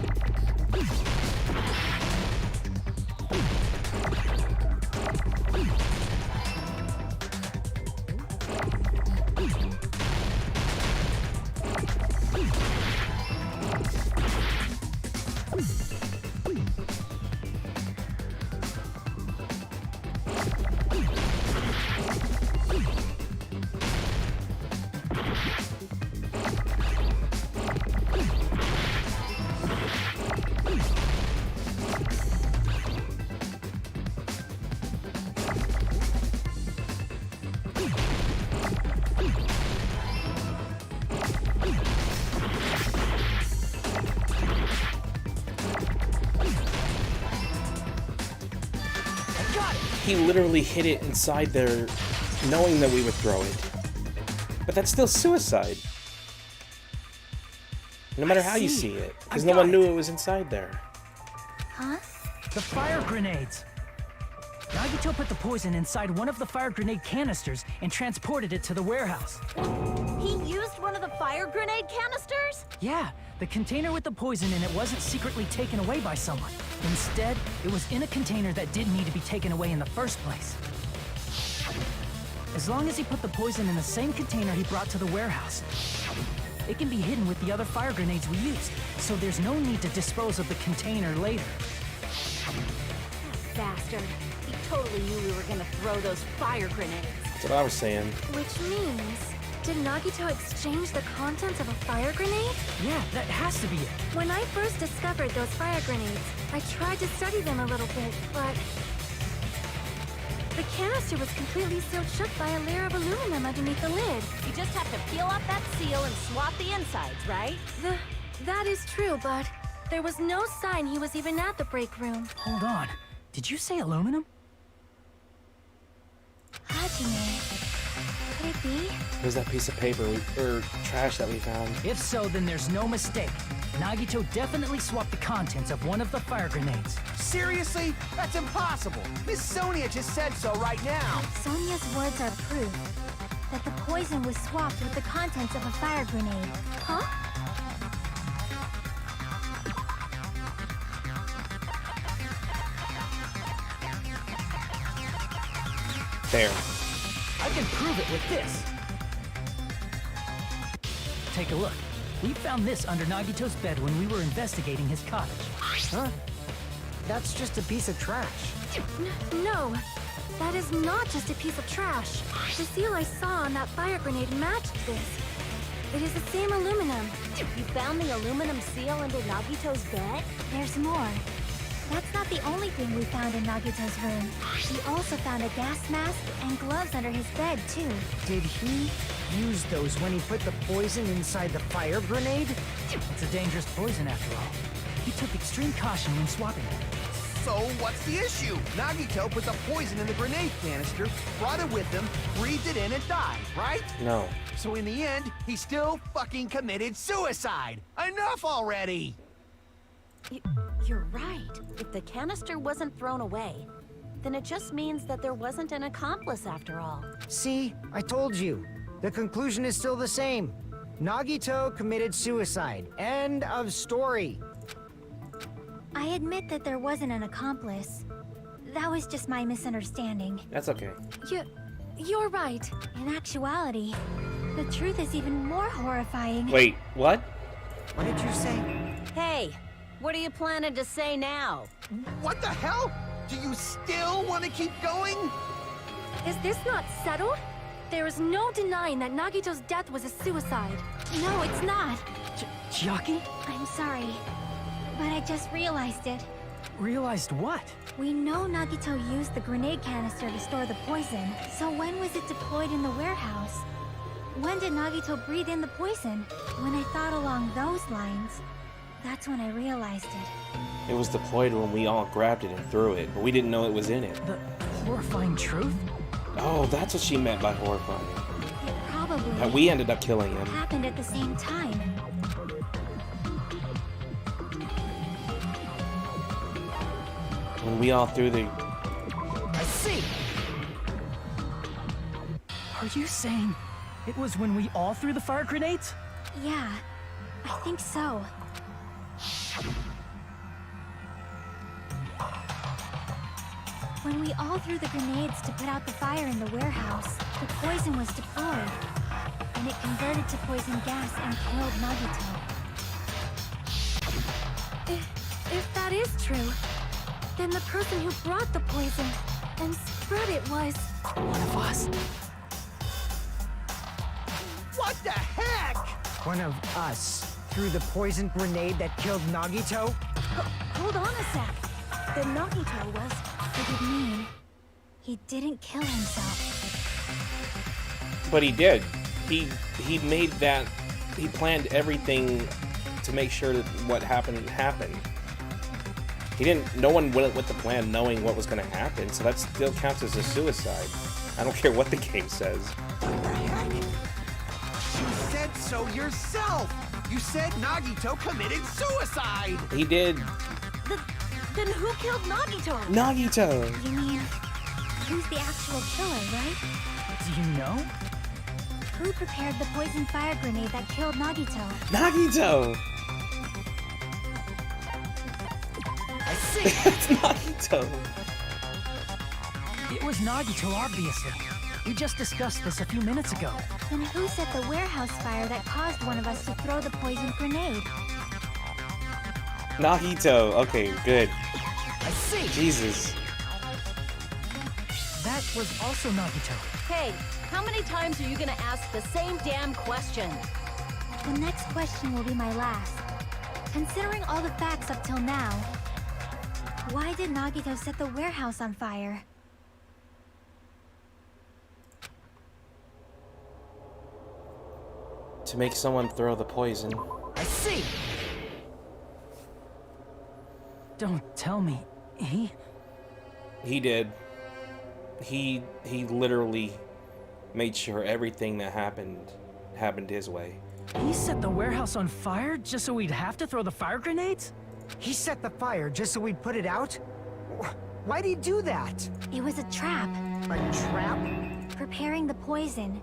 He literally hit it inside there, knowing that we would throw it. But that's still suicide. No matter how you see it. Because no one knew it was inside there. Huh? The fire grenades! Nagito put the poison inside one of the fire grenade canisters and transported it to the warehouse. He used one of the fire grenade canisters? Yeah, the container with the poison in it wasn't secretly taken away by someone. Instead, it was in a container that didn't need to be taken away in the first place. As long as he put the poison in the same container he brought to the warehouse, it can be hidden with the other fire grenades we used, so there's no need to dispose of the container later. Bastard. He totally knew we were gonna throw those fire grenades. That's what I was saying. Which means, did Nagito exchange the contents of a fire grenade? Yeah, that has to be it. When I first discovered those fire grenades, I tried to study them a little bit, but the canister was completely sealed shut by a layer of aluminum underneath the lid. You just have to peel off that seal and swap the insides, right? That is true, but there was no sign he was even at the break room. Hold on. Did you say aluminum? Hajime. Could it be? There's that piece of paper or trash that we found. If so, then there's no mistake. Nagito definitely swapped the contents of one of the fire grenades. Seriously? That's impossible. Miss Sonia just said so right now. Sonia's words are proof that the poison was swapped with the contents of a fire grenade. Huh? There. I can prove it with this. Take a look. We found this under Nagito's bed when we were investigating his cottage. Huh? That's just a piece of trash. No, that is not just a piece of trash. The seal I saw on that fire grenade matched this. It is the same aluminum. You found the aluminum seal under Nagito's bed? There's more. That's not the only thing we found in Nagito's room. We also found a gas mask and gloves under his bed, too. Did he use those when he put the poison inside the fire grenade? It's a dangerous poison after all. He took extreme caution when swapping it. So what's the issue? Nagito put the poison in the grenade canister, brought it with him, breathed it in and died, right? No. So in the end, he still fucking committed suicide. Enough already! You're right. If the canister wasn't thrown away, then it just means that there wasn't an accomplice after all. See, I told you. The conclusion is still the same. Nagito committed suicide. End of story. I admit that there wasn't an accomplice. That was just my misunderstanding. That's okay. You're right. In actuality, the truth is even more horrifying. Wait, what? What did you say? Hey, what are you planning to say now? What the hell? Do you still want to keep going? Is this not settled? There is no denying that Nagito's death was a suicide. No, it's not. Chiaki? I'm sorry, but I just realized it. Realized what? We know Nagito used the grenade canister to store the poison. So when was it deployed in the warehouse? When did Nagito breathe in the poison? When I thought along those lines, that's when I realized it. It was deployed when we all grabbed it and threw it, but we didn't know it was in it. The horrifying truth? Oh, that's what she meant by horrifying. It probably That we ended up killing him. happened at the same time. When we all threw the... I see! Are you saying it was when we all threw the fire grenades? Yeah, I think so. When we all threw the grenades to put out the fire in the warehouse, the poison was deployed, and it converted to poison gas and killed Nagito. If that is true, then the person who brought the poison and spread it was... One of us. What the heck? One of us threw the poison grenade that killed Nagito? Hold on a sec. Then Nagito was... It would mean he didn't kill himself. But he did. He made that. He planned everything to make sure that what happened happened. He didn't. No one went with the plan knowing what was going to happen. So that still counts as a suicide. I don't care what the game says. What the heck? You said so yourself. You said Nagito committed suicide. He did. Then who killed Nagito? Nagito. You mean, who's the actual killer, right? Do you know? Who prepared the poison fire grenade that killed Nagito? Nagito. I see. It's Nagito. It was Nagito, obviously. We just discussed this a few minutes ago. Then who set the warehouse fire that caused one of us to throw the poison grenade? Nagito. Okay, good. I see. Jesus. That was also Nagito. Hey, how many times are you gonna ask the same damn question? The next question will be my last. Considering all the facts up till now, why did Nagito set the warehouse on fire? To make someone throw the poison. I see. Don't tell me. He did. He literally made sure everything that happened his way. He set the warehouse on fire just so we'd have to throw the fire grenades? He set the fire just so we'd put it out? Why'd he do that? It was a trap. A trap? Preparing the poison.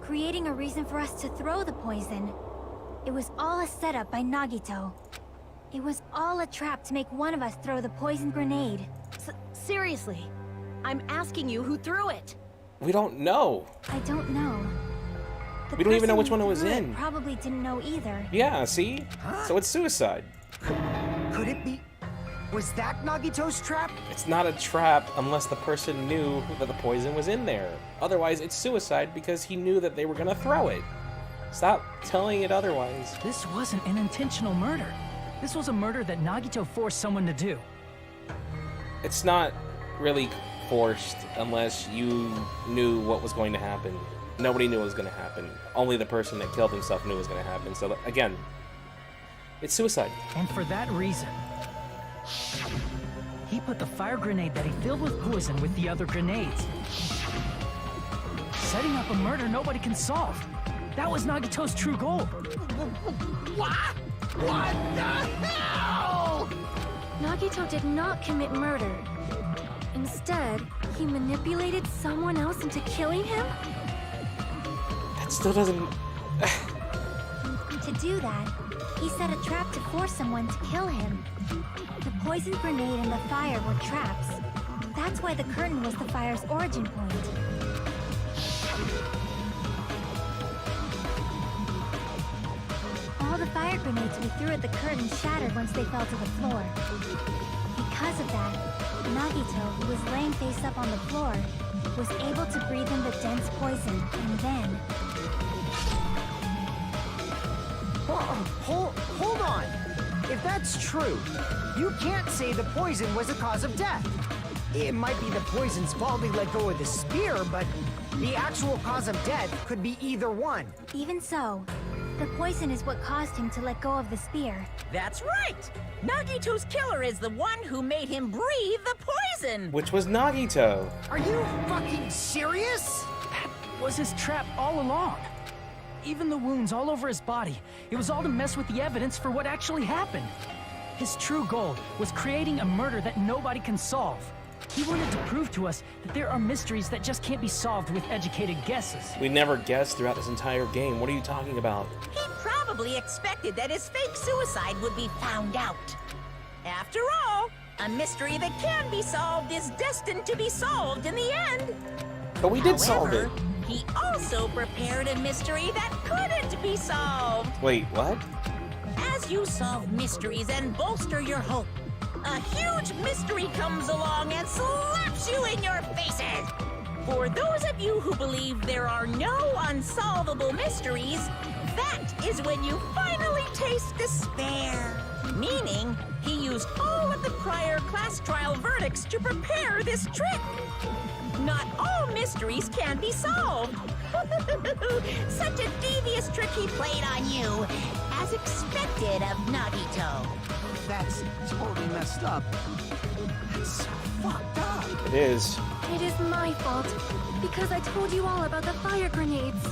Creating a reason for us to throw the poison. It was all a setup by Nagito. It was all a trap to make one of us throw the poison grenade. Seriously, I'm asking you who threw it. We don't know. I don't know. The We don't even know person which one who it was threw in. Probably didn't know either. Yeah, see? So it's suicide. Could it be... Was that Nagito's trap? It's not a trap unless the person knew that the poison was in there. Otherwise, it's suicide because he knew that they were gonna throw it. Stop telling it otherwise. This wasn't an intentional murder. This was a murder that Nagito forced someone to do. It's not really forced unless you knew what was going to happen. Nobody knew what was going to happen. Only the person that killed himself knew what was going to happen. So again, it's suicide. And for that reason, he put the fire grenade that he filled with poison with the other grenades. Setting up a murder nobody can solve. That was Nagito's true goal. What? What the hell? Nagito did not commit murder. Instead, he manipulated someone else into killing him? That still doesn't... To do that, he set a trap to force someone to kill him. The poison grenade and the fire were traps. That's why the curtain was the fire's origin point. All the fire grenades we threw at the curtain shattered once they fell to the floor. Because of that, Nagito, who was laying face up on the floor, was able to breathe in the dense poison, and then... Hold on! If that's true, you can't say the poison was a cause of death. It might be the poison's fault he let go of the spear, but the actual cause of death could be either one. Even so, the poison is what caused him to let go of the spear. That's right! Nagito's killer is the one who made him breathe the poison! Which was Nagito. Are you fucking serious? That was his trap all along. Even the wounds all over his body, it was all to mess with the evidence for what actually happened. His true goal was creating a murder that nobody can solve. He wanted to prove to us that there are mysteries that just can't be solved with educated guesses. We never guessed throughout this entire game. What are you talking about? He probably probably expected that his fake suicide would be found out. After all, a mystery that can be solved is destined to be solved in the end. But we did solve it. However, he also prepared a mystery that couldn't be solved. Wait, what? As you solve mysteries and bolster your hope, a huge mystery comes along and slaps you in your faces. For those of you who believe there are no unsolvable mysteries, that is when you finally taste despair. Meaning, he used all of the prior class trial verdicts to prepare this trick. Not all mysteries can be solved. Such a devious trick he played on you, as expected of Nagito. That's totally messed up. That's so fucked up. It is. It is my fault, because I told you all about the fire grenades.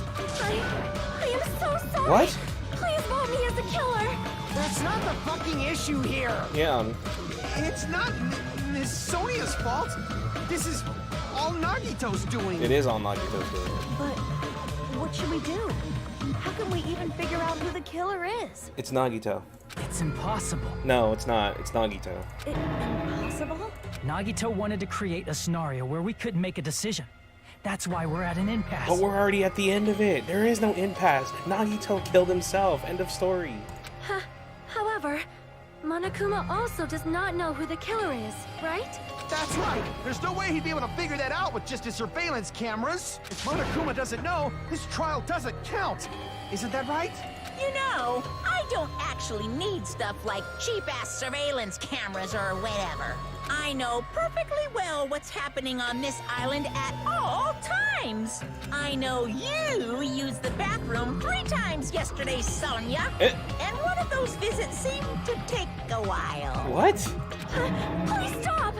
I am so sorry. What? Please vote me as the killer. That's not the fucking issue here. Yeah. It's not Miss Sonia's fault. This is all Nagito's doing. It is all Nagito's doing. But what should we do? How can we even figure out who the killer is? It's Nagito. It's impossible. No, it's not. It's Nagito. Impossible? Nagito wanted to create a scenario where we couldn't make a decision. That's why we're at an impasse. But we're already at the end of it. There is no impasse. Nagito killed himself. End of story. However, Monokuma also does not know who the killer is, right? That's right. There's no way he'd be able to figure that out with just his surveillance cameras. If Monokuma doesn't know, this trial doesn't count. Isn't that right? You know, I don't actually need stuff like cheap-ass surveillance cameras or whatever. I know perfectly well what's happening on this island at all times. I know you used the bathroom 3 times yesterday, Sonia. And one of those visits seemed to take a while. What? Please stop!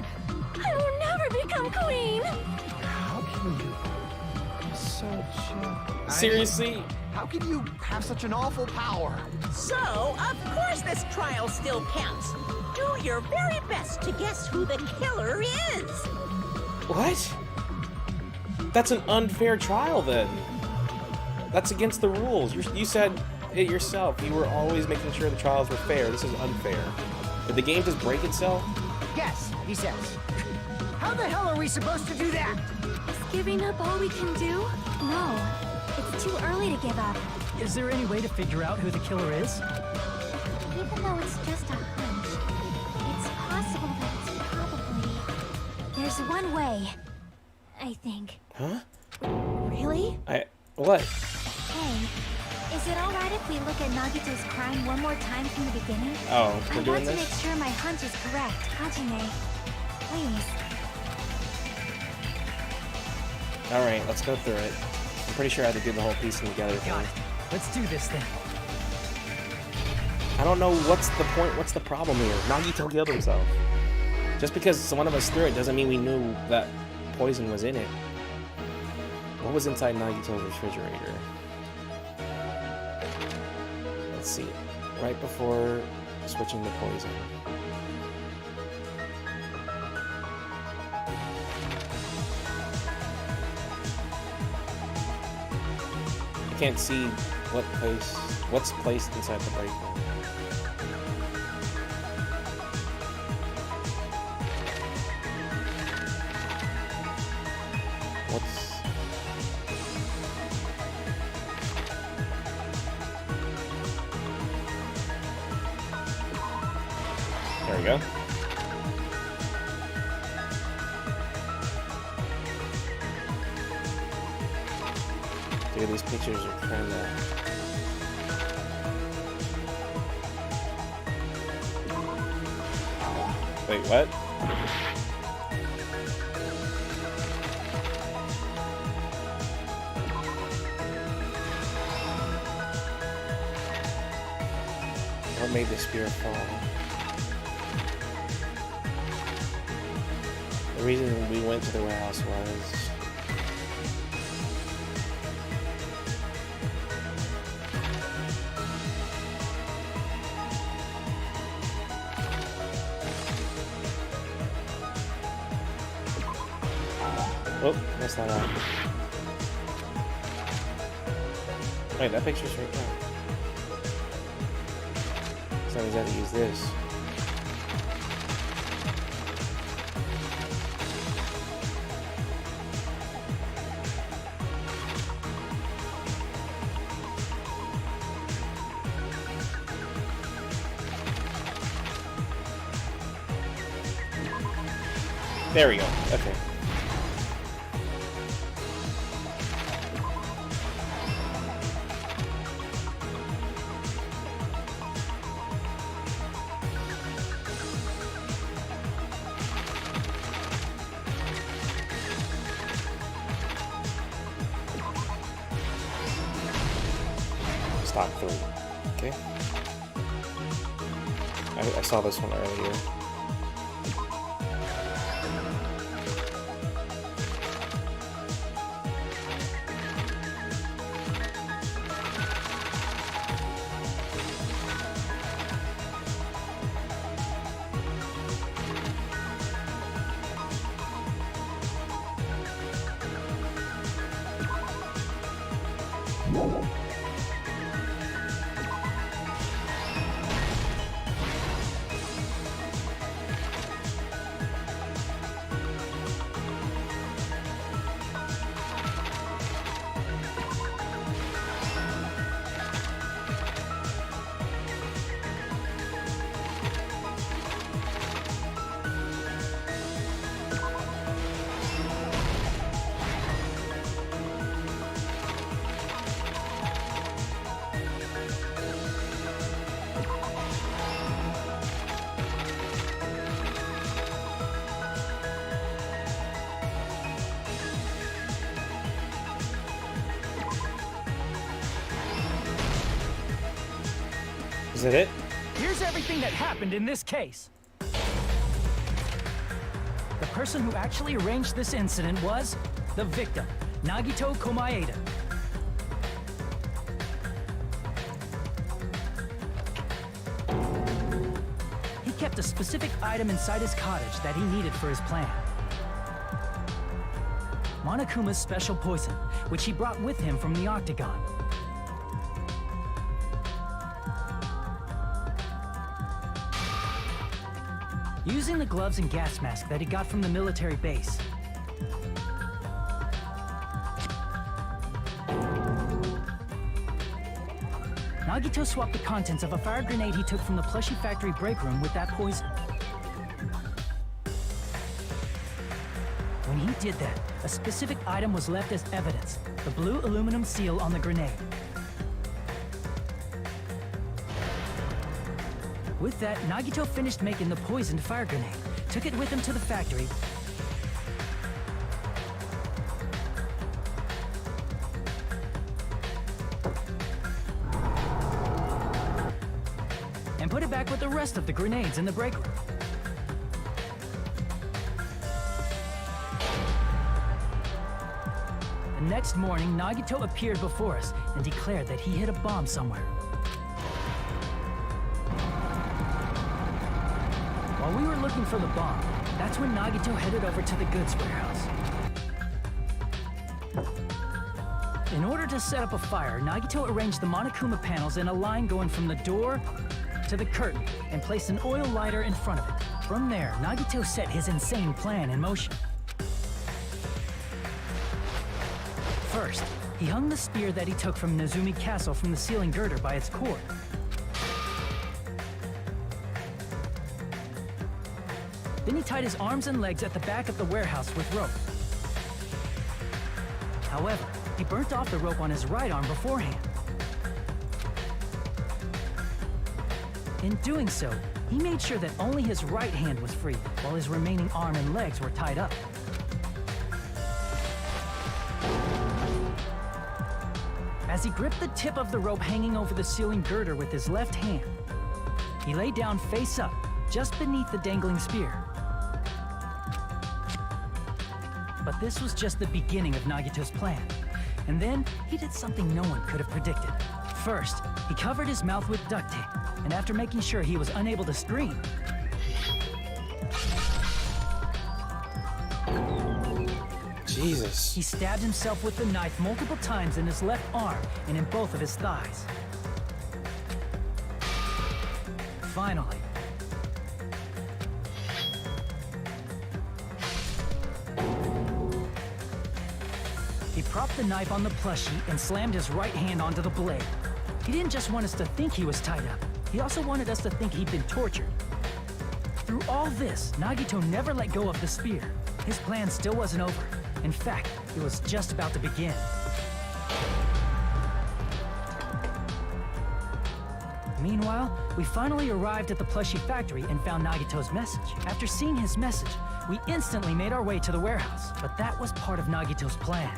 I will never become queen! How can you be such a... Seriously? How can you have such an awful power? So, of course this trial still counts. Do your very best to guess who the killer is. What? That's an unfair trial then. That's against the rules. You said it yourself. You were always making sure the trials were fair. This is unfair. Did the game just break itself? Yes, he says. How the hell are we supposed to do that? Is giving up all we can do? No, it's too early to give up. Is there any way to figure out who the killer is? Even though it's just a hunch, it's possible that it's probably... There's one way, I think. Huh? Really? What? Hey, is it alright if we look at Nagito's crime one more time from the beginning? Oh, I we're doing want to this? make sure my hunch is correct, Hajime. Please. Alright, let's go through it. I'm pretty sure I had to do the whole piecing together thing. Got it. Let's do this then. I don't know what's the point, what's the problem here. Nagito killed himself. Just because one of us threw it doesn't mean we knew that poison was in it. What was inside Nagito's refrigerator? Let's see. Right before switching to poison. I can't see what's placed inside the break room. There we go. Dude, these pictures are kinda... Wait, what? What made the spear fall? The reason we went to the warehouse was... Oh, that's not on. Wait, that picture's right there. So that means I have to use this. There we go. Okay. Stock 3. Okay. I saw this one earlier. Is that it? Here's everything that happened in this case. The person who actually arranged this incident was the victim, Nagito Komaeda. He kept a specific item inside his cottage that he needed for his plan. Monokuma's special poison, which he brought with him from the Octagon. Using the gloves and gas mask that he got from the military base. Nagito swapped the contents of a fire grenade he took from the plushie factory break room with that poison. When he did that, a specific item was left as evidence, the blue aluminum seal on the grenade. With that, Nagito finished making the poisoned fire grenade, took it with him to the factory, and put it back with the rest of the grenades in the break room. The next morning, Nagito appeared before us and declared that he hid a bomb somewhere. While we were looking for the bomb, that's when Nagito headed over to the goods warehouse. In order to set up a fire, Nagito arranged the Monokuma panels in a line going from the door to the curtain and placed an oil lighter in front of it. From there, Nagito set his insane plan in motion. First, he hung the spear that he took from Nezumi Castle from the ceiling girder by its cord. Then he tied his arms and legs at the back of the warehouse with rope. However, he burnt off the rope on his right arm beforehand. In doing so, he made sure that only his right hand was free, while his remaining arm and legs were tied up. As he gripped the tip of the rope hanging over the ceiling girder with his left hand, he lay down face up, just beneath the dangling spear. But this was just the beginning of Nagito's plan. And then, he did something no one could have predicted. First, he covered his mouth with duct tape, and after making sure he was unable to scream, Jesus. he stabbed himself with the knife multiple times in his left arm and in both of his thighs. Finally. He propped the knife on the plushie and slammed his right hand onto the blade. He didn't just want us to think he was tied up. He also wanted us to think he'd been tortured. Through all this, Nagito never let go of the spear. His plan still wasn't over. In fact, it was just about to begin. Meanwhile, we finally arrived at the plushie factory and found Nagito's message. After seeing his message, we instantly made our way to the warehouse. But that was part of Nagito's plan.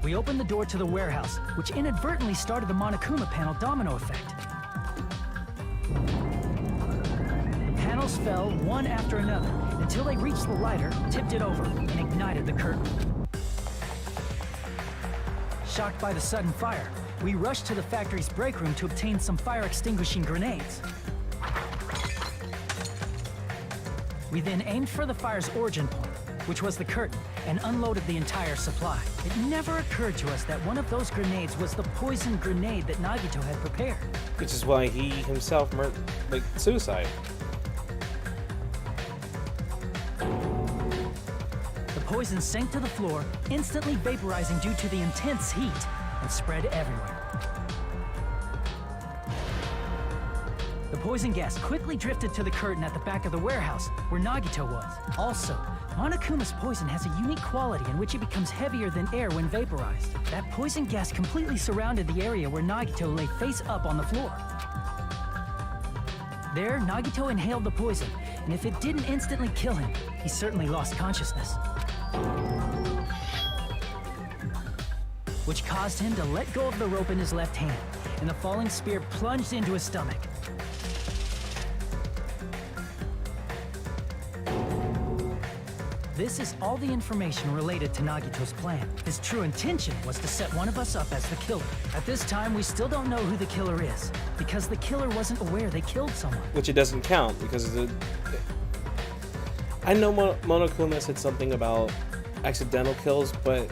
We opened the door to the warehouse, which inadvertently started the Monokuma panel domino effect. Panels fell one after another until they reached the lighter, tipped it over, and ignited the curtain. Shocked by the sudden fire, we rushed to the factory's break room to obtain some fire-extinguishing grenades. We then aimed for the fire's origin point, which was the curtain, and unloaded the entire supply. It never occurred to us that one of those grenades was the poison grenade that Nagito had prepared. Which is why he himself suicide. The poison sank to the floor, instantly vaporizing due to the intense heat, and spread everywhere. The poison gas quickly drifted to the curtain at the back of the warehouse, where Nagito was. Also, Monokuma's poison has a unique quality in which it becomes heavier than air when vaporized. That poison gas completely surrounded the area where Nagito lay face up on the floor. There, Nagito inhaled the poison, and if it didn't instantly kill him, he certainly lost consciousness. Which caused him to let go of the rope in his left hand, and the falling spear plunged into his stomach. This is all the information related to Nagito's plan. His true intention was to set one of us up as the killer. At this time, we still don't know who the killer is, because the killer wasn't aware they killed someone. Which it doesn't count, because I know Monokuma said something about accidental kills, but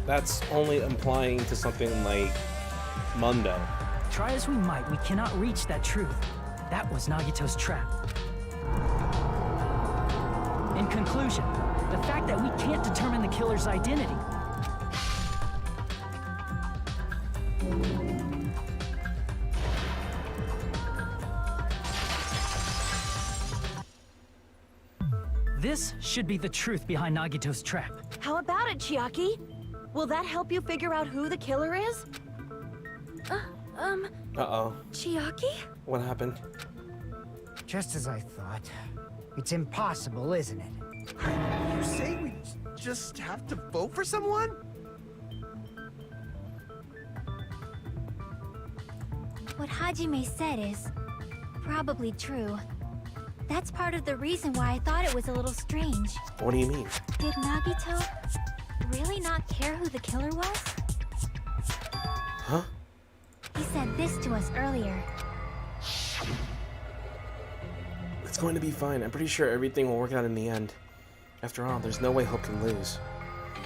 that's only implying to something like Mundo. Try as we might, we cannot reach that truth. That was Nagito's trap. In conclusion, the fact that we can't determine the killer's identity. This should be the truth behind Nagito's trap. How about it, Chiaki? Will that help you figure out who the killer is? Uh-oh. Chiaki? What happened? Just as I thought. It's impossible, isn't it? You say we just have to vote for someone? What Hajime said is probably true. That's part of the reason why I thought it was a little strange. What do you mean? Did Nagito really not care who the killer was? Huh? He said this to us earlier. It's going to be fine. I'm pretty sure everything will work out in the end. After all, there's no way Hope can lose.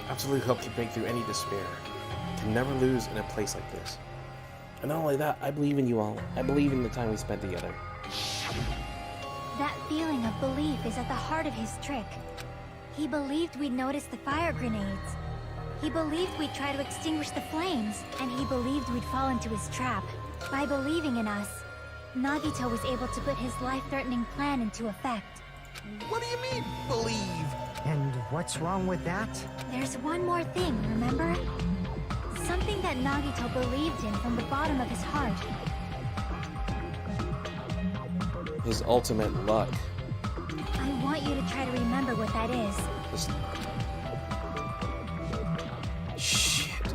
Absolute Hope can break through any despair. Can never lose in a place like this. And not only that, I believe in you all. I believe in the time we spent together. That feeling of belief is at the heart of his trick. He believed we'd notice the fire grenades. He believed we'd try to extinguish the flames. And he believed we'd fall into his trap. By believing in us, Nagito was able to put his life-threatening plan into effect. What do you mean, believe? And what's wrong with that? There's one more thing, remember? Something that Nagito believed in from the bottom of his heart. His ultimate luck. I want you to try to remember what that is. Just... Shit.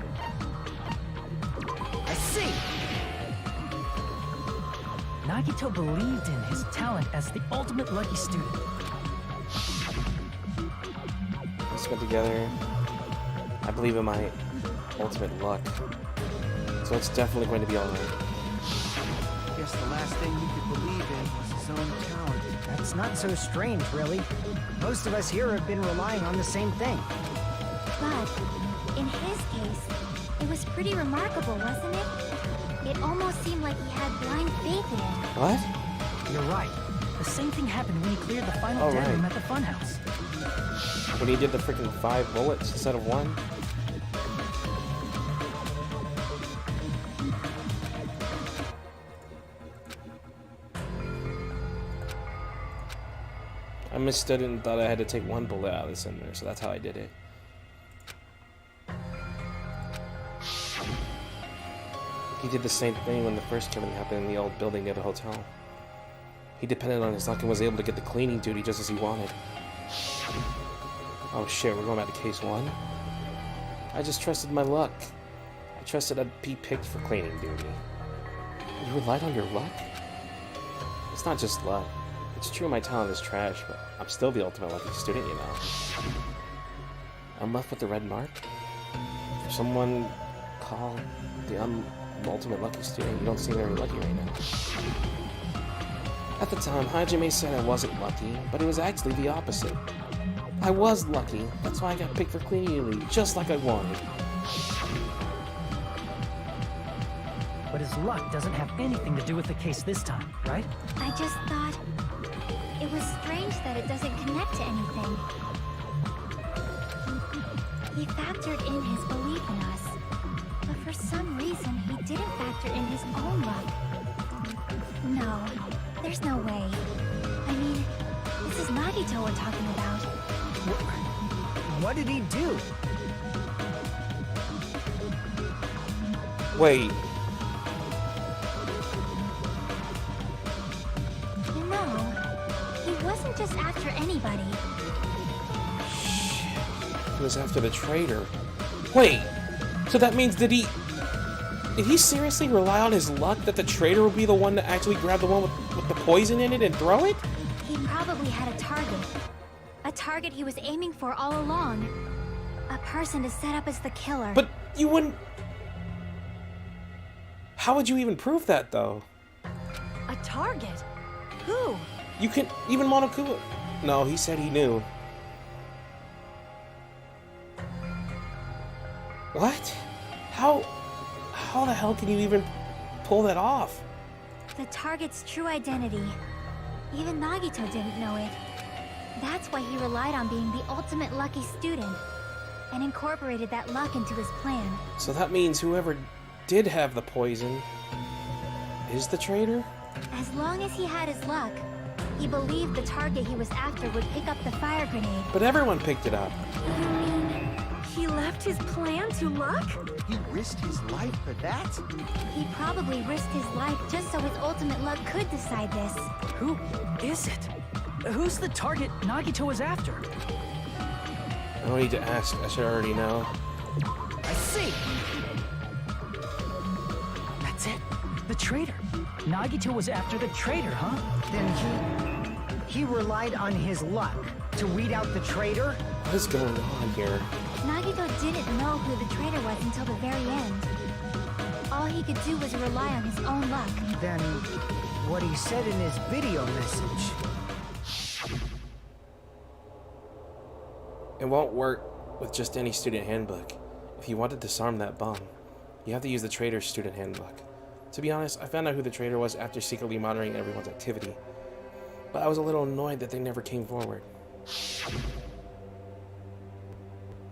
I see! Nagito believed in his talent as the ultimate lucky student. We spent together. I believe in my ultimate luck. So it's definitely going to be alright. I guess the last thing he could believe in was his own talent. That's not so strange, really. Most of us here have been relying on the same thing. But In his case, it was pretty remarkable, wasn't it? It almost seemed like he had blind faith in it. What? You're right. The same thing happened when he cleared the final Oh, dead right. room at the funhouse. When he did the freaking 5 bullets instead of 1? I misstood it and thought I had to take 1 bullet out of the center, so that's how I did it. He did the same thing when the first killing happened in the old building near the hotel. He depended on his luck and was able to get the cleaning duty just as he wanted. Oh shit, we're going back to case 1? I just trusted my luck. I trusted I'd be picked for cleaning duty. You relied on your luck? It's not just luck. It's true my talent is trash, but I'm still the ultimate lucky student, you know. I'm left with the red mark. For someone called the ultimate lucky student, you don't seem very lucky right now. At the time, Hajime said I wasn't lucky, but it was actually the opposite. I was lucky. That's why I got picked for cleaning duty, just like I wanted. But his luck doesn't have anything to do with the case this time, right? I just thought it was strange that it doesn't connect to anything. He factored in his belief in us, but for some reason he didn't factor in his own luck. No, there's no way. I mean, this is Nagito we're talking about. What did he do? Wait. No, he wasn't just after anybody. He was after the traitor. Wait, so that means did he seriously rely on his luck that the traitor would be the one to actually grab the one with the poison in it and throw it? He probably had a target. A target he was aiming for all along. A person to set up as the killer. But you wouldn't... How would you even prove that, though? A target? Who? You can... Even Monokuma... No, he said he knew. What? How the hell can you even pull that off? The target's true identity. Even Nagito didn't know it. That's why he relied on being the ultimate lucky student, and incorporated that luck into his plan. So that means whoever did have the poison is the traitor? As long as he had his luck, he believed the target he was after would pick up the fire grenade. But everyone picked it up. You mean he left his plan to luck? He risked his life for that? He probably risked his life just so his ultimate luck could decide this. Who is it? Who's the target Nagito was after? I don't need to ask, I should already know. I see! That's it. The traitor. Nagito was after the traitor, huh? Then he relied on his luck to weed out the traitor? What is going on here? Nagito didn't know who the traitor was until the very end. All he could do was rely on his own luck. Then what he said in his video message. It won't work with just any student handbook. If you want to disarm that bomb, you have to use the traitor's student handbook. To be honest, I found out who the traitor was after secretly monitoring everyone's activity. But I was a little annoyed that they never came forward.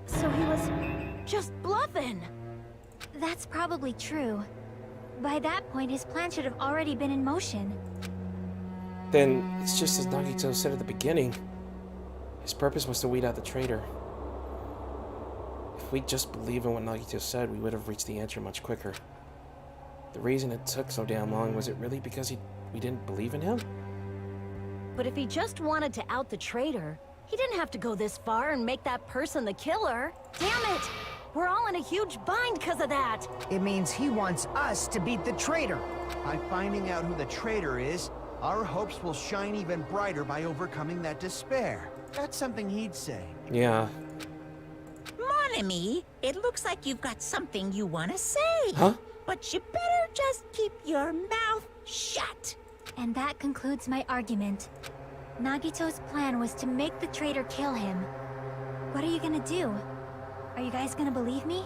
So he was just bluffing. That's probably true. By that point, his plan should have already been in motion. Then, it's just as Nagito said at the beginning. His purpose was to weed out the traitor. If we just believed in what Nagito said, we would have reached the answer much quicker. The reason it took so damn long, was it really because we didn't believe in him? But if he just wanted to out the traitor, he didn't have to go this far and make that person the killer. Damn it! We're all in a huge bind because of that. It means he wants us to beat the traitor. By finding out who the traitor is, our hopes will shine even brighter by overcoming that despair. That's something he'd say. Yeah. Mon ami, it looks like you've got something you want to say. Huh? But you better just keep your mouth shut. And that concludes my argument. Nagito's plan was to make the traitor kill him. What are you gonna do? Are you guys gonna believe me?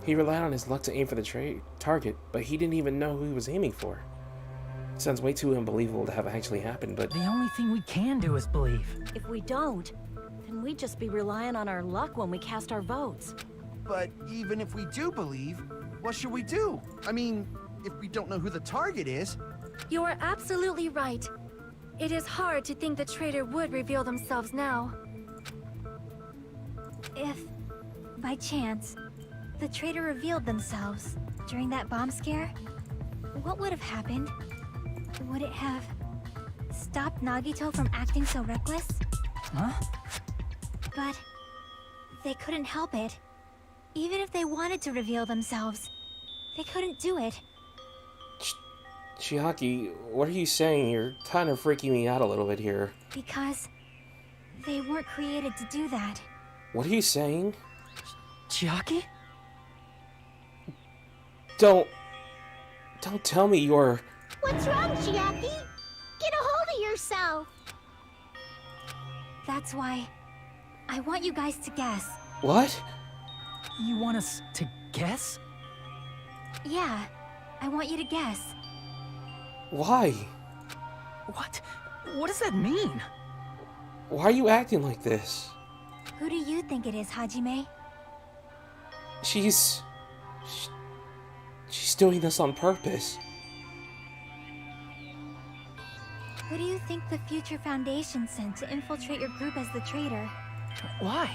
He relied on his luck to aim for the target, but he didn't even know who he was aiming for. It sounds way too unbelievable to have actually happened, but... The only thing we can do is believe. If we don't, then we'd just be relying on our luck when we cast our votes. But even if we do believe, what should we do? I mean, if we don't know who the target is... You are absolutely right. It is hard to think the traitor would reveal themselves now. If, by chance, the traitor revealed themselves during that bomb scare, what would have happened? Would it have stopped Nagito from acting so reckless? Huh? But they couldn't help it. Even if they wanted to reveal themselves, they couldn't do it. Chiaki, what are you saying? You're kind of freaking me out a little bit here. Because they weren't created to do that. What are you saying? Chiaki? Don't tell me you're... What's wrong, Chiaki? Get a hold of yourself. That's why I want you guys to guess. What? You want us to guess? Yeah, I want you to guess. Why? What? What does that mean? Why are you acting like this? Who do you think it is, Hajime? She's doing this on purpose. Who do you think the Future Foundation sent to infiltrate your group as the traitor? Why?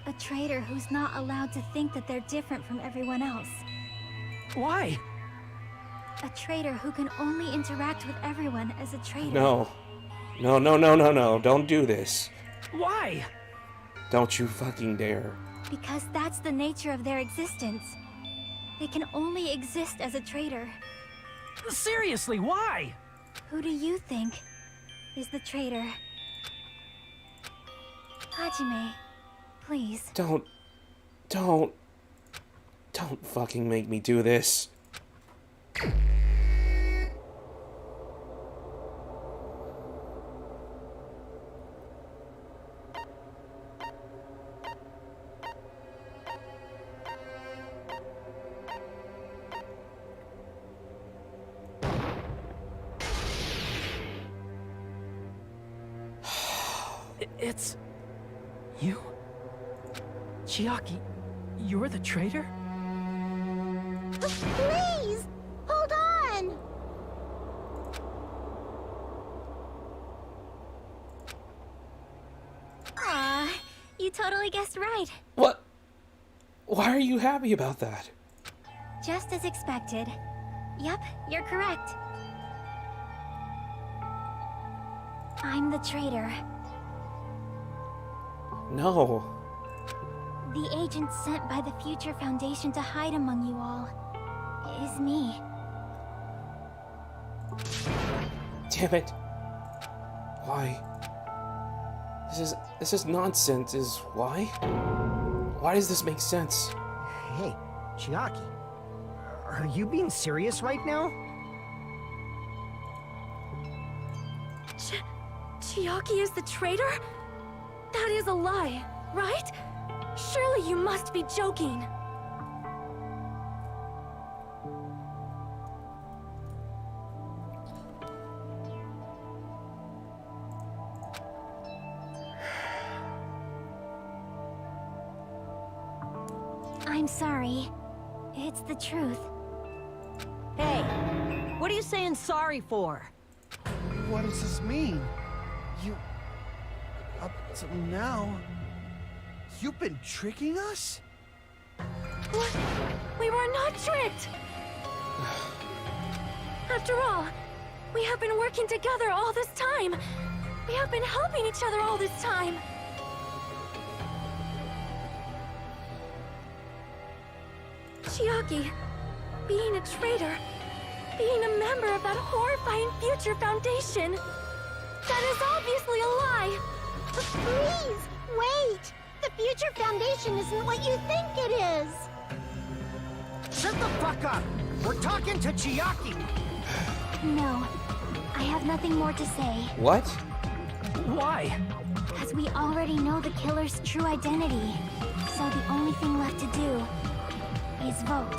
A traitor who's not allowed to think that they're different from everyone else. Why? A traitor who can only interact with everyone as a traitor. No. No, don't do this. Why? Don't you fucking dare. Because that's the nature of their existence. They can only exist as a traitor. Seriously, why? Who do you think is the traitor? Hajime, please. Don't fucking make me do this. It's... you? Chiaki, you're the traitor? Please! Hold on! Aw, you totally guessed right. What? Why are you happy about that? Just as expected. Yep, you're correct. I'm the traitor. No. The agent sent by the Future Foundation to hide among you all is me. Damn it. Why? This is nonsense. Why? Why does this make sense? Hey, Chiaki, are you being serious right now? Chiaki is the traitor? That is a lie, right? Surely you must be joking. I'm sorry. It's the truth. Hey, what are you saying sorry for? What does this mean? You... Up till now... You've been tricking us? What? We were not tricked! After all, we have been working together all this time. We have been helping each other all this time. Chiaki, being a traitor, being a member of that horrifying Future Foundation, that is obviously a lie. Please, wait! The Future Foundation isn't what you think it is! Shut the fuck up! We're talking to Chiaki! No, I have nothing more to say. What? Why? Because we already know the killer's true identity. So the only thing left to do is vote.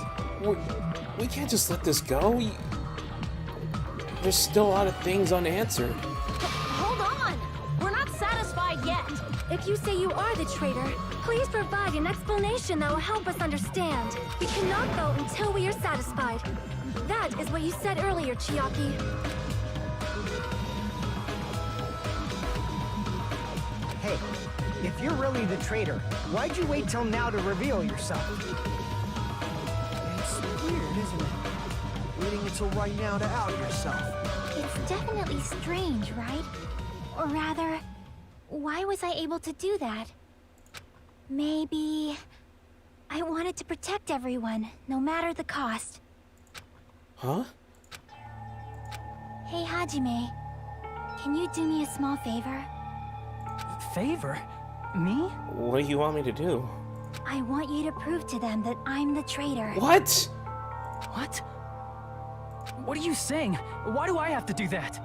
We can't just let this go. There's still a lot of things unanswered. Hold on! We're not satisfied yet. If you say you are the traitor, please provide an explanation that will help us understand. We cannot vote until we are satisfied. That is what you said earlier, Chiaki. Hey, if you're really the traitor, why'd you wait till now to reveal yourself? It's weird, isn't it? Waiting until right now to out yourself. It's definitely strange, right? Or rather, why was I able to do that? Maybe I wanted to protect everyone, no matter the cost. Huh? Hey, Hajime. Can you do me a small favor? Favor? Me? What do you want me to do? I want you to prove to them that I'm the traitor. What? What? What are you saying? Why do I have to do that?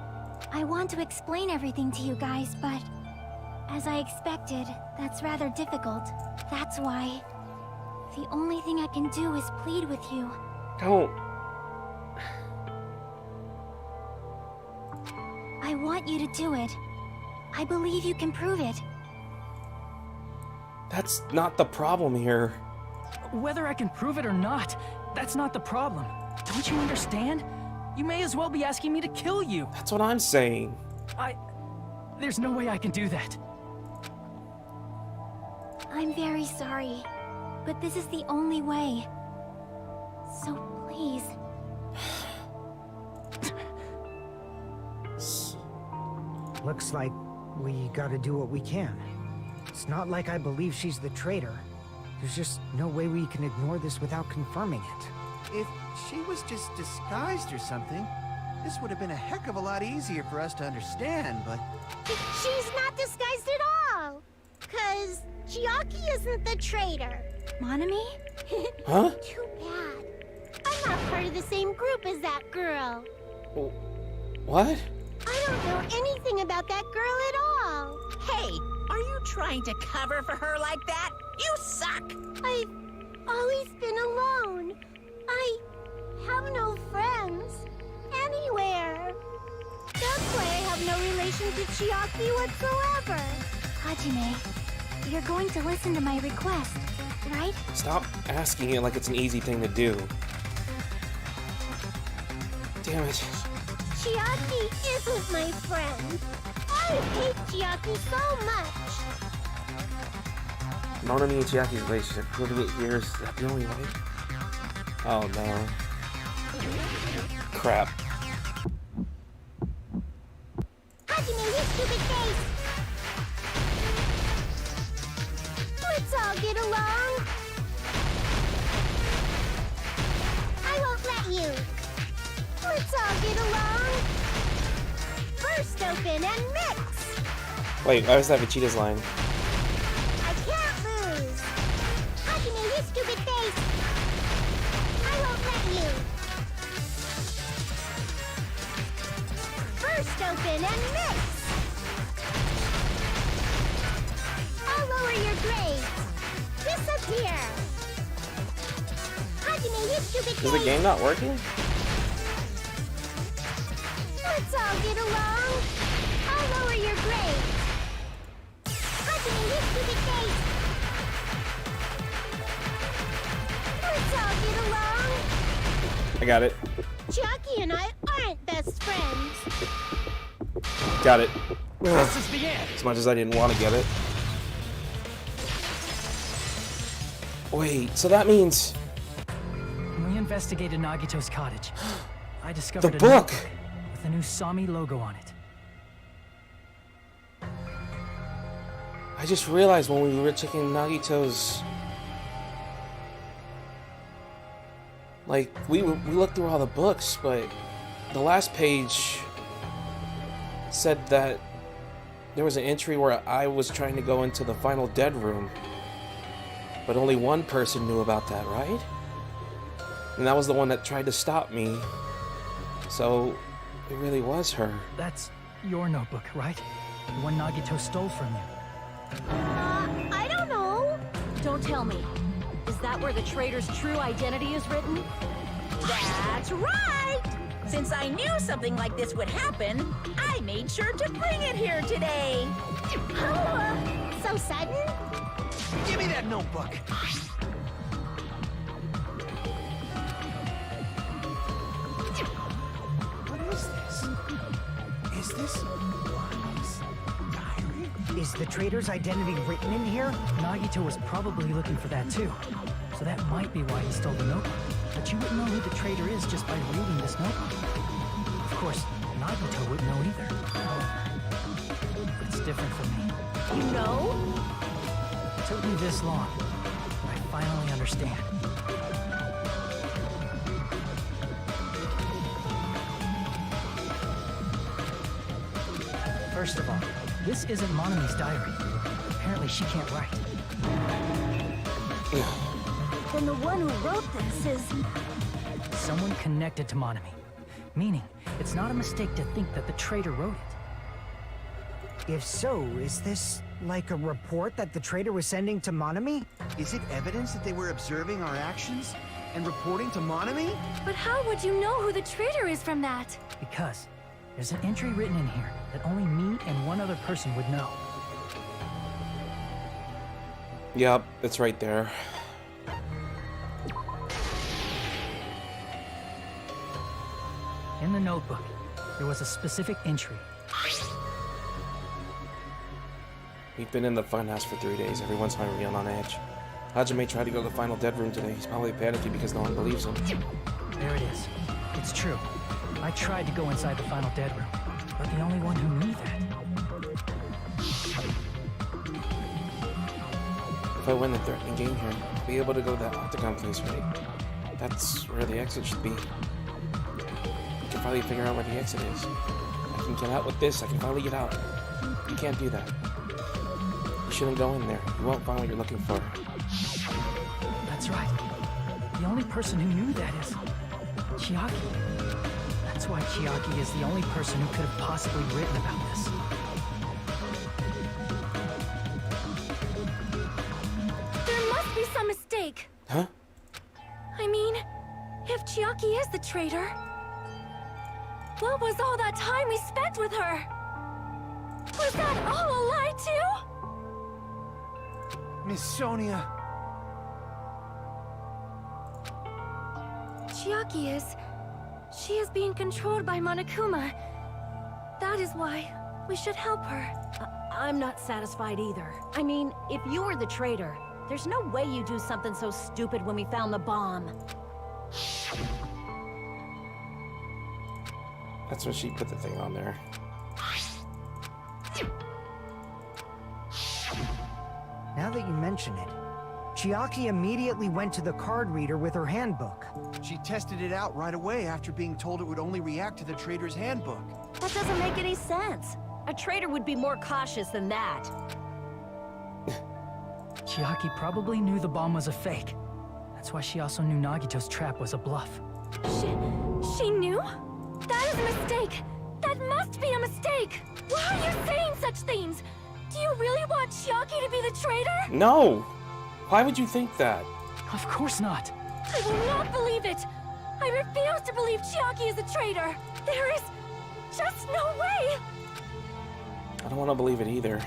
I want to explain everything to you guys, but as I expected, that's rather difficult. That's why the only thing I can do is plead with you. Don't. I want you to do it. I believe you can prove it. That's not the problem here. Whether I can prove it or not, that's not the problem. Don't you understand? You may as well be asking me to kill you. That's what I'm saying. There's no way I can do that. I'm very sorry, but this is the only way. So please. Looks like we gotta do what we can. It's not like I believe she's the traitor. There's just no way we can ignore this without confirming it. If she was just disguised or something, this would have been a heck of a lot easier for us to understand, but... She's not disguised at all! 'Cause Chiaki isn't the traitor. Monami? Huh? Too bad. I'm not part of the same group as that girl. What? I don't know anything about that girl at all. Hey, are you trying to cover for her like that? You suck! I've always been alone. I have no friends anywhere. That's why I have no relation to Chiaki whatsoever. Hajime, you're going to listen to my request, right? Stop asking it like it's an easy thing to do. Damn it. Chiaki isn't my friend. I hate Chiaki so much. Monami and Chiaki's relationship, proving it here, is that the only way? Oh no. Crap. Hajime, you stupid face! Let's all get along. I won't let you. Let's all get along. First open and mix. Wait, why was that Vegeta's line? I can't lose. Hajime, you stupid face. I won't let you. First open and mix. I'll lower your grades. Disappear. Hajime, you stupid face. Is the game not working? Let's all get along. I'll lower your grades. Hajime, you stupid face. Let's all get along. I got it. Chiaki and I aren't best friends. Got it. This is the end. As much as I didn't want to get it. Wait, so that means... When we investigated Nagito's cottage, I discovered The a book! notebook with a new Sami logo on it. I just realized when we were checking Nagito's... Like, we looked through all the books, but the last page said that there was an entry where I was trying to go into the final dead room. But only one person knew about that, right? And that was the one that tried to stop me. So, it really was her. That's your notebook, right? The one Nagito stole from you. I don't know. Don't tell me. Is that where the traitor's true identity is written? That's right! Since I knew something like this would happen, I made sure to bring it here today. Oh, so sudden? Give me that notebook. What is this? Is this Bonnie's diary? Is the traitor's identity written in here? Nagito was probably looking for that too. So that might be why he stole the notebook. But you wouldn't know who the traitor is just by reading this notebook. Of course, Nagito wouldn't know either. It's different for me. You know? It took me this long, but I finally understand. First of all, this isn't Monami's diary. Apparently she can't write. Then the one who wrote this is... Someone connected to Monami. Meaning, it's not a mistake to think that the traitor wrote it. If so, is this like a report that the traitor was sending to Monami? Is it evidence that they were observing our actions and reporting to Monami? But how would you know who the traitor is from that? Because there's an entry written in here that only me and one other person would know. Yep, it's right there. In the notebook, there was a specific entry. We've been in the funhouse for 3 days. Everyone's hungry and on edge. Hajime tried to go to the final dead room today. He's probably panicking because no one believes him. There it is. It's true. I tried to go inside the final dead room, but the only one who knew that. If I win the threatening game here, I'll be able to go to that octagon place, right? That's where the exit should be. I can finally figure out where the exit is. I can get out with this. I can finally get out. You can't do that. You shouldn't go in there. You won't find what you're looking for. That's right. The only person who knew that is Chiaki. That's why Chiaki is the only person who could have possibly written about this. There must be some mistake. Huh? I mean, if Chiaki is the traitor, what was all that time we spent with her? Was that all a lie too? Miss Sonia. Chiaki is... She is being controlled by Monokuma. That is why we should help her. I'm not satisfied either. I mean, if you were the traitor, there's no way you'd do something so stupid when we found the bomb. That's when she put the thing on there. Now that you mention it, Chiaki immediately went to the card reader with her handbook. She tested it out right away after being told it would only react to the traitor's handbook. That doesn't make any sense. A traitor would be more cautious than that. Chiaki probably knew the bomb was a fake. That's why she also knew Nagito's trap was a bluff. She knew? That is a mistake. That must be a mistake. Why are you saying such things? Do you really want Chiaki to be the traitor? No! Why would you think that? Of course not. I will not believe it. I refuse to believe Chiaki is a traitor. There is just no way. I don't want to believe it either.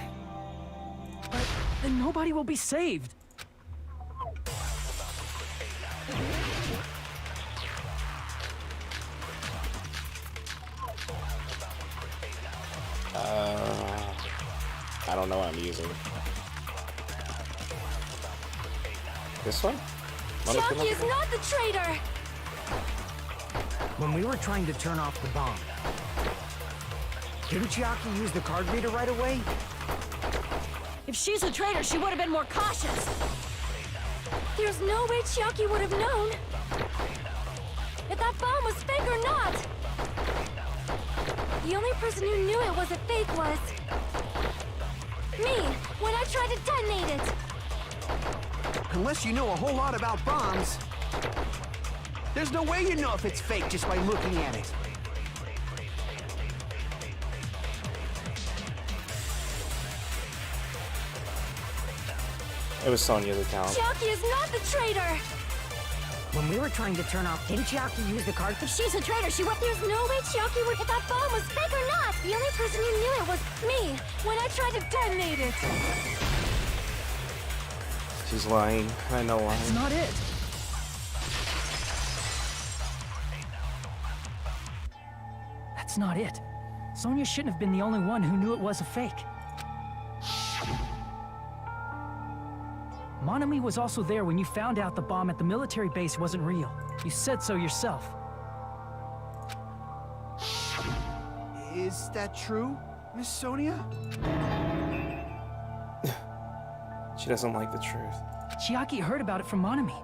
But then nobody will be saved. I don't know what I'm using. This one? Chiaki is not the traitor. When we were trying to turn off the bomb, didn't Chiaki use the card reader right away? If she's a traitor, she would have been more cautious. There's no way Chiaki would have known if that bomb was fake or not. The only person who knew it was a fake was me, when I tried to detonate it. Unless you know a whole lot about bombs, there's no way you know if it's fake just by looking at it. It was Sonya's account. Chiaki is not the traitor! When we were trying to turn off, didn't Chiaki use the card? If she's a traitor, there's no way Chiaki would... If that bomb was fake or not! The only person who knew it was me, when I tried to detonate it! She's lying. I know why. That's not it. That's not it. Sonya shouldn't have been the only one who knew it was a fake. Monami was also there when you found out the bomb at the military base wasn't real. You said so yourself. Is that true, Miss Sonia? She doesn't like the truth. Chiaki heard about it from Monami.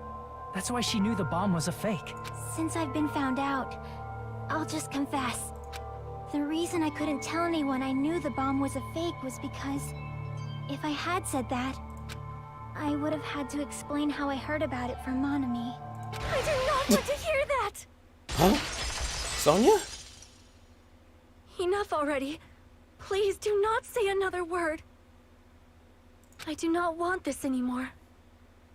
That's why she knew the bomb was a fake. Since I've been found out, I'll just confess. The reason I couldn't tell anyone I knew the bomb was a fake was because if I had said that, I would have had to explain how I heard about it from Monami. I do not want to hear that! Huh? Sonya? Enough already. Please do not say another word. I do not want this anymore.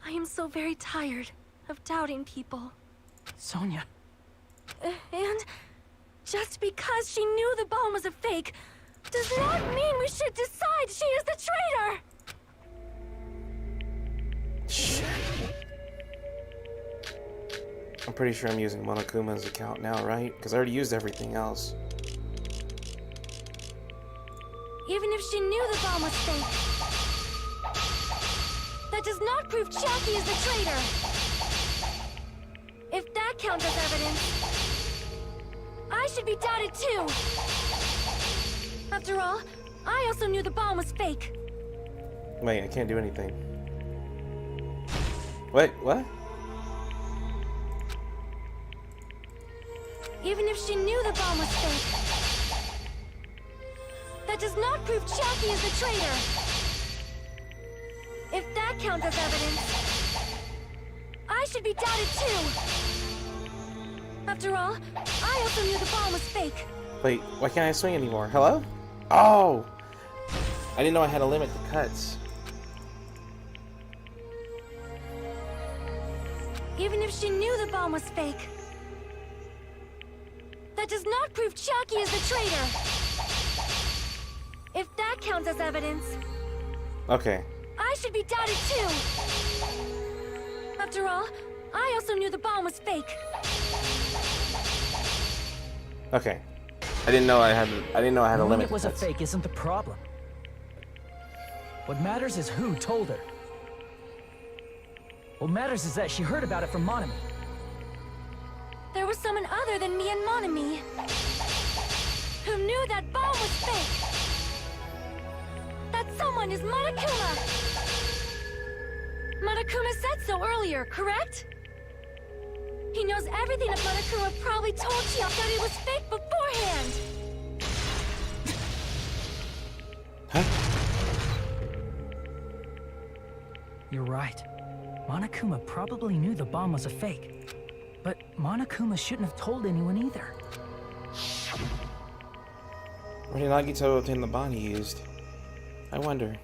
I am so very tired of doubting people. Sonya. And just because she knew the bomb was a fake does not mean we should decide she is the traitor! Shit. I'm pretty sure I'm using Monokuma's account now, right? Because I already used everything else. Even if she knew the bomb was fake, that does not prove Chiaki is the traitor! If that counts as evidence, I should be doubted too! After all, I also knew the bomb was fake. Wait, I can't do anything. Wait, what? Even if she knew the bomb was fake, that does not prove Chiaki is the traitor! If that counts as evidence, I should be doubted too! After all, I also knew the bomb was fake. Wait, why can't I swing anymore? Hello? Oh! I didn't know I had to limit the cuts. Even if she knew the bomb was fake, that does not prove Chiaki is the traitor! If that counts as evidence, Okay. I should be doubted too! After all, I also knew the bomb was fake. Okay. I didn't know I had to Knowing limit it the was a cuts. fake isn't the problem. What matters is who told her. What matters is that she heard about it from Monami. There was someone other than me and Monami who knew that bomb was fake. That someone is Monokuma! Monokuma said so earlier, correct? He knows everything that Monokuma probably told Chiaki that it was fake beforehand! Huh? You're right. Monokuma probably knew the bomb was a fake. But Monokuma shouldn't have told anyone either. Where did Nagito obtain the bomb he used? I wonder.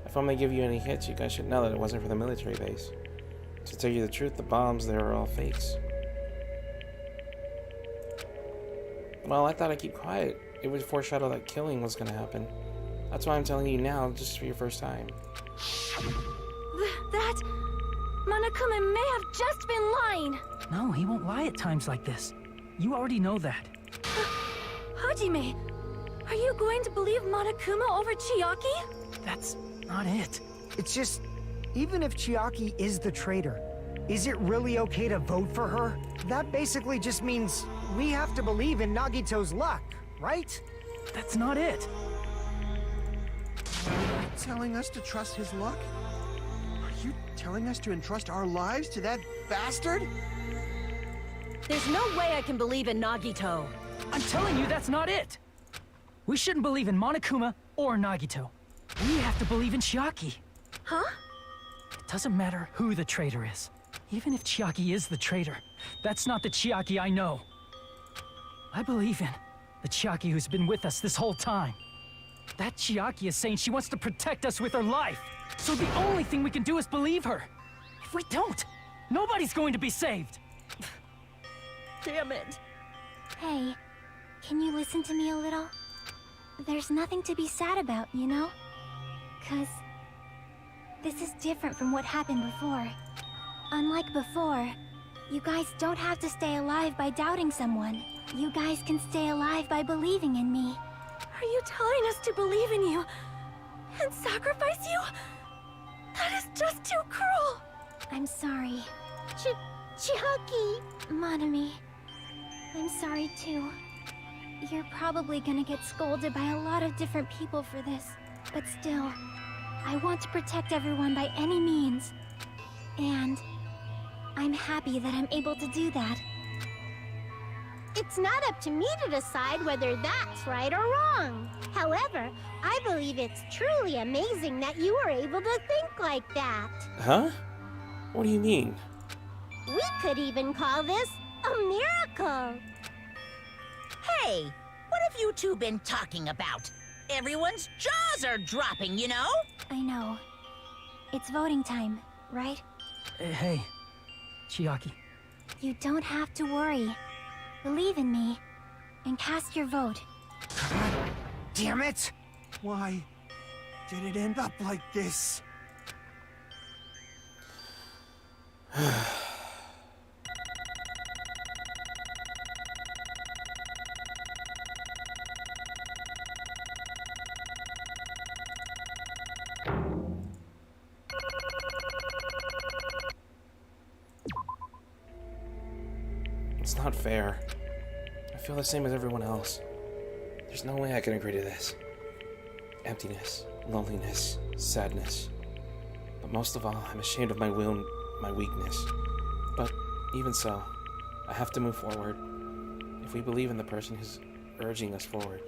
If I'm gonna give you any hits, you guys should know that it wasn't for the military base. To tell you the truth, the bombs there are all fakes. Well, I thought I'd keep quiet. It would foreshadow that killing was gonna happen. That's why I'm telling you now, just for your first time. That... Monokuma may have just been lying! No, he won't lie at times like this. You already know that. Hajime, are you going to believe Monokuma over Chiaki? That's not it. It's just, even if Chiaki is the traitor, is it really okay to vote for her? That basically just means we have to believe in Nagito's luck, right? That's not it. Telling us to trust his luck? Are you telling us to entrust our lives to that bastard? There's no way I can believe in Nagito. I'm telling you, that's not it. We shouldn't believe in Monokuma or Nagito. We have to believe in Chiaki. Huh? It doesn't matter who the traitor is. Even if Chiaki is the traitor, that's not the Chiaki I know. I believe in the Chiaki who's been with us this whole time. That Chiaki is saying she wants to protect us with her life. So the only thing we can do is believe her. If we don't, nobody's going to be saved. Damn it. Hey, can you listen to me a little? There's nothing to be sad about, you know? 'Cause this is different from what happened before. Unlike before, you guys don't have to stay alive by doubting someone. You guys can stay alive by believing in me. Are you telling us to believe in you and sacrifice you? That is just too cruel. I'm sorry. Chucky! Monami, I'm sorry too. You're probably gonna get scolded by a lot of different people for this, but still, I want to protect everyone by any means. And I'm happy that I'm able to do that. It's not up to me to decide whether that's right or wrong. However, I believe it's truly amazing that you were able to think like that. Huh? What do you mean? We could even call this a miracle. Hey, what have you two been talking about? Everyone's jaws are dropping, you know? I know. It's voting time, right? Hey, Chiaki. You don't have to worry. Believe in me, and cast your vote. God damn it! Why did it end up like this? It's not fair. I feel the same as everyone else. There's no way I can agree to this. Emptiness, loneliness, sadness. But most of all, I'm ashamed of my will and my weakness. But even so, I have to move forward. If we believe in the person who's urging us forward,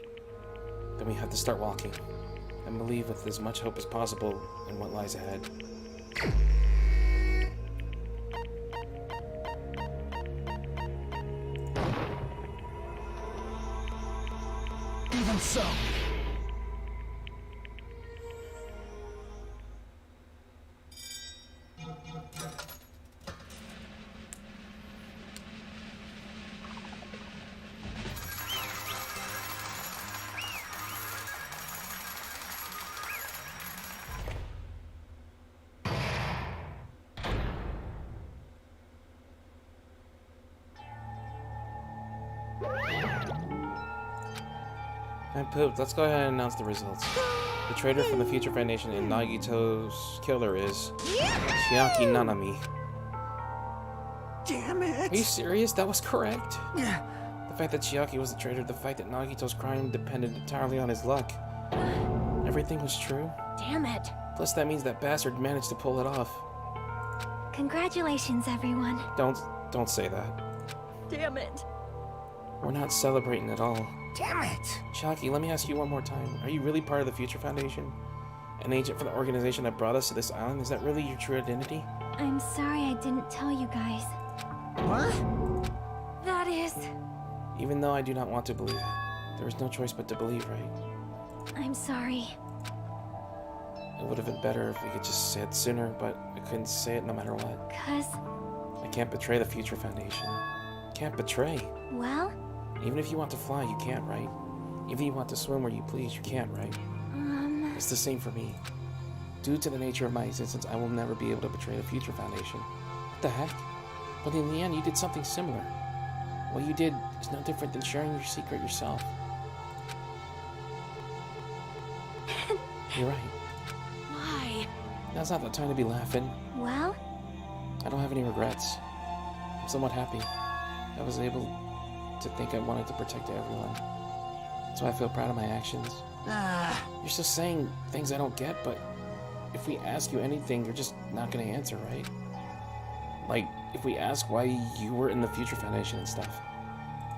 then we have to start walking and believe with as much hope as possible in what lies ahead. Even so. I pooped. Let's go ahead and announce the results. The traitor from the Future Foundation and Nagito's killer is Chiaki Nanami. Damn it! Are you serious? That was correct. The fact that Chiaki was the traitor, the fact that Nagito's crime depended entirely on his luck. Everything was true. Damn it. Plus, that means that bastard managed to pull it off. Congratulations, everyone. Don't say that. Damn it. We're not celebrating at all. Damn it! Chiaki, let me ask you one more time. Are you really part of the Future Foundation? An agent for the organization that brought us to this island? Is that really your true identity? I'm sorry I didn't tell you guys. What? That is... Even though I do not want to believe it, there is no choice but to believe, right? I'm sorry. It would have been better if we could just say it sooner, but I couldn't say it no matter what. 'Cause, I can't betray the Future Foundation. Can't betray. well, Even if you want to fly, you can't, right? Even if you want to swim where you please, you can't, right? It's the same for me. Due to the nature of my existence, I will never be able to betray the Future Foundation. What the heck? But in the end, you did something similar. What you did is no different than sharing your secret yourself. You're right. Why? Now's not the time to be laughing. well, I don't have any regrets. I'm somewhat happy. I was able to think I wanted to protect everyone. That's why I feel proud of my actions. You're just saying things I don't get, but if we ask you anything, you're just not gonna answer, right? Like, if we ask why you were in the Future Foundation and stuff.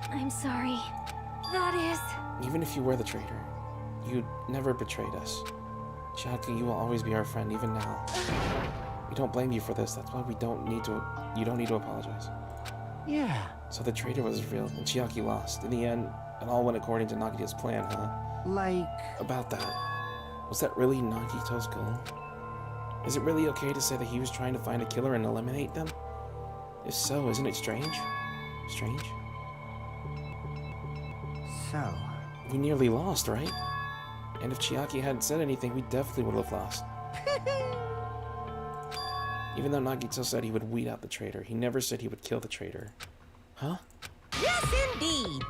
I'm sorry. That is... Even if you were the traitor, you never betrayed us. Chiaki, you will always be our friend, even now. We don't blame you for this, that's why you don't need to apologize. Yeah. So the traitor was revealed, and Chiaki lost. In the end, it all went according to Nagito's plan, huh? Like... About that. Was that really Nagito's goal? Is it really okay to say that he was trying to find a killer and eliminate them? If so, isn't it strange? Strange? So, We nearly lost, right? And if Chiaki hadn't said anything, we definitely would have lost. Even though Nagito said he would weed out the traitor, he never said he would kill the traitor. Huh? Yes, indeed.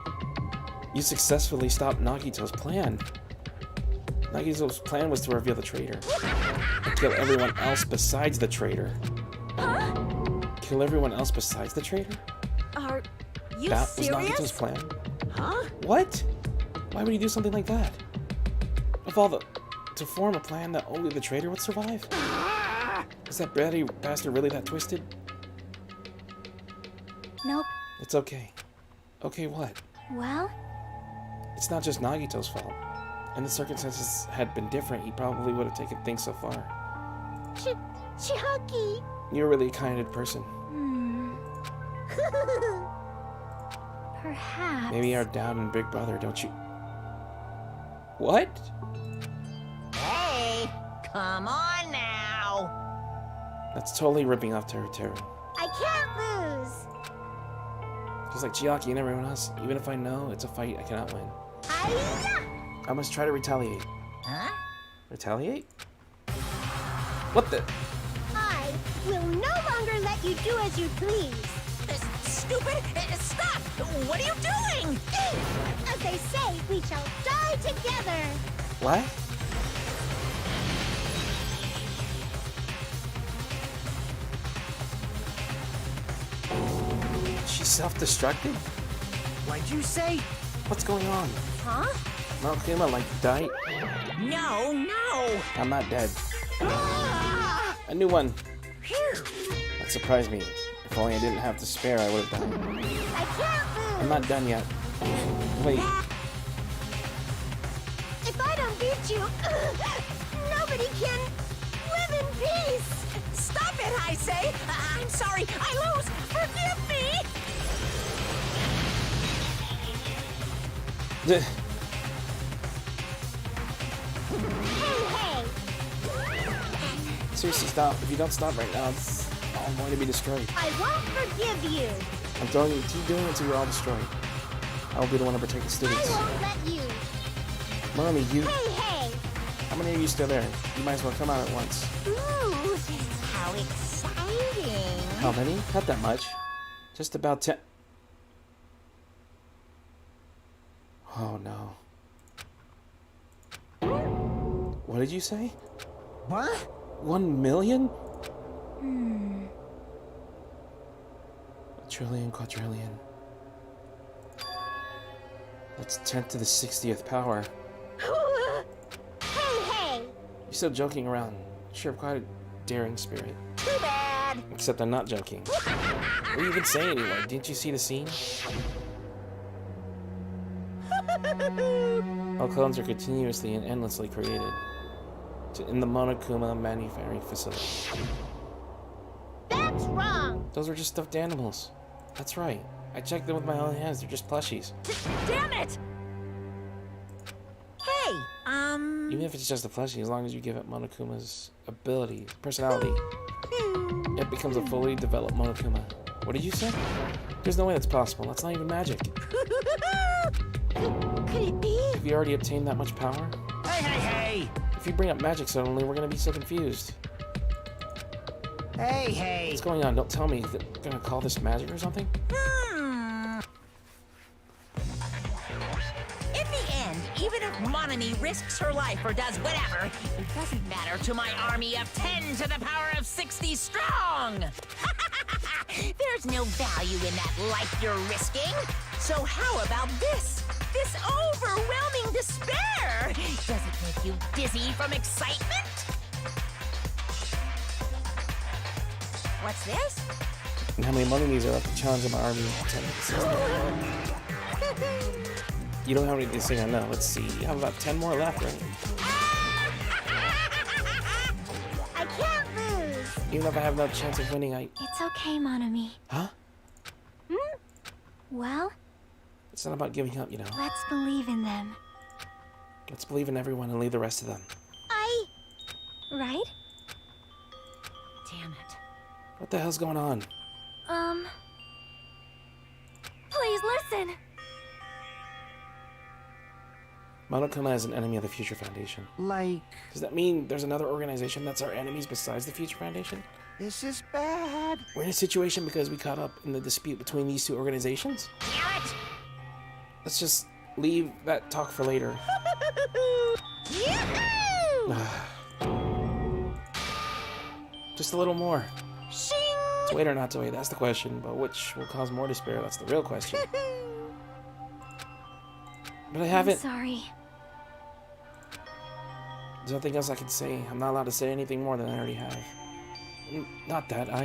You successfully stopped Nagito's plan. Nagito's plan was to reveal the traitor. And kill everyone else besides the traitor. Huh? Kill everyone else besides the traitor? Are you That serious? was Nagito's plan? Huh? What? Why would he do something like that? Of all the... to form a plan that only the traitor would survive? Is that bratty bastard really that twisted? Nope. It's okay. Okay, what? Well, It's not just Nagito's fault. And the circumstances had been different, he probably would have taken things so far. Chiaki. You're really a kind-hearted person. perhaps. Maybe our dad and big brother, don't you? What? Hey, come on now. That's totally ripping off Teru. I can't lose. Just like Chiaki and everyone else, even if I know it's a fight I cannot win. Hi-ya! I must try to retaliate. Huh? Retaliate? What the? I will no longer let you do as you please. Stupid! Stop! What are you doing? As they say, we shall die together. What? She's self-destructed? what'd you say? What's going on? Huh? Malakuma, like, died? No, no! I'm not dead. A new one. Phew. That surprised me. If only I didn't have to spare, I would have died. I can't lose. I'm not done yet. Wait. If I don't beat you, nobody can live in peace. Stop it, I say! I'm sorry, I lose! Forgive me! Hey, hey. Seriously, stop. If you don't stop right now, it's all going to be destroyed. I won't forgive you. I'm telling you, keep doing it until you're all destroyed. I will be the one to protect the I students. won't let you. Mommy, you... Hey, hey. How many of you still there? You might as well come out at once. Ooh, how exciting! How many? Not that much. Just about 10... Oh, no. What did you say? What? 1 million? A trillion, quadrillion. That's 10 to the 60th power. Hey, hey. You're still joking around. Sure, quite a daring spirit. Too bad! Except I'm not joking. What are you even saying anymore? Didn't you see the scene? All clones are continuously and endlessly created in the Monokuma manufacturing facility. That's wrong. Those are just stuffed animals. That's right. I checked them with my own hands. They're just plushies. Damn it! Hey, Even if it's just a plushie, as long as you give it Monokuma's ability, personality, it becomes a fully developed Monokuma. What did you say? There's no way that's possible. That's not even magic. Could it be? Have you already obtained that much power? Hey, hey, hey! If you bring up magic suddenly, we're gonna be so confused. Hey, hey! What's going on? Don't tell me. They're gonna call this magic or something? In the end, even if Monami risks her life or does whatever, it doesn't matter to my army of 10 to the power of 60 strong! There's no value in that life you're risking. So how about this? This overwhelming despair! Does it make you dizzy from excitement? What's this? And how many Monomis are up to challenge my army? You don't have anything to sing on now. Let's see. You have about 10 more left, right? I can't lose. Even if I have no chance of winning, It's okay, Monami. Huh? Well, It's not about giving up, you know. let's believe in them. Let's believe in everyone and leave the rest to them. I... Right? Damn it. What the hell's going on? Please listen. Monokuma is an enemy of the Future Foundation. Like, Does that mean there's another organization that's our enemies besides the Future Foundation? this is bad. We're in a situation because we caught up in the dispute between these two organizations? Damn it! Let's just leave that talk for later. Just a little more. To wait or not to wait, that's the question. But which will cause more despair? That's the real question. But I I'm haven't. sorry. There's nothing else I can say. I'm not allowed to say anything more than I already have. Not that, Now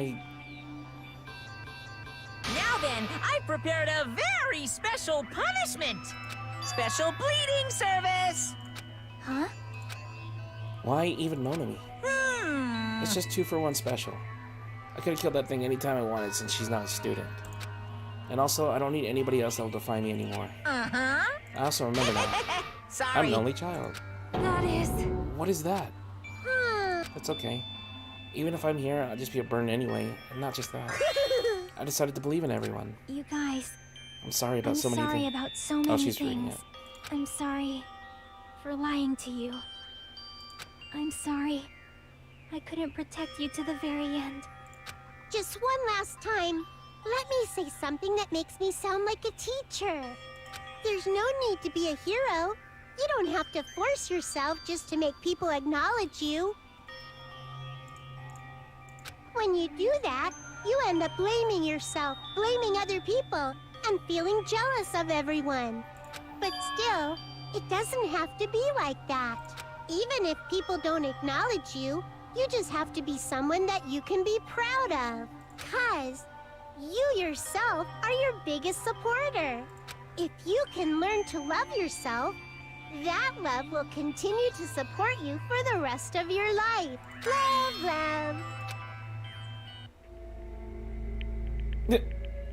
then, I prepared a very special punishment. Special bleeding service. Huh? Why even moan to me? It's just 2-for-1 special. I could have killed that thing anytime I wanted since she's not a student. And also, I don't need anybody else that'll define me anymore. Uh-huh. I also remember that. Sorry. I'm an only child. That is... What is that? That's okay. Even if I'm here, I'll just be a burden anyway. And not just that. I decided to believe in everyone. You guys... I'm sorry about I'm so many sorry things. about so many she's reading things. it. I'm sorry for lying to you. I'm sorry I couldn't protect you to the very end. Just one last time, let me say something that makes me sound like a teacher. There's no need to be a hero. You don't have to force yourself just to make people acknowledge you. When you do that, you end up blaming yourself, blaming other people, and feeling jealous of everyone. But still, it doesn't have to be like that. Even if people don't acknowledge you, you just have to be someone that you can be proud of. 'Cause you yourself are your biggest supporter. If you can learn to love yourself, that love will continue to support you for the rest of your life. Love, love.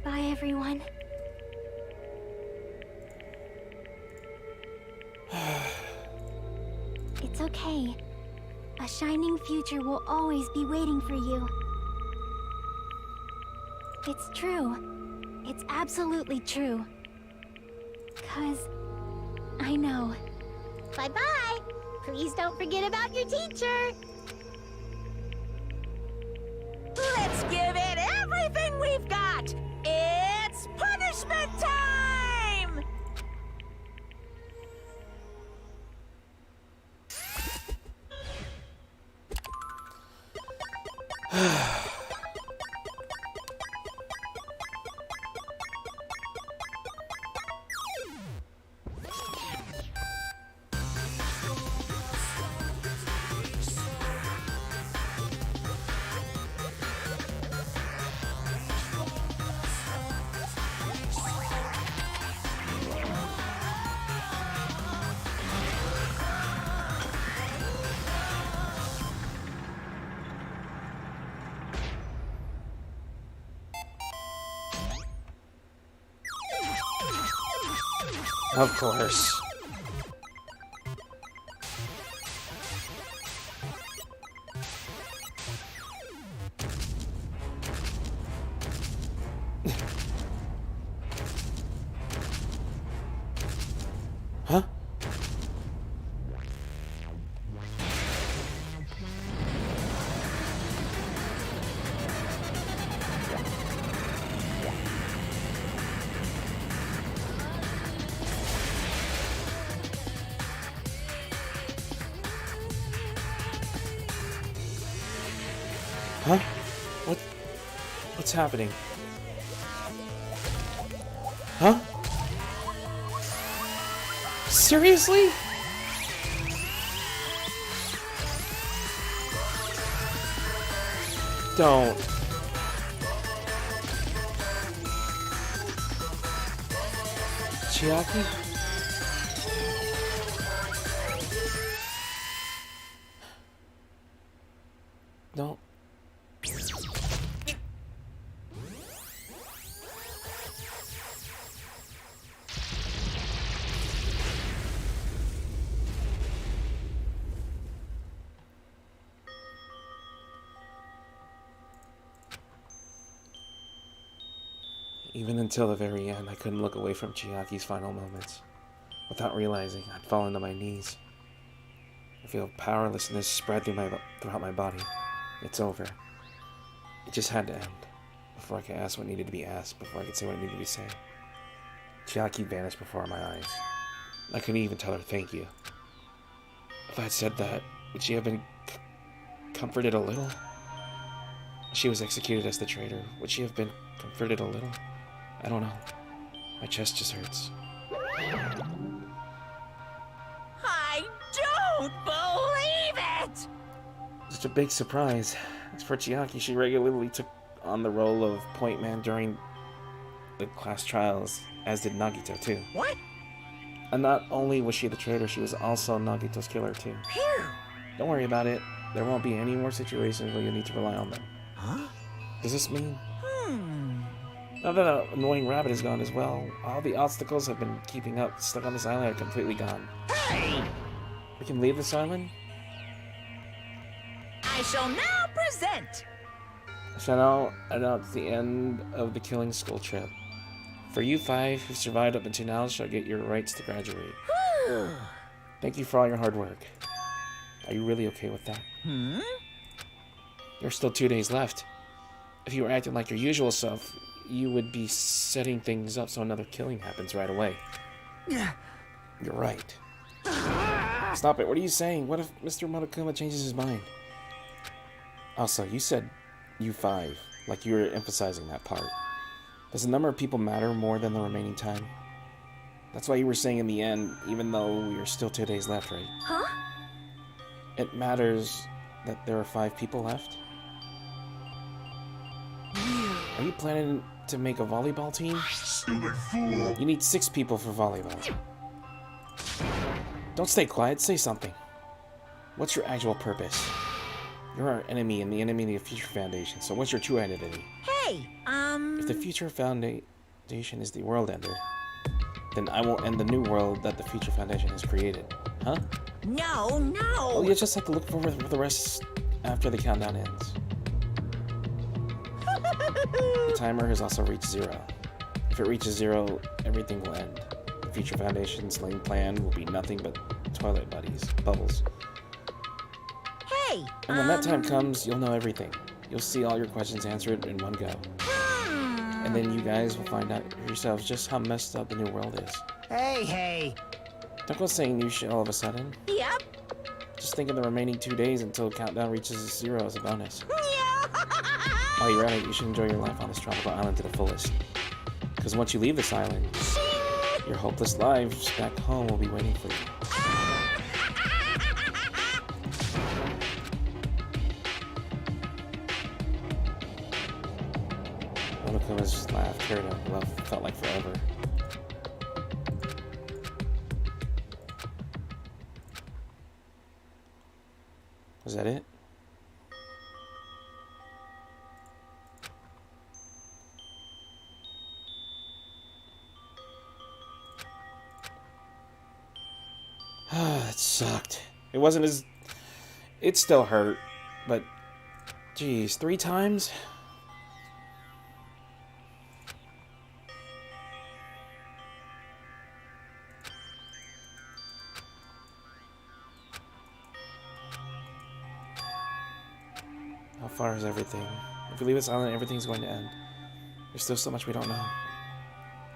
Bye, everyone. It's okay. A shining future will always be waiting for you. It's true. It's absolutely true. 'Cause I know. Bye-bye. Please don't forget about your teacher. Let's give it everything we've got. It's punishment time! Of course. Huh? Huh? What's happening? Huh? Seriously? Don't. Chiaki? Don't. Even until the very end, I couldn't look away from Chiaki's final moments without realizing I'd fallen to my knees. I feel powerlessness spread throughout my body. It's over. It just had to end before I could ask what needed to be asked, before I could say what needed to be said. Chiaki vanished before my eyes. I couldn't even tell her thank you. If I had said that, would she have been comforted a little? She was executed as the traitor. Would she have been comforted a little? I don't know. My chest just hurts. I don't believe it! Such a big surprise. As for Chiaki, she regularly took on the role of point man during the class trials, as did Nagito too. What? And not only was she the traitor, she was also Nagito's killer too. Phew! Don't worry about it. There won't be any more situations where you'll need to rely on them. Huh? Does this mean? Now that that annoying rabbit is gone as well, all the obstacles have been keeping up stuck on this island are completely gone. Hey! We can leave this island? I shall now present. So now announce the end of the Killing Skull trip. For you 5 who survived up until now shall get your rights to graduate. Thank you for all your hard work. Are you really okay with that? There's still 2 days left. If you were acting like your usual self, you would be setting things up so another killing happens right away. Yeah. You're right. Stop it, what are you saying? What if Mr. Monokuma changes his mind? Also, you said you 5, like you were emphasizing that part. Does the number of people matter more than the remaining time? That's why you were saying in the end, even though we are still 2 days left, right? Huh? It matters that there are 5 people left? Are you planning to make a volleyball team? You need 6 people for volleyball. Don't stay quiet, say something. What's your actual purpose? You're our enemy and the enemy of the Future Foundation, so what's your true identity? Hey, If the Future Foundation is the world ender, then I will end the new world that the Future Foundation has created. Huh? No, no! Oh, you just have to look forward for the rest after the countdown ends. The timer has also reached 0. If it reaches 0, everything will end. The Future Foundation's lame plan will be nothing but toilet bubbles. Hey, And when that time comes, you'll know everything. You'll see all your questions answered in one go. And then you guys will find out yourselves just how messed up the new world is. Hey! Don't go saying new shit all of a sudden. Yep. Just think of the remaining 2 days until countdown reaches 0 as a bonus. While you're at it, you should enjoy your life on this tropical island to the fullest. Because once you leave this island, your hopeless lives back home will be waiting for you. Monokuma's laugh carried on love felt like forever. Was that it? That sucked. It wasn't as... It still hurt, but... Geez, 3 times? How far is everything? If we leave this island, everything's going to end. There's still so much we don't know.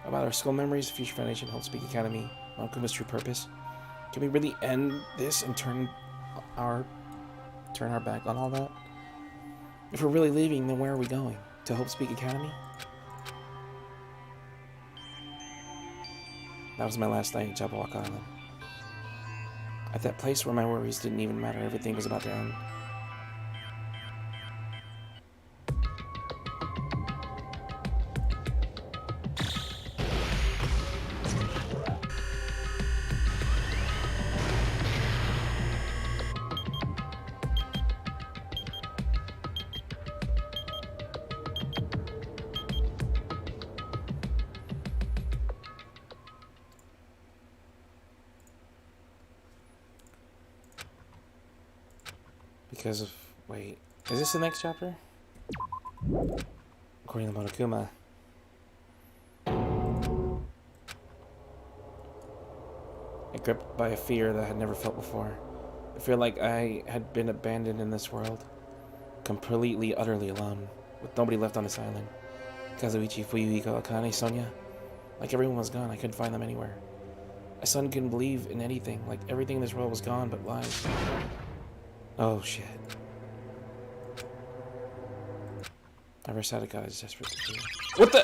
About our school memories, the Future Foundation, Hope Speak Academy, Monokuma's true purpose. Can we really end this and turn our back on all that? If we're really leaving, then where are we going? To Hope Speak Academy? That was my last night in Jabberwock Island. At that place where my worries didn't even matter, everything was about to end. Because of... Wait. Is this the next chapter? According to Monokuma, and gripped by a fear that I had never felt before. I feel like I had been abandoned in this world, completely, utterly alone, with nobody left on this island. Kazuichi, Fuyuhiko, Akane, Sonia, like everyone was gone. I couldn't find them anywhere. My son couldn't believe in anything, like everything in this world was gone but lies. Oh shit. Never said a god is desperate to do. What the?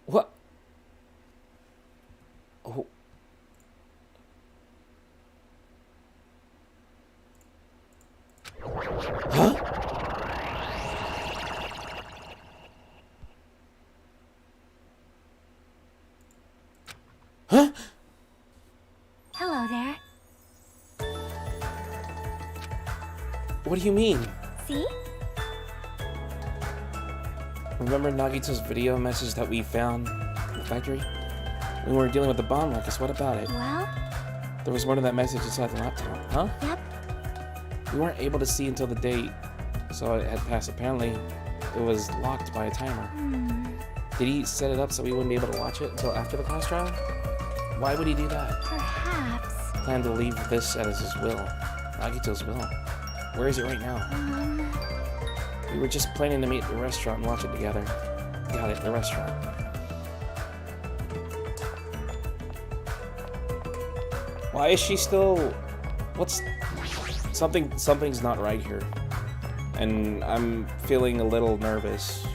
What? Oh. Huh? Huh? Hello there. What do you mean? See? Remember Nagito's video message that we found in the factory? When we were dealing with the bomb ruckus, what about it? Well? There was more to that message inside the laptop, huh? Yep. We weren't able to see until the date, so it had passed. Apparently, it was locked by a timer. Did he set it up so we wouldn't be able to watch it until after the class trial? Why would he do that? Perhaps. Plan to leave this as his will. Nagito's will. Where is it right now? We were just planning to meet at the restaurant and watch it together. Got it, the restaurant. Why is she still... What's... Something's not right here. And I'm feeling a little nervous.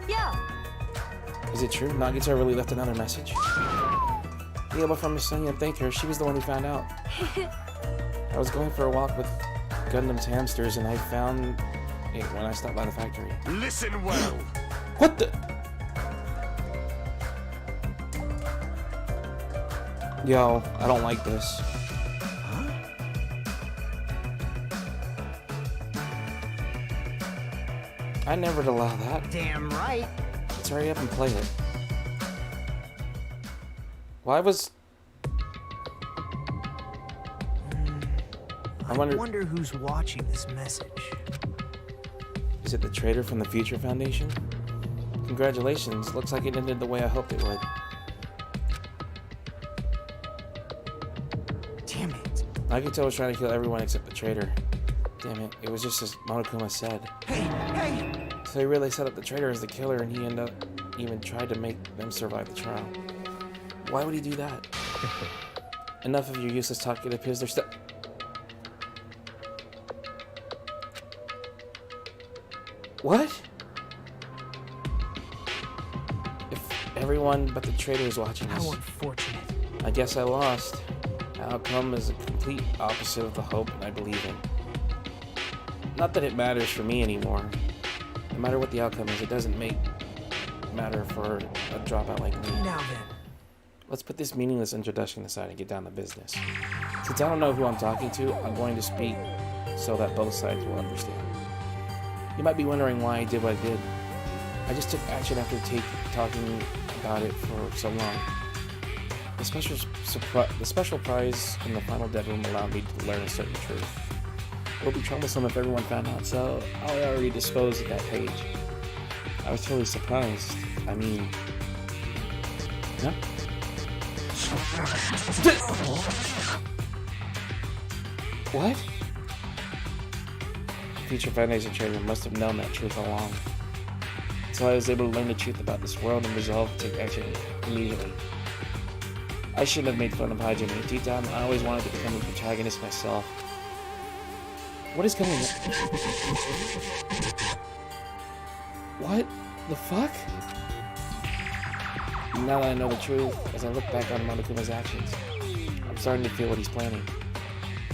Yeah. Is it true? Nagito really left another message? Yeah, but from Miss Sonia, thank her. She was the one who found out. I was going for a walk with Gundam's hamsters and I found it when I stopped by the factory. Listen well. What the? Yo, I don't like this. Huh? I never'd allow that. Damn right. Let's hurry up and play it. Why was... I wonder who's watching this message. Is it the traitor from the Future Foundation? Congratulations. Looks like it ended the way I hoped it would. Damn it. Nagito was trying to kill everyone except the traitor. Damn it. It was just as Monokuma said. Hey, hey! So he really set up the traitor as the killer and he even tried to make them survive the trial. Why would he do that? Enough of your useless talk. It appears there's What? If everyone but the traitor is watching us. How unfortunate. I guess I lost. The outcome is a complete opposite of the hope I believe in. Not that it matters for me anymore. No matter what the outcome is, it doesn't matter for a dropout like me. Now then. Let's put this meaningless introduction aside and get down to business. Since I don't know who I'm talking to, I'm going to speak so that both sides will understand. You might be wondering why I did what I did. I just took action after talking about it for so long. The special prize in the final dead room allowed me to learn a certain truth. It would be troublesome if everyone found out, so I already disposed of that page. I was totally surprised. I mean... Huh? What? Future Foundation traitor must have known that truth all along. So I was able to learn the truth about this world and resolve to take action immediately. I shouldn't have made fun of Hajime. Deep down, I always wanted to become a protagonist myself. What is going on? What the fuck? Now that I know the truth, as I look back on Monokuma's actions, I'm starting to feel what he's planning.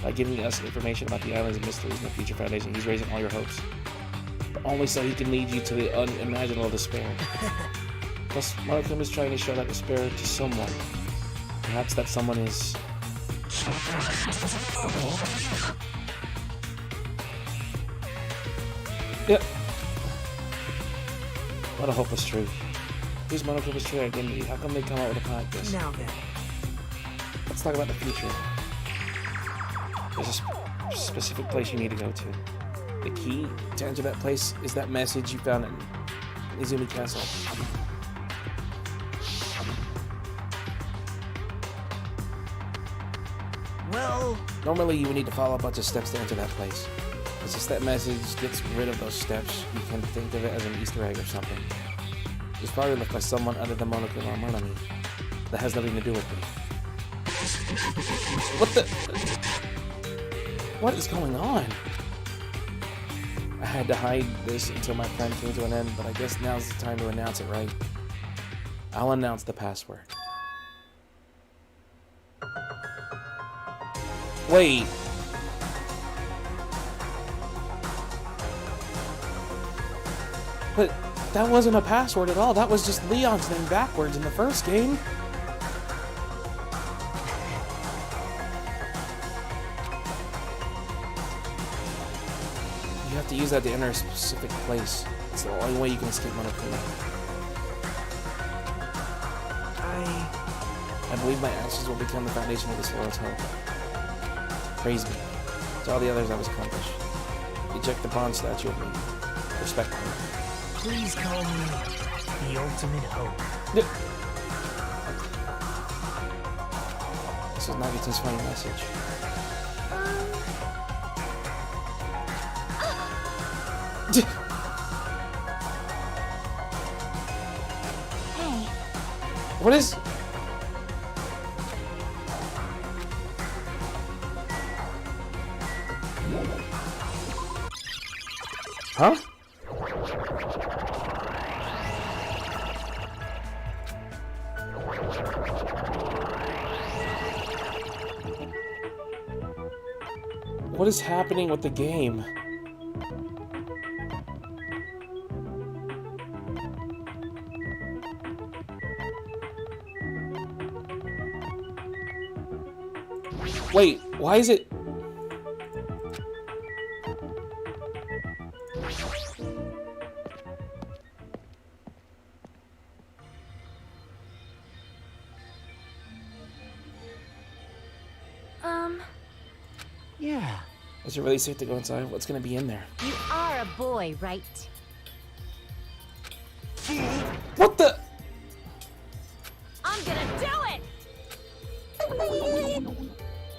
By giving us information about the islands and mysteries in the Future Foundation, he's raising all your hopes. But only so he can lead you to the unimaginable despair. Plus, Monokuma is trying to show that despair to someone. Perhaps that someone is... Yeah. What a hopeless truth. Who's Monokuma's true identity? How come they come out with a plan like this? Now then. Let's talk about the future. specific place you need to go to. The key to enter that place is that message you found in Izumi Castle. Well, Normally, you would need to follow a bunch of steps to enter that place. It's just that message gets rid of those steps. You can think of it as an Easter egg or something. It's probably left by someone other than Monokuma Monami. That has nothing to do with me. What the? What is going on? I had to hide this until my plan came to an end, but I guess now's the time to announce it, right? I'll announce the password. Wait. But that wasn't a password at all. That was just Leon's name backwards in the first game. You have to use that to enter a specific place. It's the only way you can escape Monokuma. I believe my actions will become the foundation of this world's hope. Praise me. To all the others I was accomplished. Eject the bronze statue of me. Respect me. Please call me the ultimate hope. This is Nagito's final message. Hey, What is... Huh? What is happening with the game? Wait, why is it... Yeah. Is it really safe to go inside? What's gonna be in there? You are a boy, right? What the... I'm gonna do it!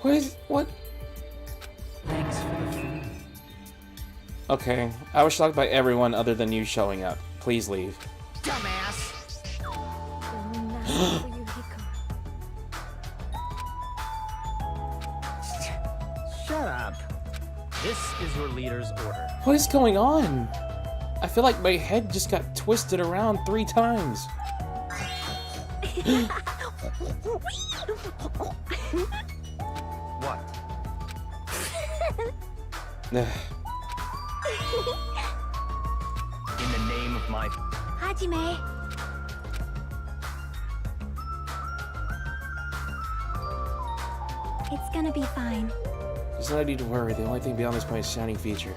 What is... What? Thanks for the food. Okay, I was shocked by everyone other than you showing up. Please leave. Dumbass. Shut up. This is your leader's order. What is going on? I feel like my head just got twisted around 3 times. what? In the name of my... Hajime. It's gonna be fine. There's no need to worry. The only thing beyond this point is shining feature.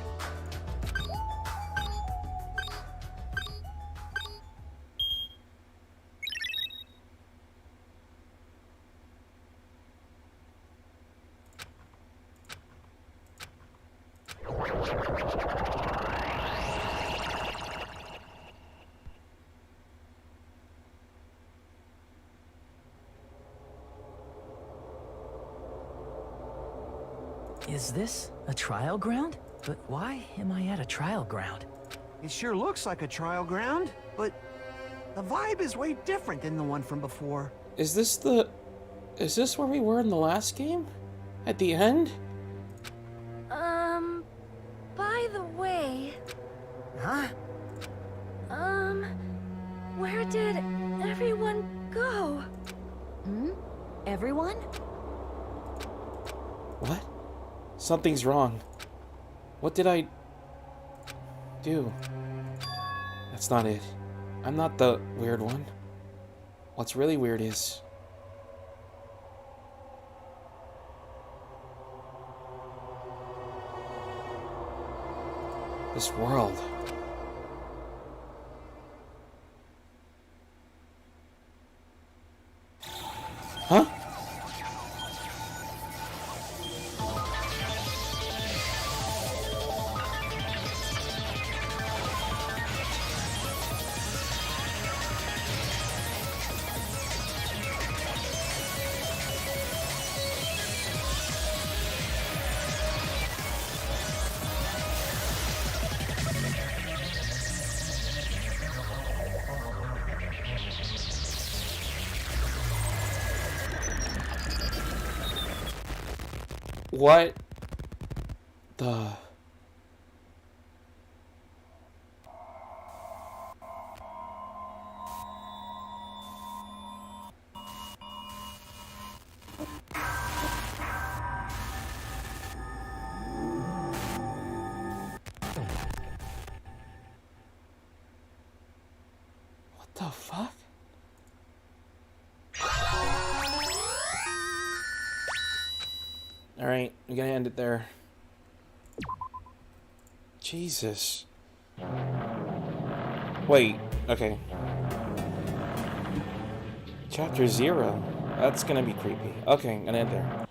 Is this a trial ground? But why am I at a trial ground? It sure looks like a trial ground, but the vibe is way different than the one from before. Is this the... Is this where we were in the last game? At the end? By the way, Huh? where did everyone go? Everyone? What? Something's wrong. What did I... do? That's not it. I'm not the weird one. What's really weird is... this world. Huh? What the... What the fuck? Alright, we're gonna end it there. Jesus. Wait, okay. Chapter 0. That's gonna be creepy. Okay, I'm gonna end there.